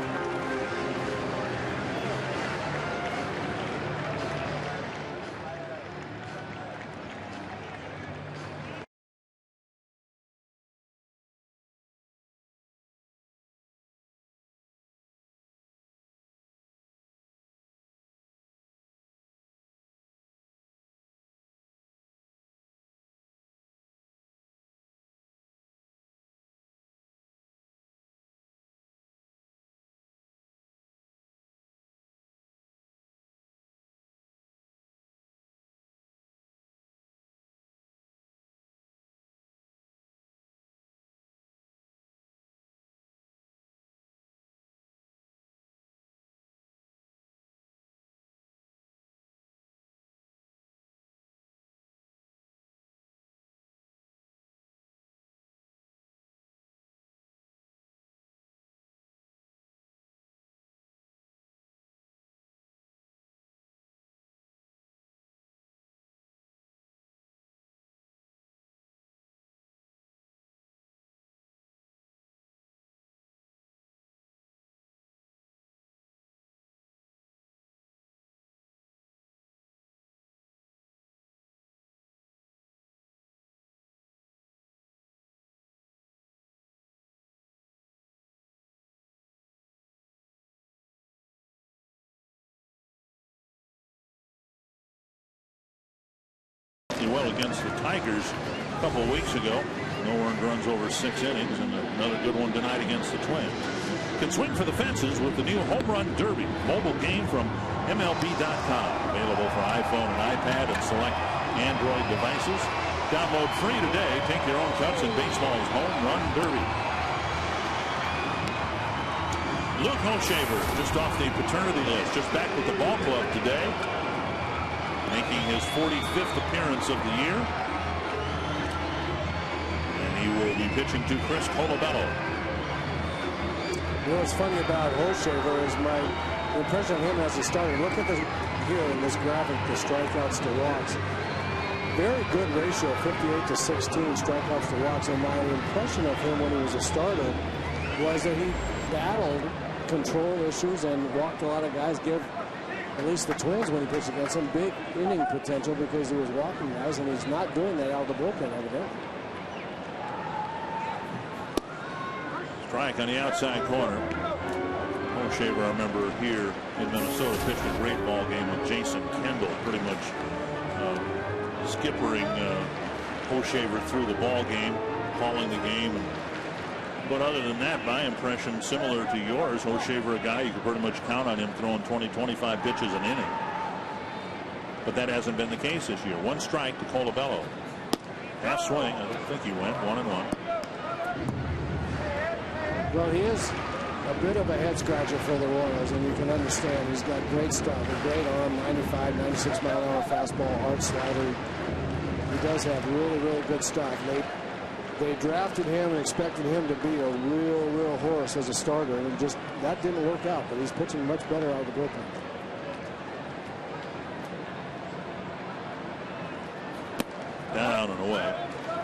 Speaker 4: Well against the Tigers a couple of weeks ago. No earned runs over 6 innings, and another good one tonight against the Twins. Can swing for the fences with the new Home Run Derby mobile game from MLB.com. Available for iPhone and iPad and select Android devices. Download free today. Take your own cuts in baseball's Home Run Derby. Luke Hochshaver just off the paternity list, just back with the ball club today, making his 45th appearance of the year. And he will be pitching to Chris Colabello.
Speaker 7: You know what's funny about Hochshaver is my impression of him as a starter. Look at here in this graphic, the strikeouts to walks. Very good ratio, 58-16 strikeouts to walks. And my impression of him when he was a starter was that he battled control issues and walked a lot of guys, give at least the Twins when he pitched against them big inning potential because he was walking guys, and he's not doing that out of the bullpen evidently.
Speaker 4: Strike on the outside corner. Hochevar, I remember here in Minnesota, pitched a great ball game with Jason Kendall, pretty much skippering Hochevar through the ball game, calling the game. But other than that, my impression similar to yours. Hochevar, a guy you could pretty much count on him throwing 20-25 pitches an inning. But that hasn't been the case this year. 1 strike to Colabello. Half swing. I don't think he went 1-1.
Speaker 7: Well, he is a bit of a head scratcher for the Royals, and you can understand he's got great stuff, a great arm, 95, 96 mile an hour fastball, hard slider. He does have really, really good stuff. They drafted him and expected him to be a real horse as a starter, and just that didn't work out. But he's pitching much better out of the bullpen.
Speaker 4: Down and away.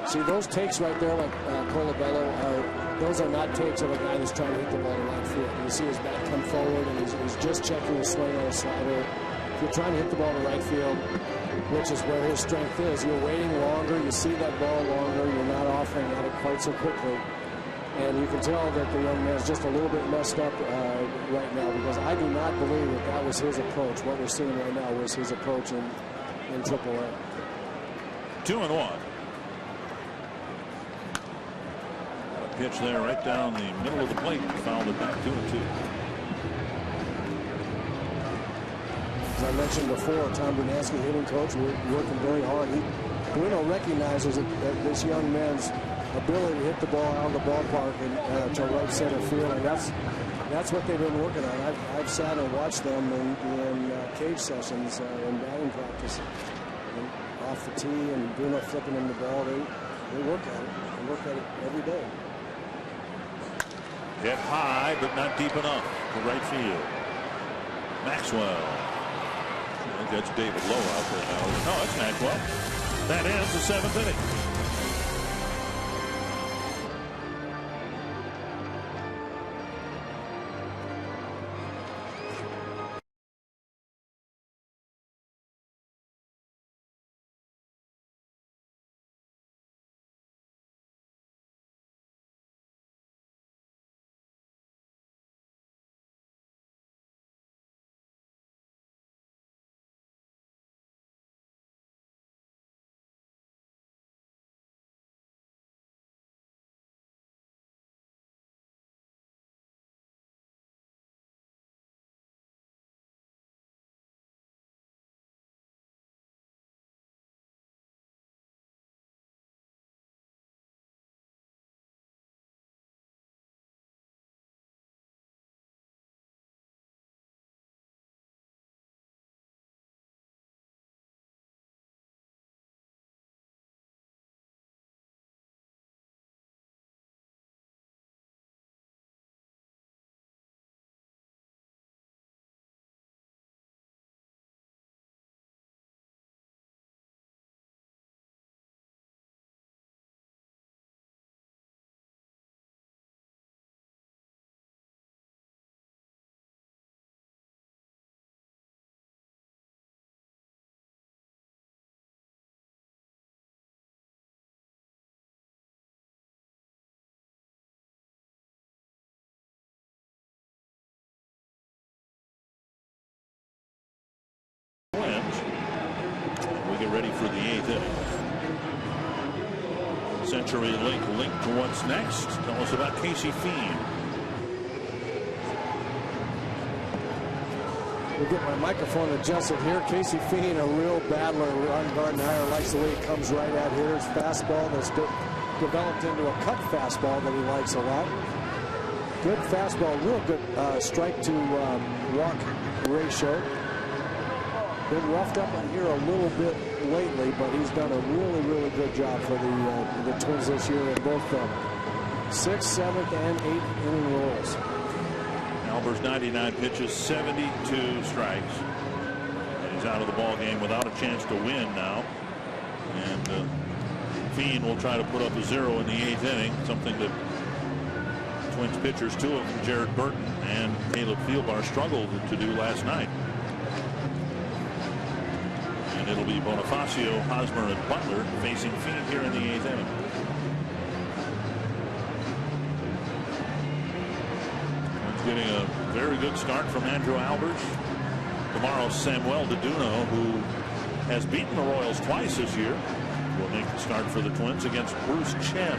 Speaker 7: See, those takes right there, like Colabello, those are not takes of a guy that's trying to hit the ball to right field. You see his bat come forward, and he's just checking his swing on a slider. If you're trying to hit the ball to right field, which is where his strength is, you're waiting longer, you see that ball longer, you're not offering at it quite so quickly. And you can tell that the young man's just a little bit messed up right now, because I do not believe that was his approach. What we're seeing right now was his approach in AAA.
Speaker 4: 2-1. A pitch there right down the middle of the plate. Fouled it back 2-2.
Speaker 7: As I mentioned before, Tom Brunansky, hitting coach, working very hard. Bruno recognizes that this young man's ability to hit the ball out of the ballpark and to right center field, and that's what they've been working on. I've sat and watched them in cage sessions in batting practice, and off the tee, and Bruno flipping them the ball. They work at it. They work at it every day.
Speaker 4: Hit high, but not deep enough to right field. Maxwell. I think that's David Lowe out there now. No, it's Maxwell. That ends the 7th inning. Ready for the 8th inning. CenturyLink link to what's next. Tell us about Casey Fiend.
Speaker 7: We'll get my microphone adjusted here. Casey Fiend, a real battler. Ron Gardenhire likes the way he comes right at hitters. Fastball that's developed into a cut fastball that he likes a lot. Good fastball, real good strike to walk ratio. Been roughed up on here a little bit lately, but he's done a really good job for the Twins this year in both the 6th, 7th, and 8th inning roles.
Speaker 4: Albers 99 pitches, 72 strikes. And he's out of the ball game without a chance to win now. And Fiend will try to put up a 0 in the 8th inning, something that Twins pitchers, 2 of them, Jared Burton and Caleb Fieldbar, struggled to do last night. It'll be Bonifacio, Hosmer, and Butler facing Fiend here in the 8th inning. It's getting a Very good start from Andrew Albers. Tomorrow, Samuel DeDuno, who has beaten the Royals twice this year, will make the start for the Twins against Bruce Chen.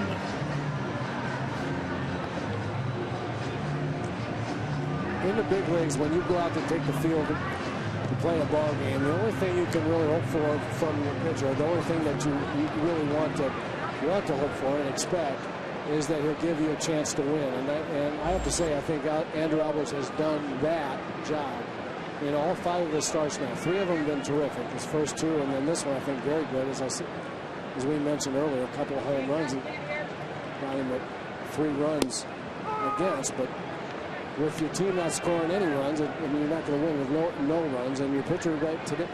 Speaker 7: In the big leagues, when you go out to take the field to play a ball game, the only thing you can really hope for from your pitcher, the only thing that you really want to hope for and expect, is that he'll give you a chance to win. And I have to say, I think Andrew Albers has done that job in all 5 of his starts now. 3 of them have been terrific. His first 2, and then this one, I think, very good. As we mentioned earlier, a couple of home runs. Got him at 3 runs against, but with your team not scoring any runs, I mean, you're not going to win with no runs. And your pitcher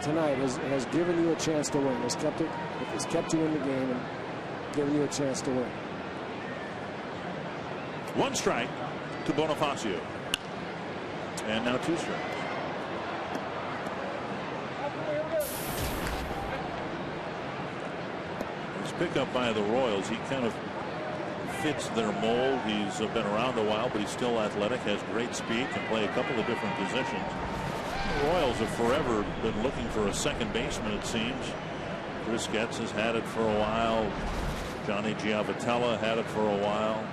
Speaker 7: tonight has given you a chance to win. Has kept you in the game and given you a chance to win.
Speaker 4: 1 strike to Bonifacio. And now 2 strikes. His pickup by the Royals, he kind of fits their mold. He's been around a while, but he's still athletic, has great speed, can play a couple of different positions. The Royals have forever been looking for a second baseman, it seems. Chris Getz has had it for a while. Johnny Giavotella had it for a while.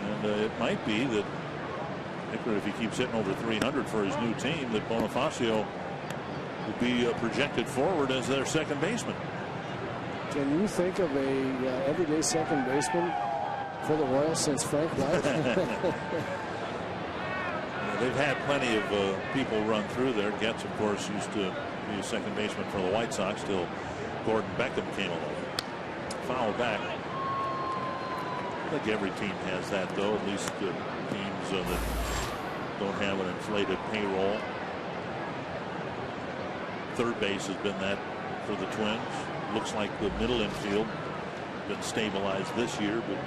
Speaker 4: And it might be that, if he keeps hitting over 300 for his new team, that Bonifacio will be projected forward as their second baseman.
Speaker 7: Can you think of a everyday second baseman for the Royals since Frank Wright?
Speaker 4: They've had plenty of people run through there. Getz, of course, used to be a second baseman for the White Sox till Gordon Beckham came along. Foul back. I think every team has that, though, at least the teams that don't have an inflated payroll. Third base has been that for the Twins. Looks like the middle infield been stabilized this year, but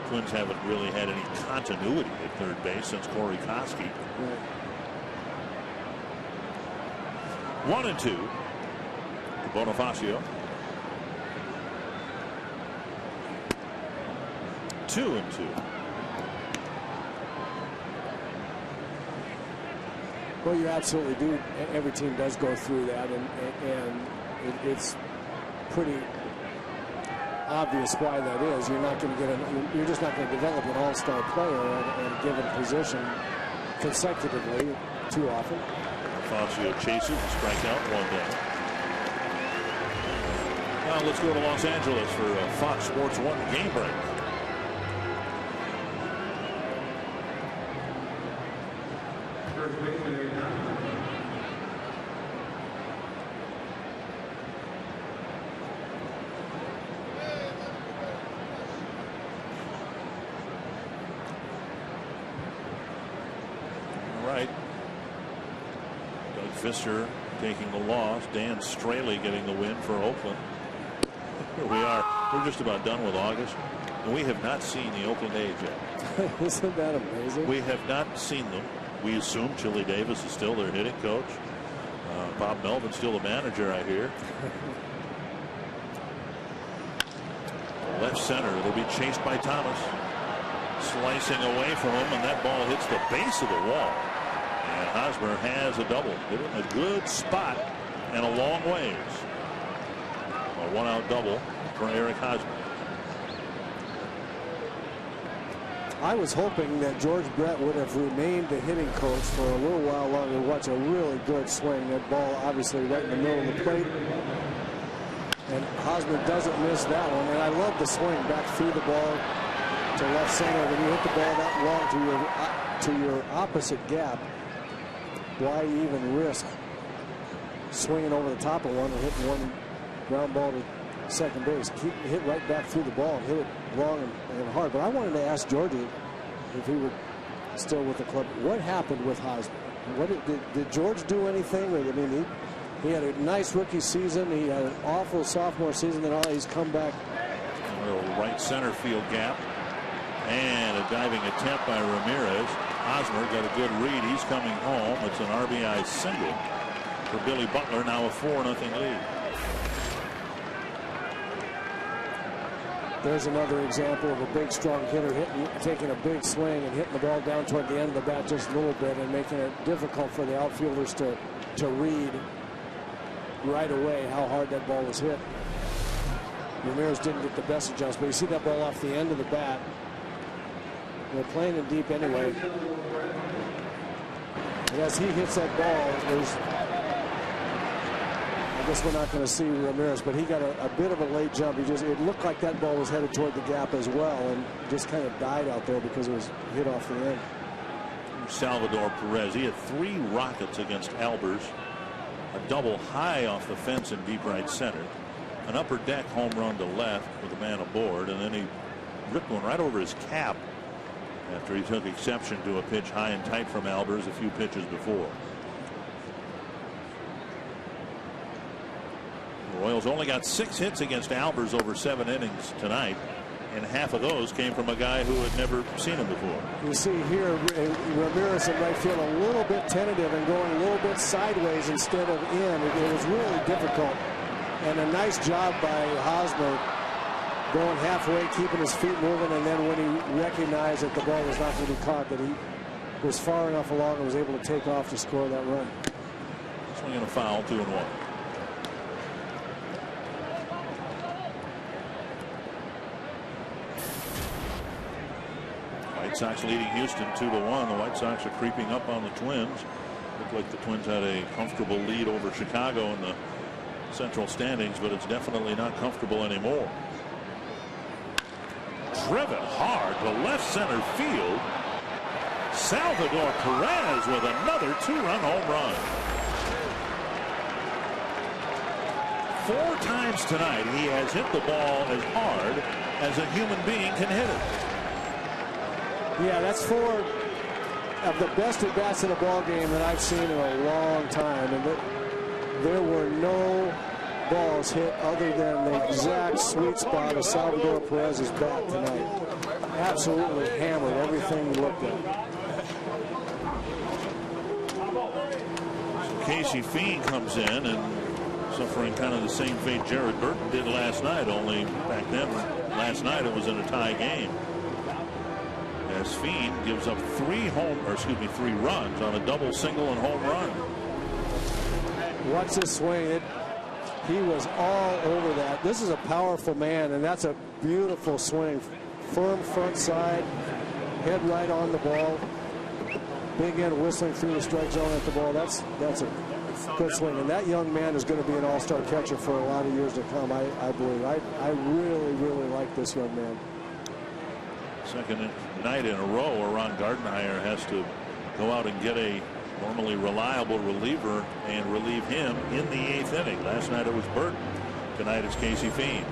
Speaker 4: Twins haven't really had any continuity at third base since Corey Koski. 1-2 to Bonifacio. 2-2.
Speaker 7: Well, you absolutely do. Every team does go through that, and it's pretty obvious why that is. You're not going to you're just not going to develop an all-star player at a given position consecutively too often.
Speaker 4: Bonifacio chases and strike out 1 down. Now let's go to Los Angeles for a Fox Sports 1 game break. Fisher taking the loss. Dan Straley getting the win for Oakland. Here we are. We're just about done with August, and we have not seen the Oakland A's yet.
Speaker 7: Isn't that amazing?
Speaker 4: We have not seen them. We assume Chili Davis is still their hitting coach. Bob Melvin's still the manager, I hear. Left center. It'll be chased by Thomas. Slicing away from him, and that ball hits the base of the wall. And Hosmer has a double. Hit it in a good spot and a long ways. A 1-out double for Eric Hosmer.
Speaker 7: I was hoping that George Brett would have remained the hitting coach for a little while longer to watch a really good swing. That ball obviously right in the middle of the plate. And Hosmer doesn't miss that one. And I love the swing back through the ball to left center. When you hit the ball that long to your opposite gap, why even risk swinging over the top of one and hitting one ground ball to second base? Hit right back through the ball and hit it long and hard. But I wanted to ask Georgie if he were still with the club. What happened with Hosmer? Did George do anything? I mean, he had a nice rookie season. He had an awful sophomore season. Then he's come back.
Speaker 4: A little right center field gap. And a diving attempt by Ramirez. Hosmer got a good read. He's coming home. It's an RBI single for Billy Butler. Now a 4-0 lead.
Speaker 7: There's another example of a big, strong hitter taking a big swing and hitting the ball down toward the end of the bat just a little bit and making it difficult for the outfielders to read right away how hard that ball was hit. Ramirez didn't get the best adjustment, but you see that ball off the end of the bat. They're playing it deep anyway. And as he hits that ball, I guess we're not going to see Ramirez, but he got a bit of a late jump. It looked like that ball was headed toward the gap as well, and just kind of died out there because it was hit off the end.
Speaker 4: Salvador Perez, he had 3 rockets against Albers, a double high off the fence in deep right center, an upper deck home run to left with a man aboard, and then he ripped one right over his cap after he took exception to a pitch high and tight from Albers a few pitches before. The Royals only got 6 hits against Albers over 7 innings tonight, and half of those came from a guy who had never seen him before.
Speaker 7: You see here Ramirez in right field a little bit tentative and going a little bit sideways instead of in. It was really difficult, and a nice job by Hosmer going halfway, keeping his feet moving, and then when he recognized that the ball was not going to be caught, that he was far enough along and was able to take off to score that run.
Speaker 4: Swinging a foul, 2-1. White Sox leading Houston 2-1. The White Sox are creeping up on the Twins. Looked like the Twins had a comfortable lead over Chicago in the central standings, but it's definitely not comfortable anymore. Driven hard to left center field. Salvador Perez with another 2-run home run. 4 times tonight he has hit the ball as hard as a human being can hit it.
Speaker 7: Yeah, that's 4 of the best at bats in a ball game that I've seen in a long time, and there were no balls hit other than the exact sweet spot of Salvador Perez's bat tonight. Absolutely hammered everything he looked at.
Speaker 4: Casey Fiend comes in and suffering kind of the same fate Jared Burton did last night, only back then last night it was in a tie game. As Fiend gives up 3 runs on a double, single, and home run.
Speaker 7: Watch this swing. He was all over that. This is a powerful man, and that's a beautiful swing. Firm front side, head right on the ball. Big end whistling through the strike zone at the ball. That's a good swing. And that young man is going to be an all-star catcher for a lot of years to come, I believe. I really, really like this young man.
Speaker 4: Second night in a row where Ron Gardenhire has to go out and get a normally reliable reliever and relieve him in the 8th inning. Last night it was Burton. Tonight it's Casey Fiend.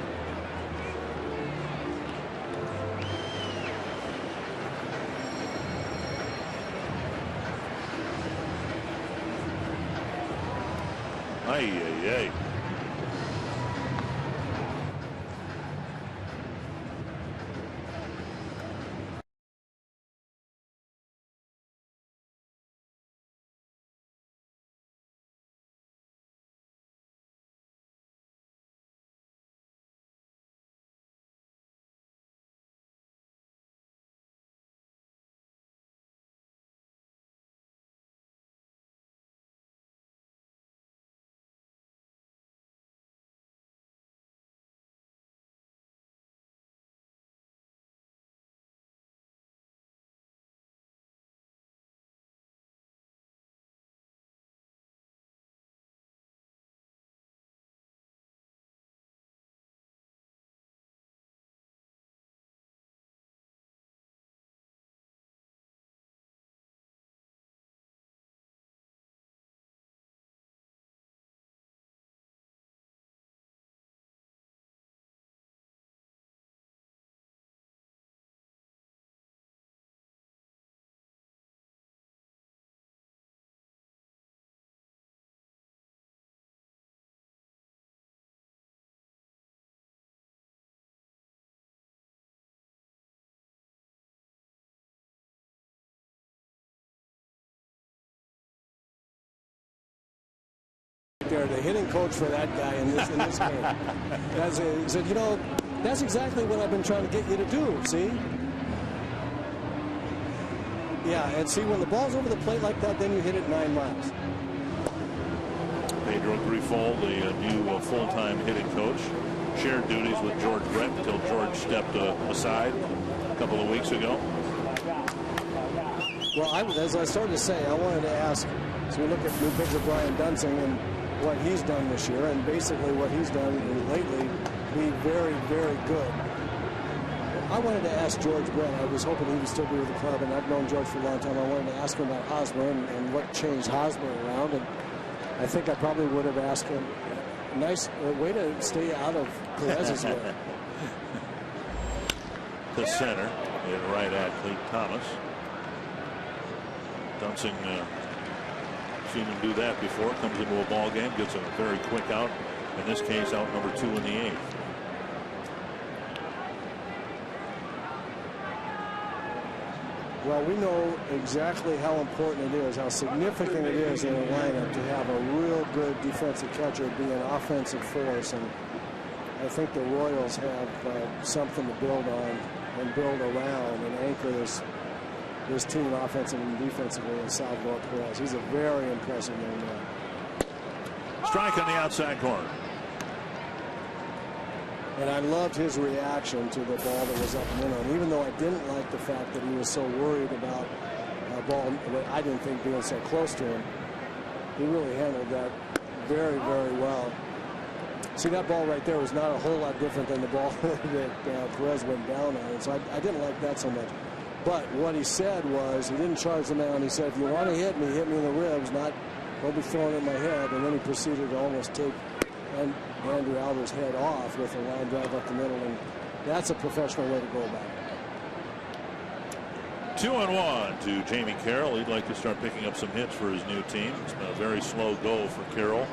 Speaker 4: Ay.
Speaker 7: There, the hitting coach for that guy in this game. He said, you know, That's exactly what I've been trying to get you to do, see? Yeah, and see, when the ball's over the plate like that, then you hit it 9 miles.
Speaker 4: Pedro Grifol, the new full-time hitting coach, shared duties with George Brett until George stepped aside a couple of weeks ago.
Speaker 7: Well, as I started to say, I wanted to ask, so we look at new pitcher Brian Dunsing and what he's done this year, and basically what he's done lately, be very, very good. I wanted to ask George Brett. I was hoping he would still be with the club, and I've known George for a long time. I wanted to ask him about Hosmer and what changed Hosmer around, and I think I probably would have asked him, nice way to stay out of Perez's way.
Speaker 4: To center, and right at Clete Thomas. Dunsing seen him do that before. Comes into a ball game, gets a very quick out. In this case, out number 2 in the 8th.
Speaker 7: Well, we know exactly how important it is, how significant it is in a lineup to have a real good defensive catcher be an offensive force, and I think the Royals have something to build on and build around and anchor this team offensively and defensively in Salvador Perez. He's a very impressive young man.
Speaker 4: Strike on the outside corner.
Speaker 7: And I loved his reaction to the ball that was up and in on, even though I didn't like the fact that he was so worried about a ball that I didn't think being so close to him. He really handled that very, very well. See, that ball right there was not a whole lot different than the ball that Perez went down on. And so I didn't like that so much. But what he said was, he didn't charge the man. He said, if you want to hit me in the ribs, don't be throwing it in my head. And then he proceeded to almost take Andrew Alber's head off with a line drive up the middle, and that's a professional way to go about it.
Speaker 4: 2-1 to Jamie Carroll. He'd like to start picking up some hits for his new team. It's been a very slow go for Carroll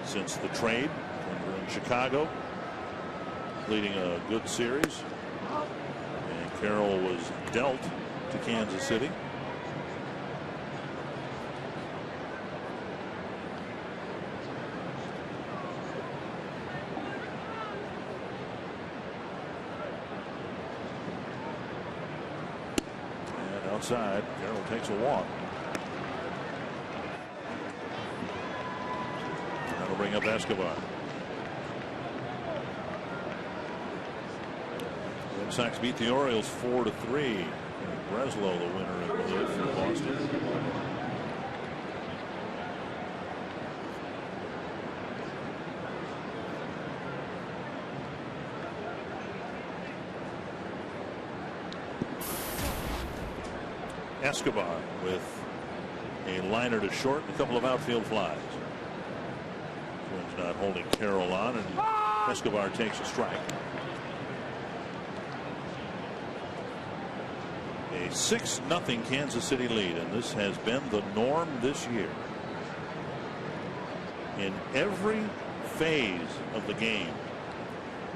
Speaker 4: since the trade when in Chicago, leading a good series. And Carroll was dealt to Kansas City. Outside, Carroll takes a walk. That'll bring up Escobar. Red Sox beat the Orioles 4-3. Breslow, the winner in relief for Boston. Escobar with a liner to short and a couple of outfield flies. Twins not holding Carroll on, and Escobar takes a strike. A 6-0 Kansas City lead, and this has been the norm this year. In every phase of the game,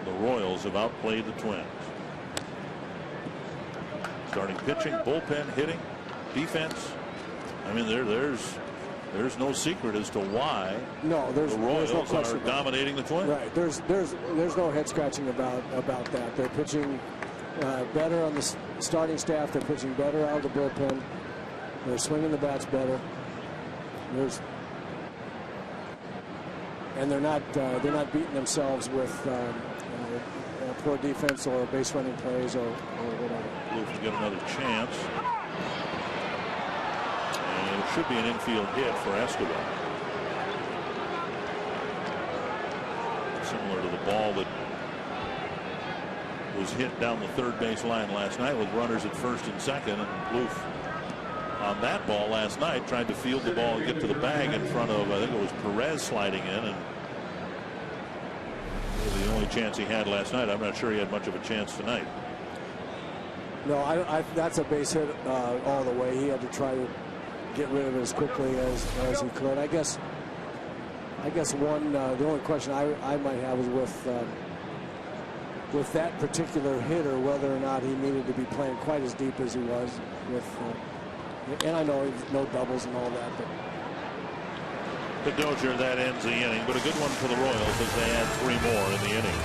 Speaker 4: the Royals have outplayed the Twins. Starting pitching, bullpen, hitting, defense. I mean, there's no secret as to why the Royals are dominating the Twins.
Speaker 7: Right. There's no head scratching about that. They're pitching better on the starting staff. They're pitching better out of the bullpen. They're swinging the bats better. And they're not beating themselves with poor defense or base running plays or whatever.
Speaker 4: Blues will get another chance. And it should be an infield hit for Escobar. Similar to the ball that was hit down the third base line last night with runners at first and second. And Bluth on that ball last night tried to field the ball and get to the bag in front of, I think it was Perez sliding in, and the only chance he had last night. I'm not sure he had much of a chance tonight.
Speaker 7: No, that's a base hit all the way. He had to try to get rid of it as quickly as he could. I guess the only question I might have is with that particular hitter, whether or not he needed to be playing quite as deep as he was with. And I know no doubles and all that, but
Speaker 4: to Dozier. That ends the inning, but a good one for the Royals as they add 3 more in the inning.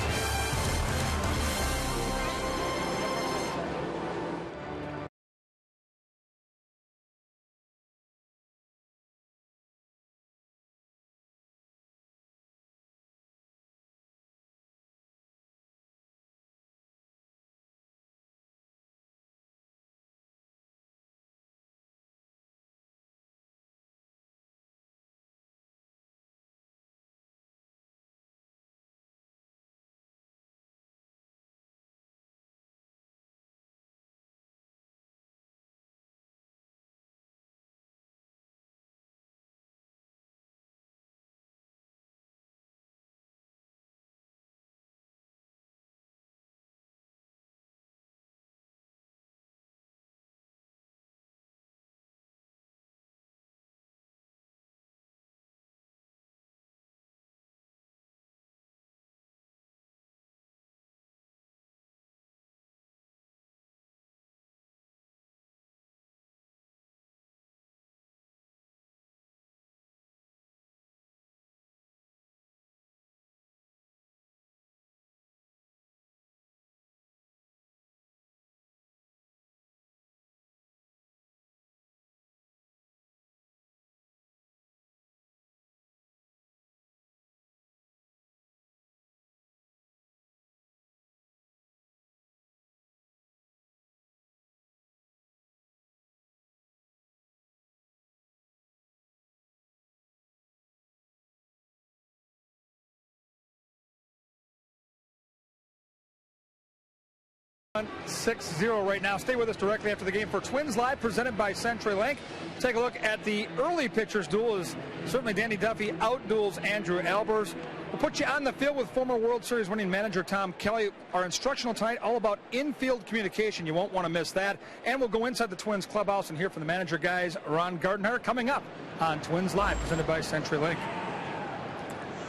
Speaker 8: On 6-0 right now. Stay with us directly after the game for Twins Live, presented by CenturyLink. Take a look at the early pitchers duel as certainly Danny Duffy outduels Andrew Albers. We'll put you on the field with former World Series winning manager Tom Kelly. Our instructional tonight all about infield communication. You won't want to miss that. And we'll go inside the Twins clubhouse and hear from the manager guys, Ron Gardner, coming up on Twins Live, presented by CenturyLink.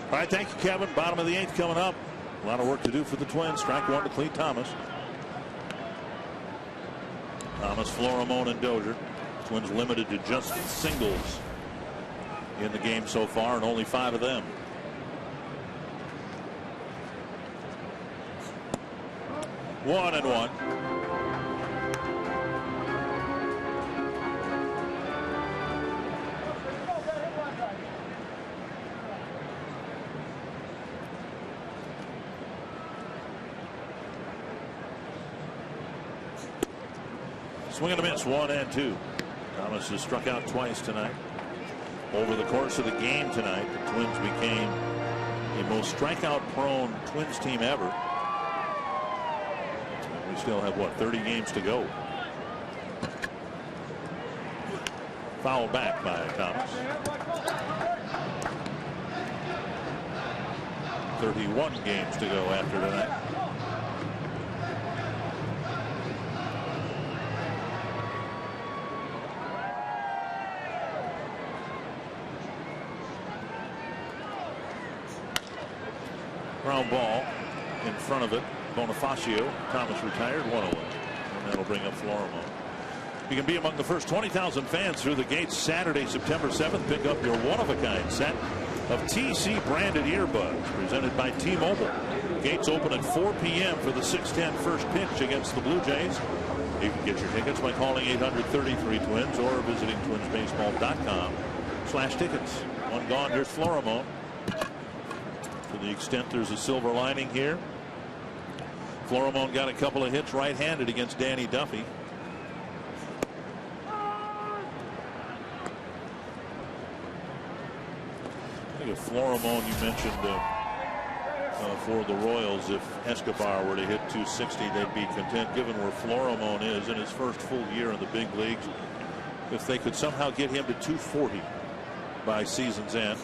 Speaker 4: All right, thank you, Kevin. Bottom of the 8th coming up. A lot of work to do for the Twins. Strike 1 to Clete Thomas. Thomas, Florimone, and Dozier. Twins limited to just singles in the game so far, and only 5 of them. One and one. Swing and a miss, 1 and 2. Thomas has struck out twice tonight. Over the course of the game tonight, the Twins became the most strikeout-prone Twins team ever. We still have, what, 30 games to go. Foul back by Thomas. 31 games to go after tonight. Ground ball in front of it. Bonifacio. Thomas retired, 1 away. And that'll bring up Florimone. You can be among the first 20,000 fans through the gates Saturday, September 7th. Pick up your one-of-a-kind set of TC branded earbuds presented by T-Mobile. Gates open at 4 p.m. for the 6:10 first pitch against the Blue Jays. You can get your tickets by calling 833-TWINS or visiting twinsbaseball.com/tickets. One gone. Here's Florimone. To the extent there's a silver lining here, Florimone got a couple of hits right-handed against Danny Duffy. I think if Florimone, you mentioned for the Royals, if Escobar were to hit 260, they'd be content given where Florimone is in his first full year in the big leagues. If they could somehow get him to 240 by season's end,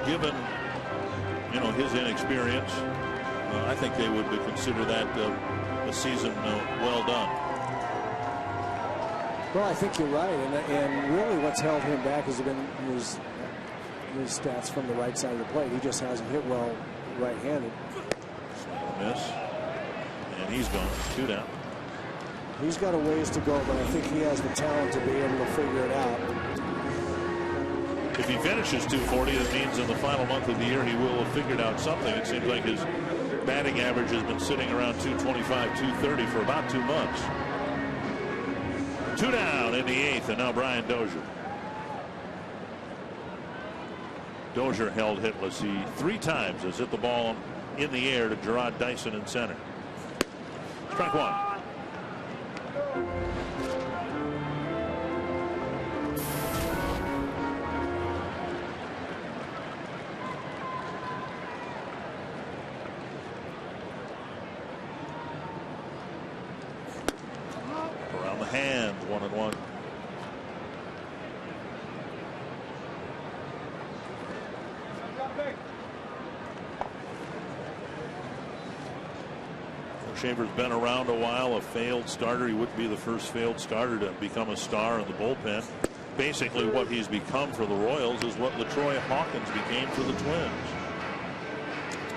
Speaker 4: given his inexperience, I think they would consider that a season well done.
Speaker 7: Well, I think you're right, and really what's held him back has been his stats from the right side of the plate. He just hasn't hit well right-handed.
Speaker 4: Miss, and he's gone. 2 down.
Speaker 7: He's got a ways to go, but I think he has the talent to be able to figure it out.
Speaker 4: If he finishes 240, that means in the final month of the year he will have figured out something. It seems like his batting average has been sitting around 225, 230 for about 2 months. 2 down in the 8th, and now Brian Dozier. Dozier held hitless. He 3 times has hit the ball in the air to Gerard Dyson in center. Strike 1. Around the hands, 1-1. Shaver's been around a while, a failed starter. He wouldn't be the first failed starter to become a star in the bullpen. Basically what he's become for the Royals is what LaTroy Hawkins became for the Twins.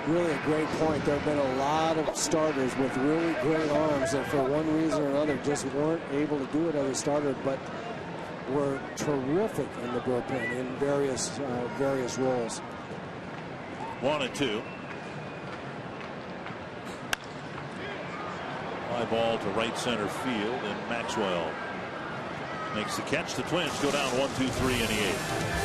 Speaker 7: Really a great point. There have been a lot of starters with really great arms that for one reason or another just weren't able to do it as a starter, but were terrific in the bullpen in various roles.
Speaker 4: 1-2. Fly ball to right center field, and Maxwell makes the catch. The Twins go down 1-2-3 in the 8th.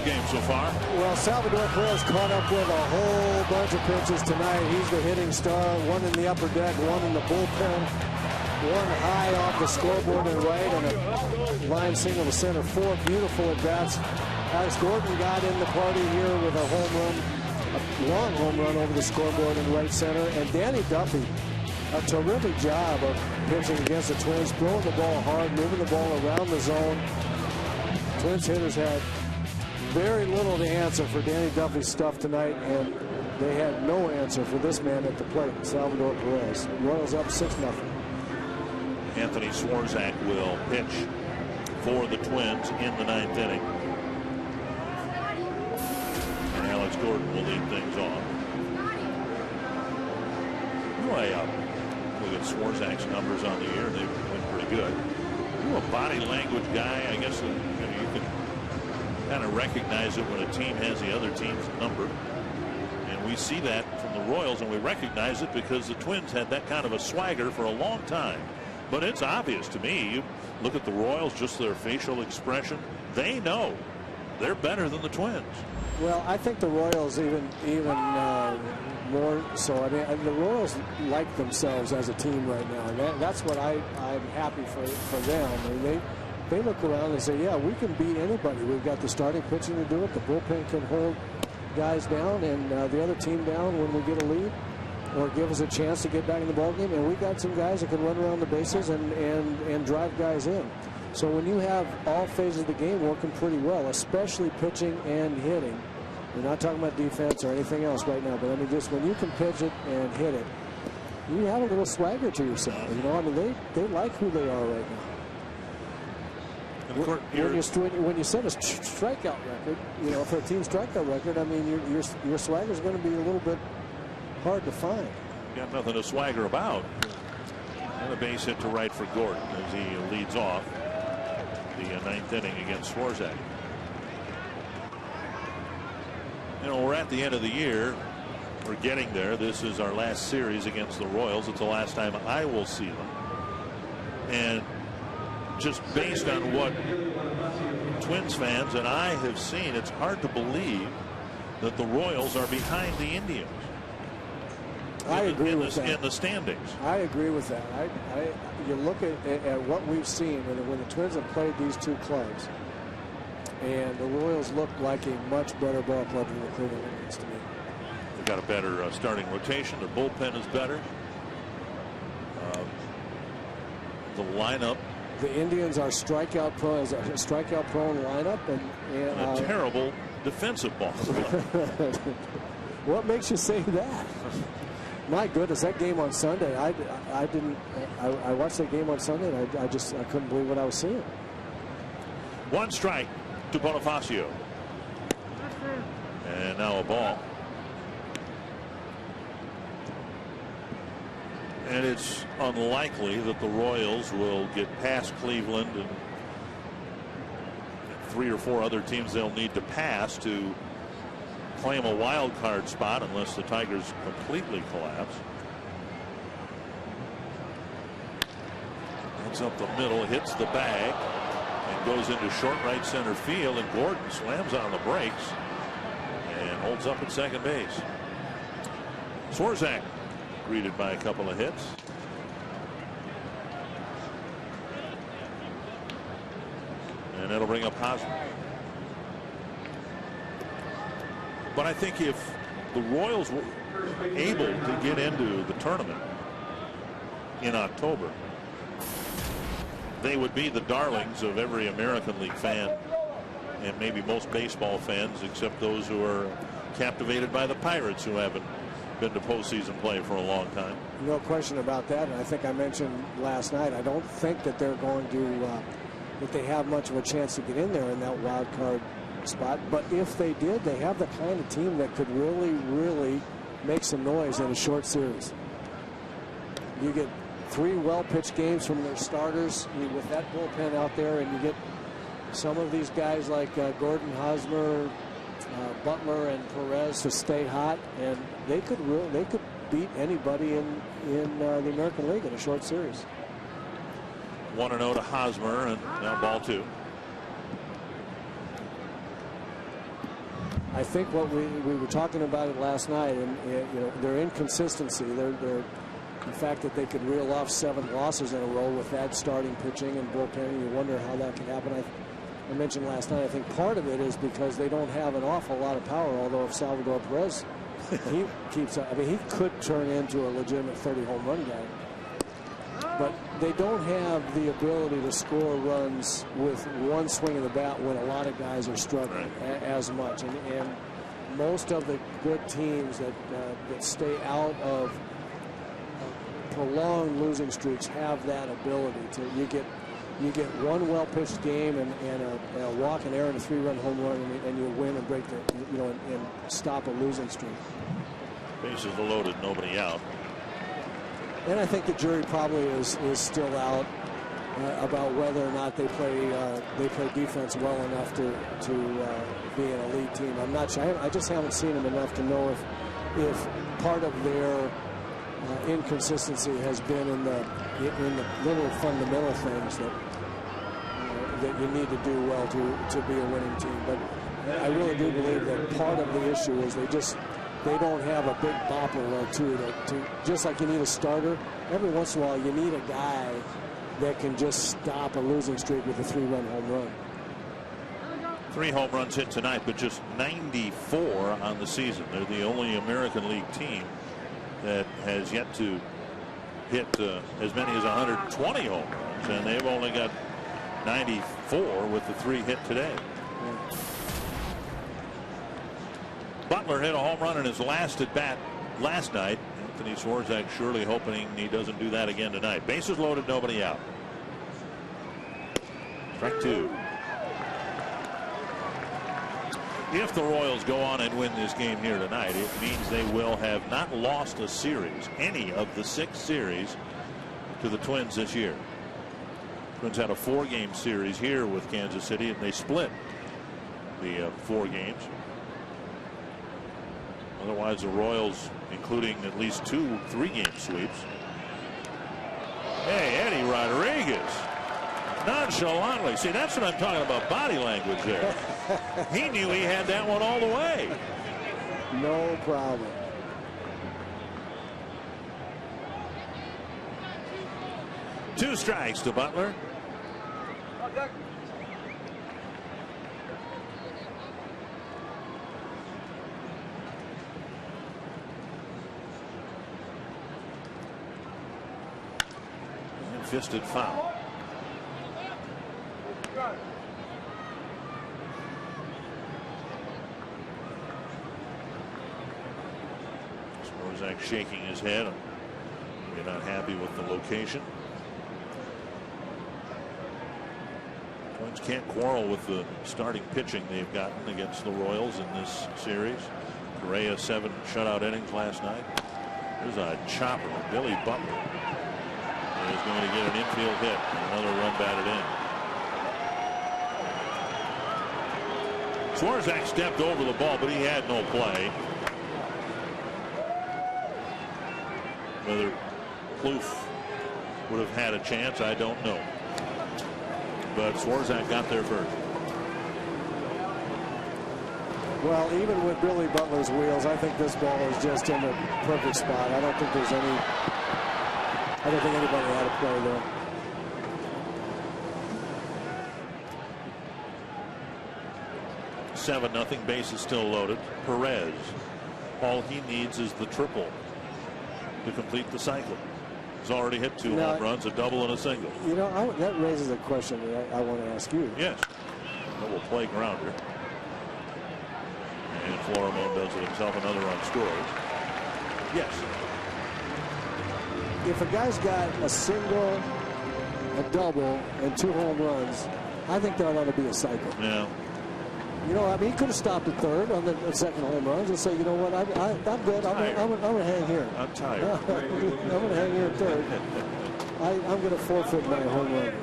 Speaker 4: Game so far.
Speaker 7: Well, Salvador Perez caught up with a whole bunch of pitches tonight. He's the hitting star. One in the upper deck, one in the bullpen, one high off the scoreboard and right, and a line single to center. 4 beautiful at bats. Alex Gordon got in the party here with a home run, a long home run over the scoreboard in right center. And Danny Duffy, a terrific job of pitching against the Twins, throwing the ball hard, moving the ball around the zone. Twins hitters had very little to answer for Danny Duffy's stuff tonight, and they had no answer for this man at the plate, Salvador Perez. Royals up 6-0.
Speaker 4: Anthony Swarzak will pitch for the Twins in the 9th inning. And Alex Gordon will lead things off. Boy, look at Swarzak's numbers on the year. They've been pretty good. A body language guy, I guess you can kind of recognize it when a team has the other team's number. And we see that from the Royals, and we recognize it because the Twins had that kind of a swagger for a long time. But it's obvious to me. You look at the Royals, just their facial expression. They know they're better than the Twins.
Speaker 7: Well, I think the Royals even more so. I mean, the Royals like themselves as a team right now, and that's what I'm happy for them. I mean, they look around and say, yeah, we can beat anybody. We've got the starting pitching to do it. The bullpen can hold guys down and the other team down when we get a lead, or give us a chance to get back in the ballgame. And we got some guys that can run around the bases and drive guys in. So when you have all phases of the game working pretty well, especially pitching and hitting, We're not talking about defense or anything else right now, but I mean, just when you can pitch it and hit it, you have a little swagger to yourself. You know, I mean, they like who they are right now. When you set a strikeout record, you know, for a team strikeout record, I mean, your swagger is going to be a little bit hard to find.
Speaker 4: Got nothing to swagger about. And a base hit to right for Gordon as he leads off the 9th inning against Swarzak. You know, we're at the end of the year. We're getting there. This is our last series against the Royals. It's the last time I will see them. And just based on what Twins fans and I have seen, it's hard to believe that the Royals are behind the Indians.
Speaker 7: I agree with that.
Speaker 4: In the standings.
Speaker 7: I agree with that. You look at what we've seen when the Twins have played these two clubs, and the Royals look like a much better ball club than the Cleveland Indians to me.
Speaker 4: They've got a better starting rotation. Their bullpen is better. The lineup.
Speaker 7: The Indians are strikeout prone lineup, and
Speaker 4: a terrible defensive ball club.
Speaker 7: What makes you say that? My goodness, that game on Sunday, I watched that game on Sunday, and I couldn't believe what I was seeing.
Speaker 4: One strike to Bonifacio. And now a ball. And it's unlikely that the Royals will get past Cleveland and 3 or 4 other teams they'll need to pass to claim a wild card spot unless the Tigers completely collapse. Runs up the middle, hits the bag, and goes into short right center field, and Gordon slams on the brakes and holds up at second base. Swarzak greeted by a couple of hits. And that'll bring up Hosmer. But I think if the Royals were able to get into the tournament in October, they would be the darlings of every American League fan and maybe most baseball fans, except those who are captivated by the Pirates, who haven't been to postseason play for a long time.
Speaker 7: No question about that. And I think I mentioned last night, I don't think that they're going to that they have much of a chance to get in there in that wild card spot. But if they did, they have the kind of team that could really make some noise in a short series. You get 3 well-pitched games from their starters with that bullpen out there, and you get some of these guys like Gordon, Hosmer, Butler, and Perez to stay hot, and they could beat anybody in the American League in a short series.
Speaker 4: 1-0 to Hosmer, and now ball 2.
Speaker 7: I think what we were talking about it last night, and you know, their inconsistency, the fact that they could reel off 7 losses in a row with that starting pitching and bullpen. You wonder how that could happen. I mentioned last night, I think part of it is because they don't have an awful lot of power, although if Salvador Perez he keeps, I mean, he could turn into a legitimate 30 home run guy, but they don't have the ability to score runs with one swing of the bat when a lot of guys are struggling as much, and most of the good teams that stay out of prolonged losing streaks have that ability to, you get one well-pitched game and a walk, an error, and a 3-run home run, and you win and break the, you know, and stop a losing streak.
Speaker 4: Bases are loaded, nobody out.
Speaker 7: And I think the jury probably is still out about whether or not they play defense well enough to be an elite team. I'm not sure. I just haven't seen them enough to know if part of their inconsistency has been in the little fundamental things that you need to do well to be a winning team. But I really do believe that part of the issue is they don't have a big bopper or two to just like you need a starter. Every once in a while you need a guy that can just stop a losing streak with a 3-run home run.
Speaker 4: 3 home runs hit tonight, but just 94 on the season. They're the only American League team that has yet to hit as many as 120 home runs, and they've only got 94 with the 3 hit today. Butler hit a home run in his last at bat last night. Anthony Swarzak surely hoping he doesn't do that again tonight. Bases loaded, nobody out. Strike two. If the Royals go on and win this game here tonight, it means they will have not lost a series, any of the 6 series, to the Twins this year. Twins had a 4-game series here with Kansas City, and they split the 4 games. Otherwise, the Royals, including at least 2 3-game sweeps. Hey, Eddie Rodriguez. Nonchalantly. See, that's what I'm talking about, body language there. He knew he had that one all the way.
Speaker 7: No problem.
Speaker 4: Two strikes to Butler. And fisted foul. Swarzak shaking his head. Maybe not happy with the location. Twins can't quarrel with the starting pitching they've gotten against the Royals in this series. Correa 7 shutout innings last night. There's a chopper. Billy Butler is going to get an infield hit. Another run batted in. Swarzak stepped over the ball, but he had no play. Whether Plouffe would have had a chance, I don't know. But Swarzak got there first.
Speaker 7: Well, even with Billy Butler's wheels, I think this ball is just in the perfect spot. I don't think there's any. I don't think anybody had a play there.
Speaker 4: Seven, nothing. Base is still loaded. Perez. All he needs is the triple to complete the cycle. He's already hit 2 home runs, a double and a single.
Speaker 7: You know, that raises a question that I want to ask you.
Speaker 4: Yes. Double play grounder. And Florimon does it himself. Another run scores. Yes.
Speaker 7: If a guy's got a single, a double, and 2 home runs, I think that ought to be a cycle.
Speaker 4: Yeah.
Speaker 7: You know, I mean, he could have stopped at third on the second home runs and say, you know what, I'm good. I'm going to hang here.
Speaker 4: I'm tired.
Speaker 7: I'm going to hang here at third. I'm going to forfeit my home run.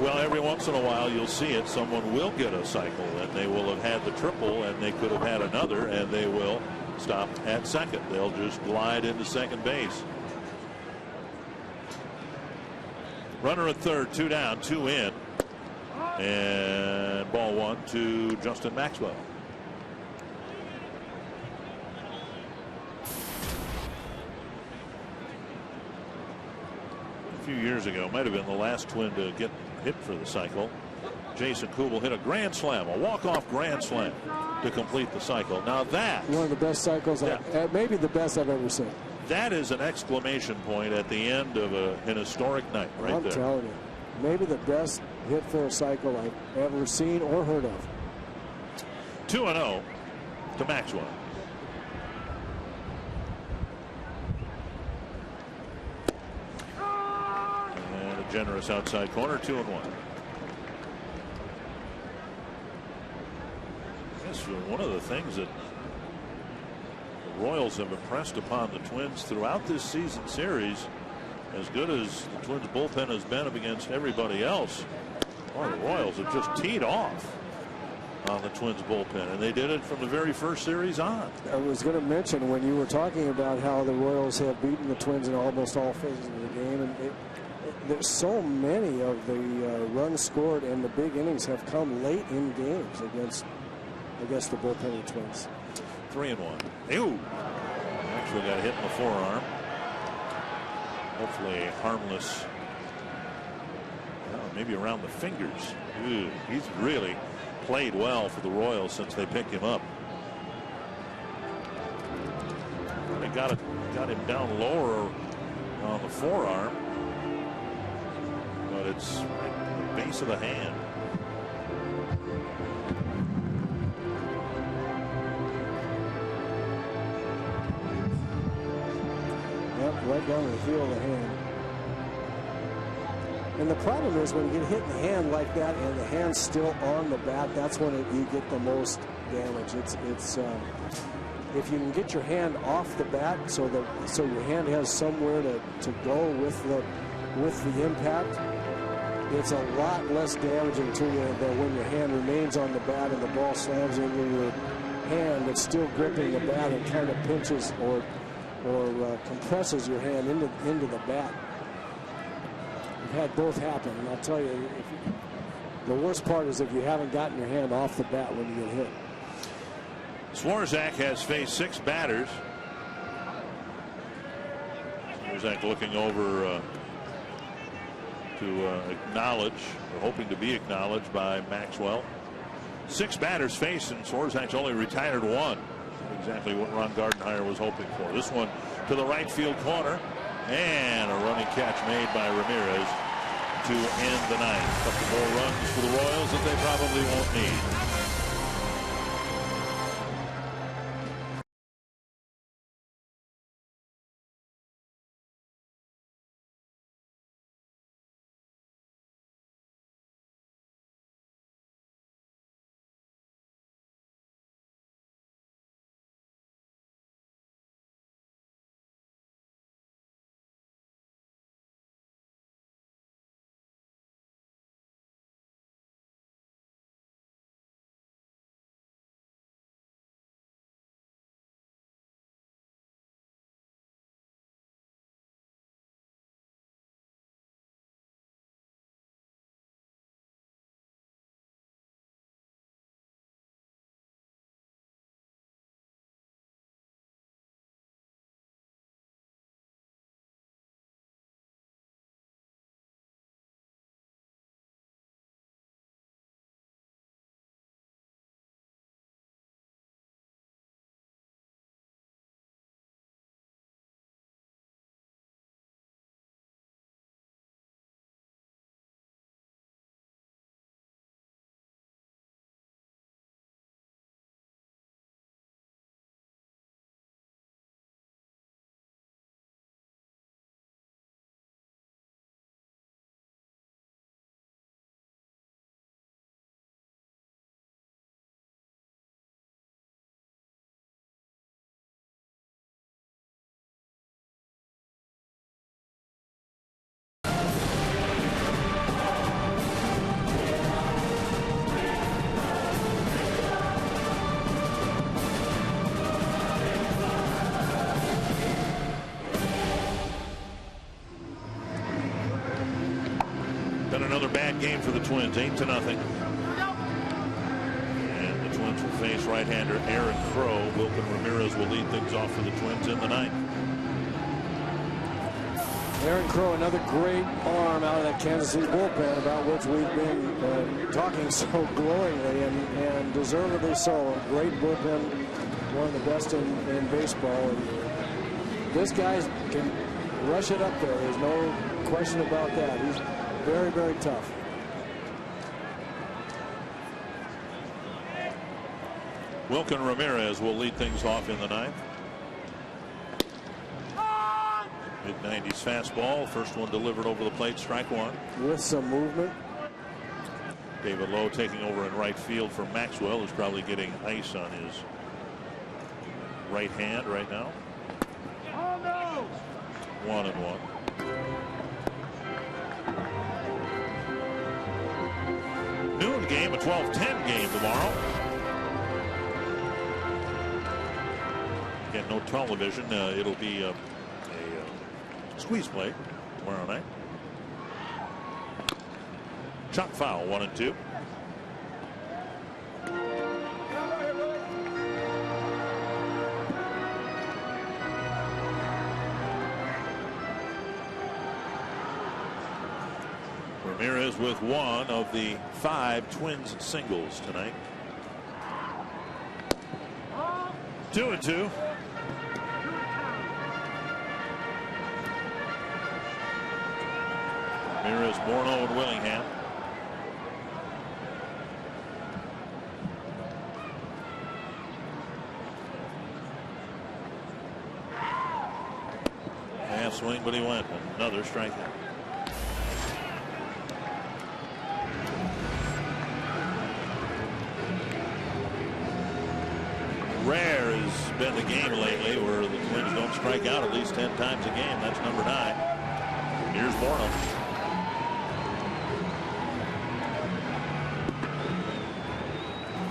Speaker 4: Well, every once in a while you'll see it. Someone will get a cycle, and they will have had the triple, and they could have had another, and they will stop at second. They'll just glide into second base. Runner at third, 2 down, 2 in. And ball 1 to Justin Maxwell. A few years ago, might have been the last Twin to get hit for the cycle. Jason Kubel hit a grand slam, a walk-off grand slam to complete the cycle. Now that
Speaker 7: one of the best cycles, maybe the best I've ever seen.
Speaker 4: That is an exclamation point at the end of an historic night, right there.
Speaker 7: I'm telling you, maybe the best hit for a cycle I've ever seen or heard of.
Speaker 4: 2-0 to Maxwell. And a generous outside corner, 2-1. Yes, one of the things that the Royals have impressed upon the Twins throughout this season series, as good as the Twins bullpen has been up against everybody else, well, the Royals have just teed off on the Twins bullpen, and they did it from the very first series on.
Speaker 7: I was going to mention when you were talking about how the Royals have beaten the Twins in almost all phases of the game, and there's so many of the runs scored and the big innings have come late in games against the bullpen of the Twins.
Speaker 4: 3-1. Ew. Actually got hit in the forearm. Hopefully harmless. Maybe around the fingers. Ew. He's really played well for the Royals since they picked him up. They got him down lower on the forearm, but it's at the base of the hand.
Speaker 7: down to the heel of the hand. And the problem is when you get hit in the hand like that and the hand's still on the bat, that's when you get the most damage. It's if you can get your hand off the bat so your hand has somewhere to go with the impact, it's a lot less damaging to you than when your hand remains on the bat and the ball slams into your hand that's still gripping the bat and kind of pinches or compresses your hand into the bat. We've had both happen, and I'll tell you, the worst part is if you haven't gotten your hand off the bat when you get hit.
Speaker 4: Swarzak has faced 6 batters. Swarzak looking over to acknowledge, or hoping to be acknowledged by Maxwell. 6 batters faced, and Swarzak's only retired 1. Exactly what Ron Gardenhire was hoping for. This one to the right field corner, and a running catch made by Ramirez to end the night. A couple more runs for the Royals that they probably won't need. Another bad game for the Twins, 8-0. And the Twins will face right-hander Aaron Crow. Wilkin Ramirez will lead things off for the Twins in the ninth.
Speaker 7: Aaron Crow, another great arm out of that Kansas City bullpen, about which we've been talking so glowingly, and deservedly so. Great bullpen, one of the best in baseball. And this guy can rush it up there. There's no question about that. He's very, very tough.
Speaker 4: Wilkin Ramirez will lead things off in the ninth. Mid-90s fastball. First one delivered over the plate. Strike one.
Speaker 7: With some movement.
Speaker 4: David Lowe taking over in right field for Maxwell, who's probably getting ice on his right hand right now. 1-1. Noon game, a 12-10 game tomorrow. Again, no television. It'll be a squeeze play tomorrow night. Chop foul, 1-2. Ramirez with one of the 5 Twins singles tonight. 2-2. Ramirez, Borno, and Willingham. swing, but he went. Another strikeout. Rare has been the game lately where the Twins don't strike out at least 10 times a game. That's number 9. Here's Morneau.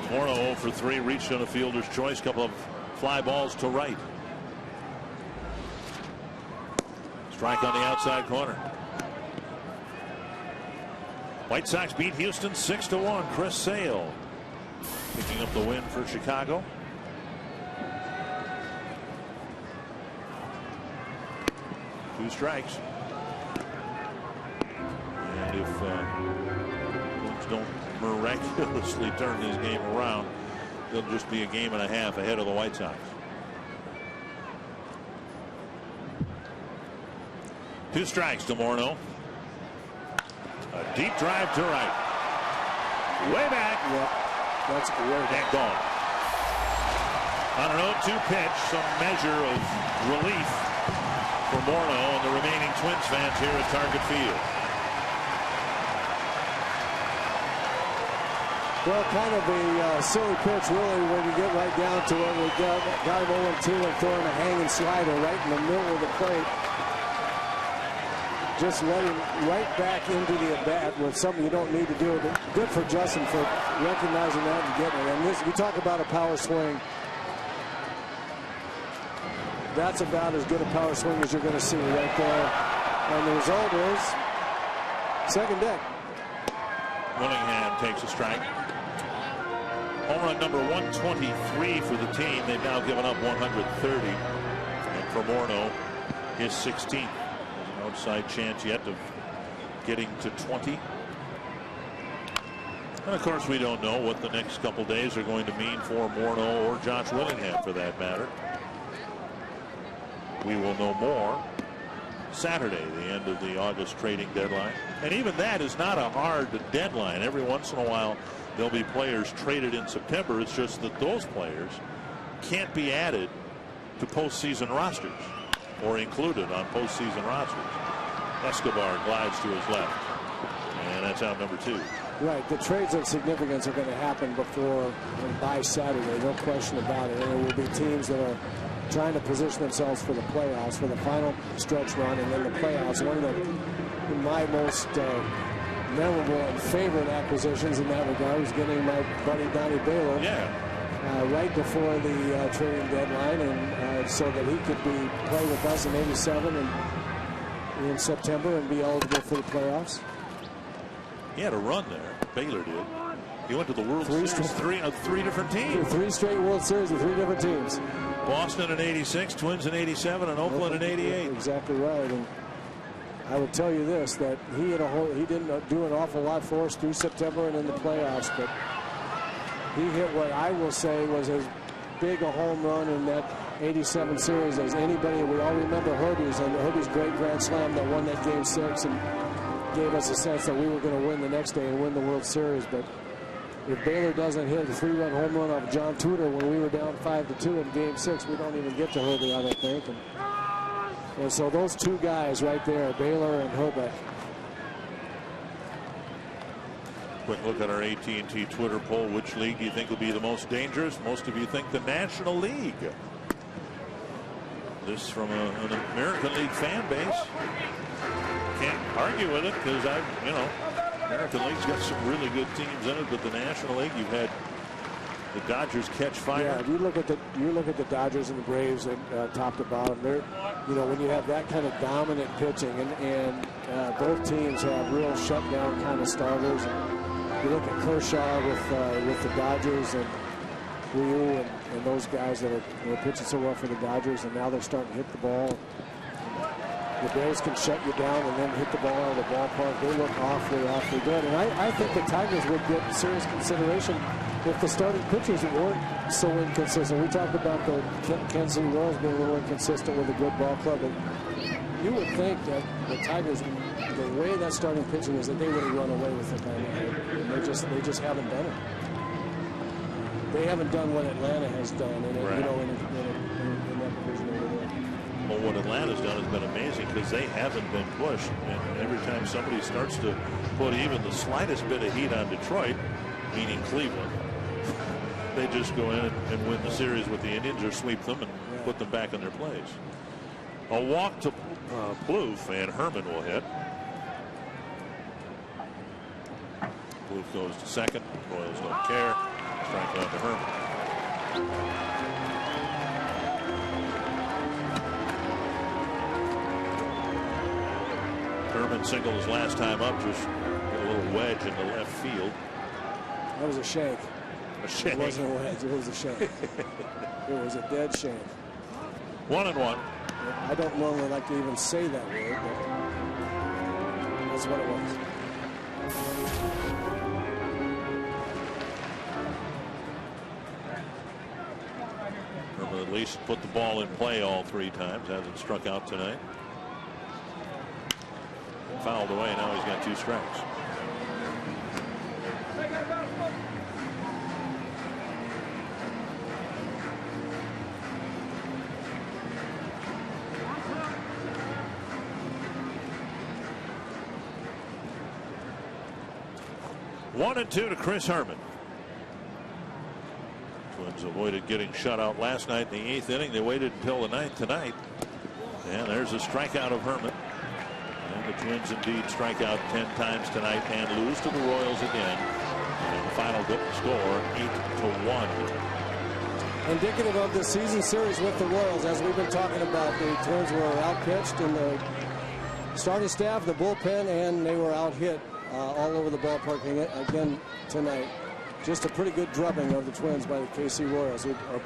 Speaker 4: Morneau 0 for 3, reached on a fielder's choice, couple of fly balls to right. Strike on the outside corner. White Sox beat Houston 6-1. Chris Sale picking up the win for Chicago. Two strikes. And if Twins don't miraculously turn this game around, they'll just be a game and a half ahead of the White Sox. 2 strikes to Morneau. A deep drive to right. Way back.
Speaker 7: Yep. That's great.
Speaker 4: And gone. On an 0-2 pitch, some measure of relief for Morneau and the remaining Twins fans here at Target Field.
Speaker 7: Well, kind of a silly pitch, really, when you get right down to it. We got him 0-2 and throwing a hanging slider right in the middle of the plate. Just letting right back into the at-bat with something you don't need to do. Good for Justin for recognizing that and getting it. And this, you talk about a power swing. That's about as good a power swing as you're going to see right there. And the result is second deck.
Speaker 4: Willingham takes a strike. Home run number 123 for the team. They've now given up 130. And for Morneau, his 16th. Outside chance yet of getting to 20. And of course, we don't know what the next couple days are going to mean for Morneau or Josh Willingham, for that matter. We will know more Saturday, the end of the August trading deadline. And even that is not a hard deadline. Every once in a while, there'll be players traded in September. It's just that those players can't be added to postseason rosters or included on postseason rosters. Escobar glides to his left, and that's out number 2.
Speaker 7: Right, the trades of significance are going to happen before and by Saturday, no question about it. And there will be teams that are trying to position themselves for the playoffs, for the final stretch run, and then the playoffs. One of my most memorable and favorite acquisitions in that regard was getting my buddy Donnie Baylor. Right before the trading deadline, and so that he could play with us in '87 and in September and be eligible for the playoffs.
Speaker 4: He had a run there. Baylor did. He went to the World Series, three different teams.
Speaker 7: 3 straight World Series with 3 different teams.
Speaker 4: Boston in '86, Twins in '87, and Oakland in '88.
Speaker 7: Exactly right. And I would tell you this, that he didn't do an awful lot for us through September and in the playoffs, but he hit what I will say was as big a home run in that '87 series as anybody. We all remember Herbie's great grand slam that won that Game 6 and gave us a sense that we were going to win the next day and win the World Series. But if Baylor doesn't hit a 3-run home run off John Tudor when we were down 5-2 in Game 6, we don't even get to Herbie, I don't think. And so those 2 guys right there, Baylor and Herbert.
Speaker 4: Quick look at our AT&T Twitter poll. Which league do you think will be the most dangerous? Most of you think the National League. This from an American League fan base. Can't argue with it because American League's got some really good teams in it, but the National League, you've had the Dodgers catch fire.
Speaker 7: Yeah, you look at the Dodgers and the Braves at top to bottom. They're, when you have that kind of dominant pitching, and both teams have real shutdown kind of starters. You look at Kershaw with the Dodgers and Ryu and those guys that are pitching so well for the Dodgers, and now they're starting to hit the ball. The Braves can shut you down and then hit the ball out of the ballpark. They look awfully good. And I think the Tigers would get serious consideration if the starting pitchers weren't so inconsistent. We talked about the Kansas City Royals being a little inconsistent with a good ball club. But you would think that the Tigers, the way that starting pitching is, that they would have run away with it by now. And they just haven't done it. They haven't done what Atlanta has done in that division over there.
Speaker 4: Well, what Atlanta's done has been amazing because they haven't been pushed. And every time somebody starts to put even the slightest bit of heat on Detroit, meaning Cleveland, they just go in and win the series with the Indians or sweep them and put them back in their place. A walk to Plouffe, and Herman will hit. Plouffe goes to second. Royals don't care. Strike out to Herman. Herman singled his last time up, just hit a little wedge in the left field.
Speaker 7: That was a shank.
Speaker 4: A shank.
Speaker 7: It wasn't a wedge, it was a shank. It was a dead shank.
Speaker 4: 1-1.
Speaker 7: I don't normally like to even say that word, but that's what it was.
Speaker 4: Herman at least put the ball in play all 3 times. Hasn't struck out tonight. Fouled away. Now he's got 2 strikes. One and 2 to Chris Herman. Twins avoided getting shut out last night in the 8th inning. They waited until the 9th tonight. And there's a strikeout of Herman. And the Twins indeed strike out 10 times tonight and lose to the Royals again. And the final score 8-1.
Speaker 7: Indicative of the season series with the Royals, as we've been talking about. The Twins were outpitched in the starting staff, the bullpen, and they were out-hit all over the ballpark again tonight. Just a pretty good drubbing of the Twins by the KC Royals, who are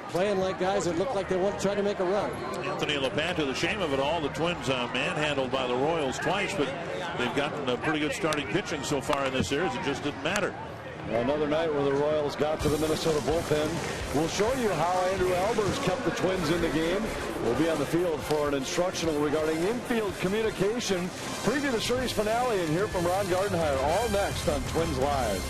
Speaker 7: playing like guys that look like they want to try to make a run.
Speaker 4: Anthony LaPanta, the shame of it all, the Twins manhandled by the Royals twice, but they've gotten a pretty good starting pitching so far in this series. It just didn't matter.
Speaker 2: Another night where the Royals got to the Minnesota bullpen. We'll show you how Andrew Albers kept the Twins in the game. We'll be on the field for an instructional regarding infield communication. Preview the series finale and hear from Ron Gardenhire. All next on Twins Live.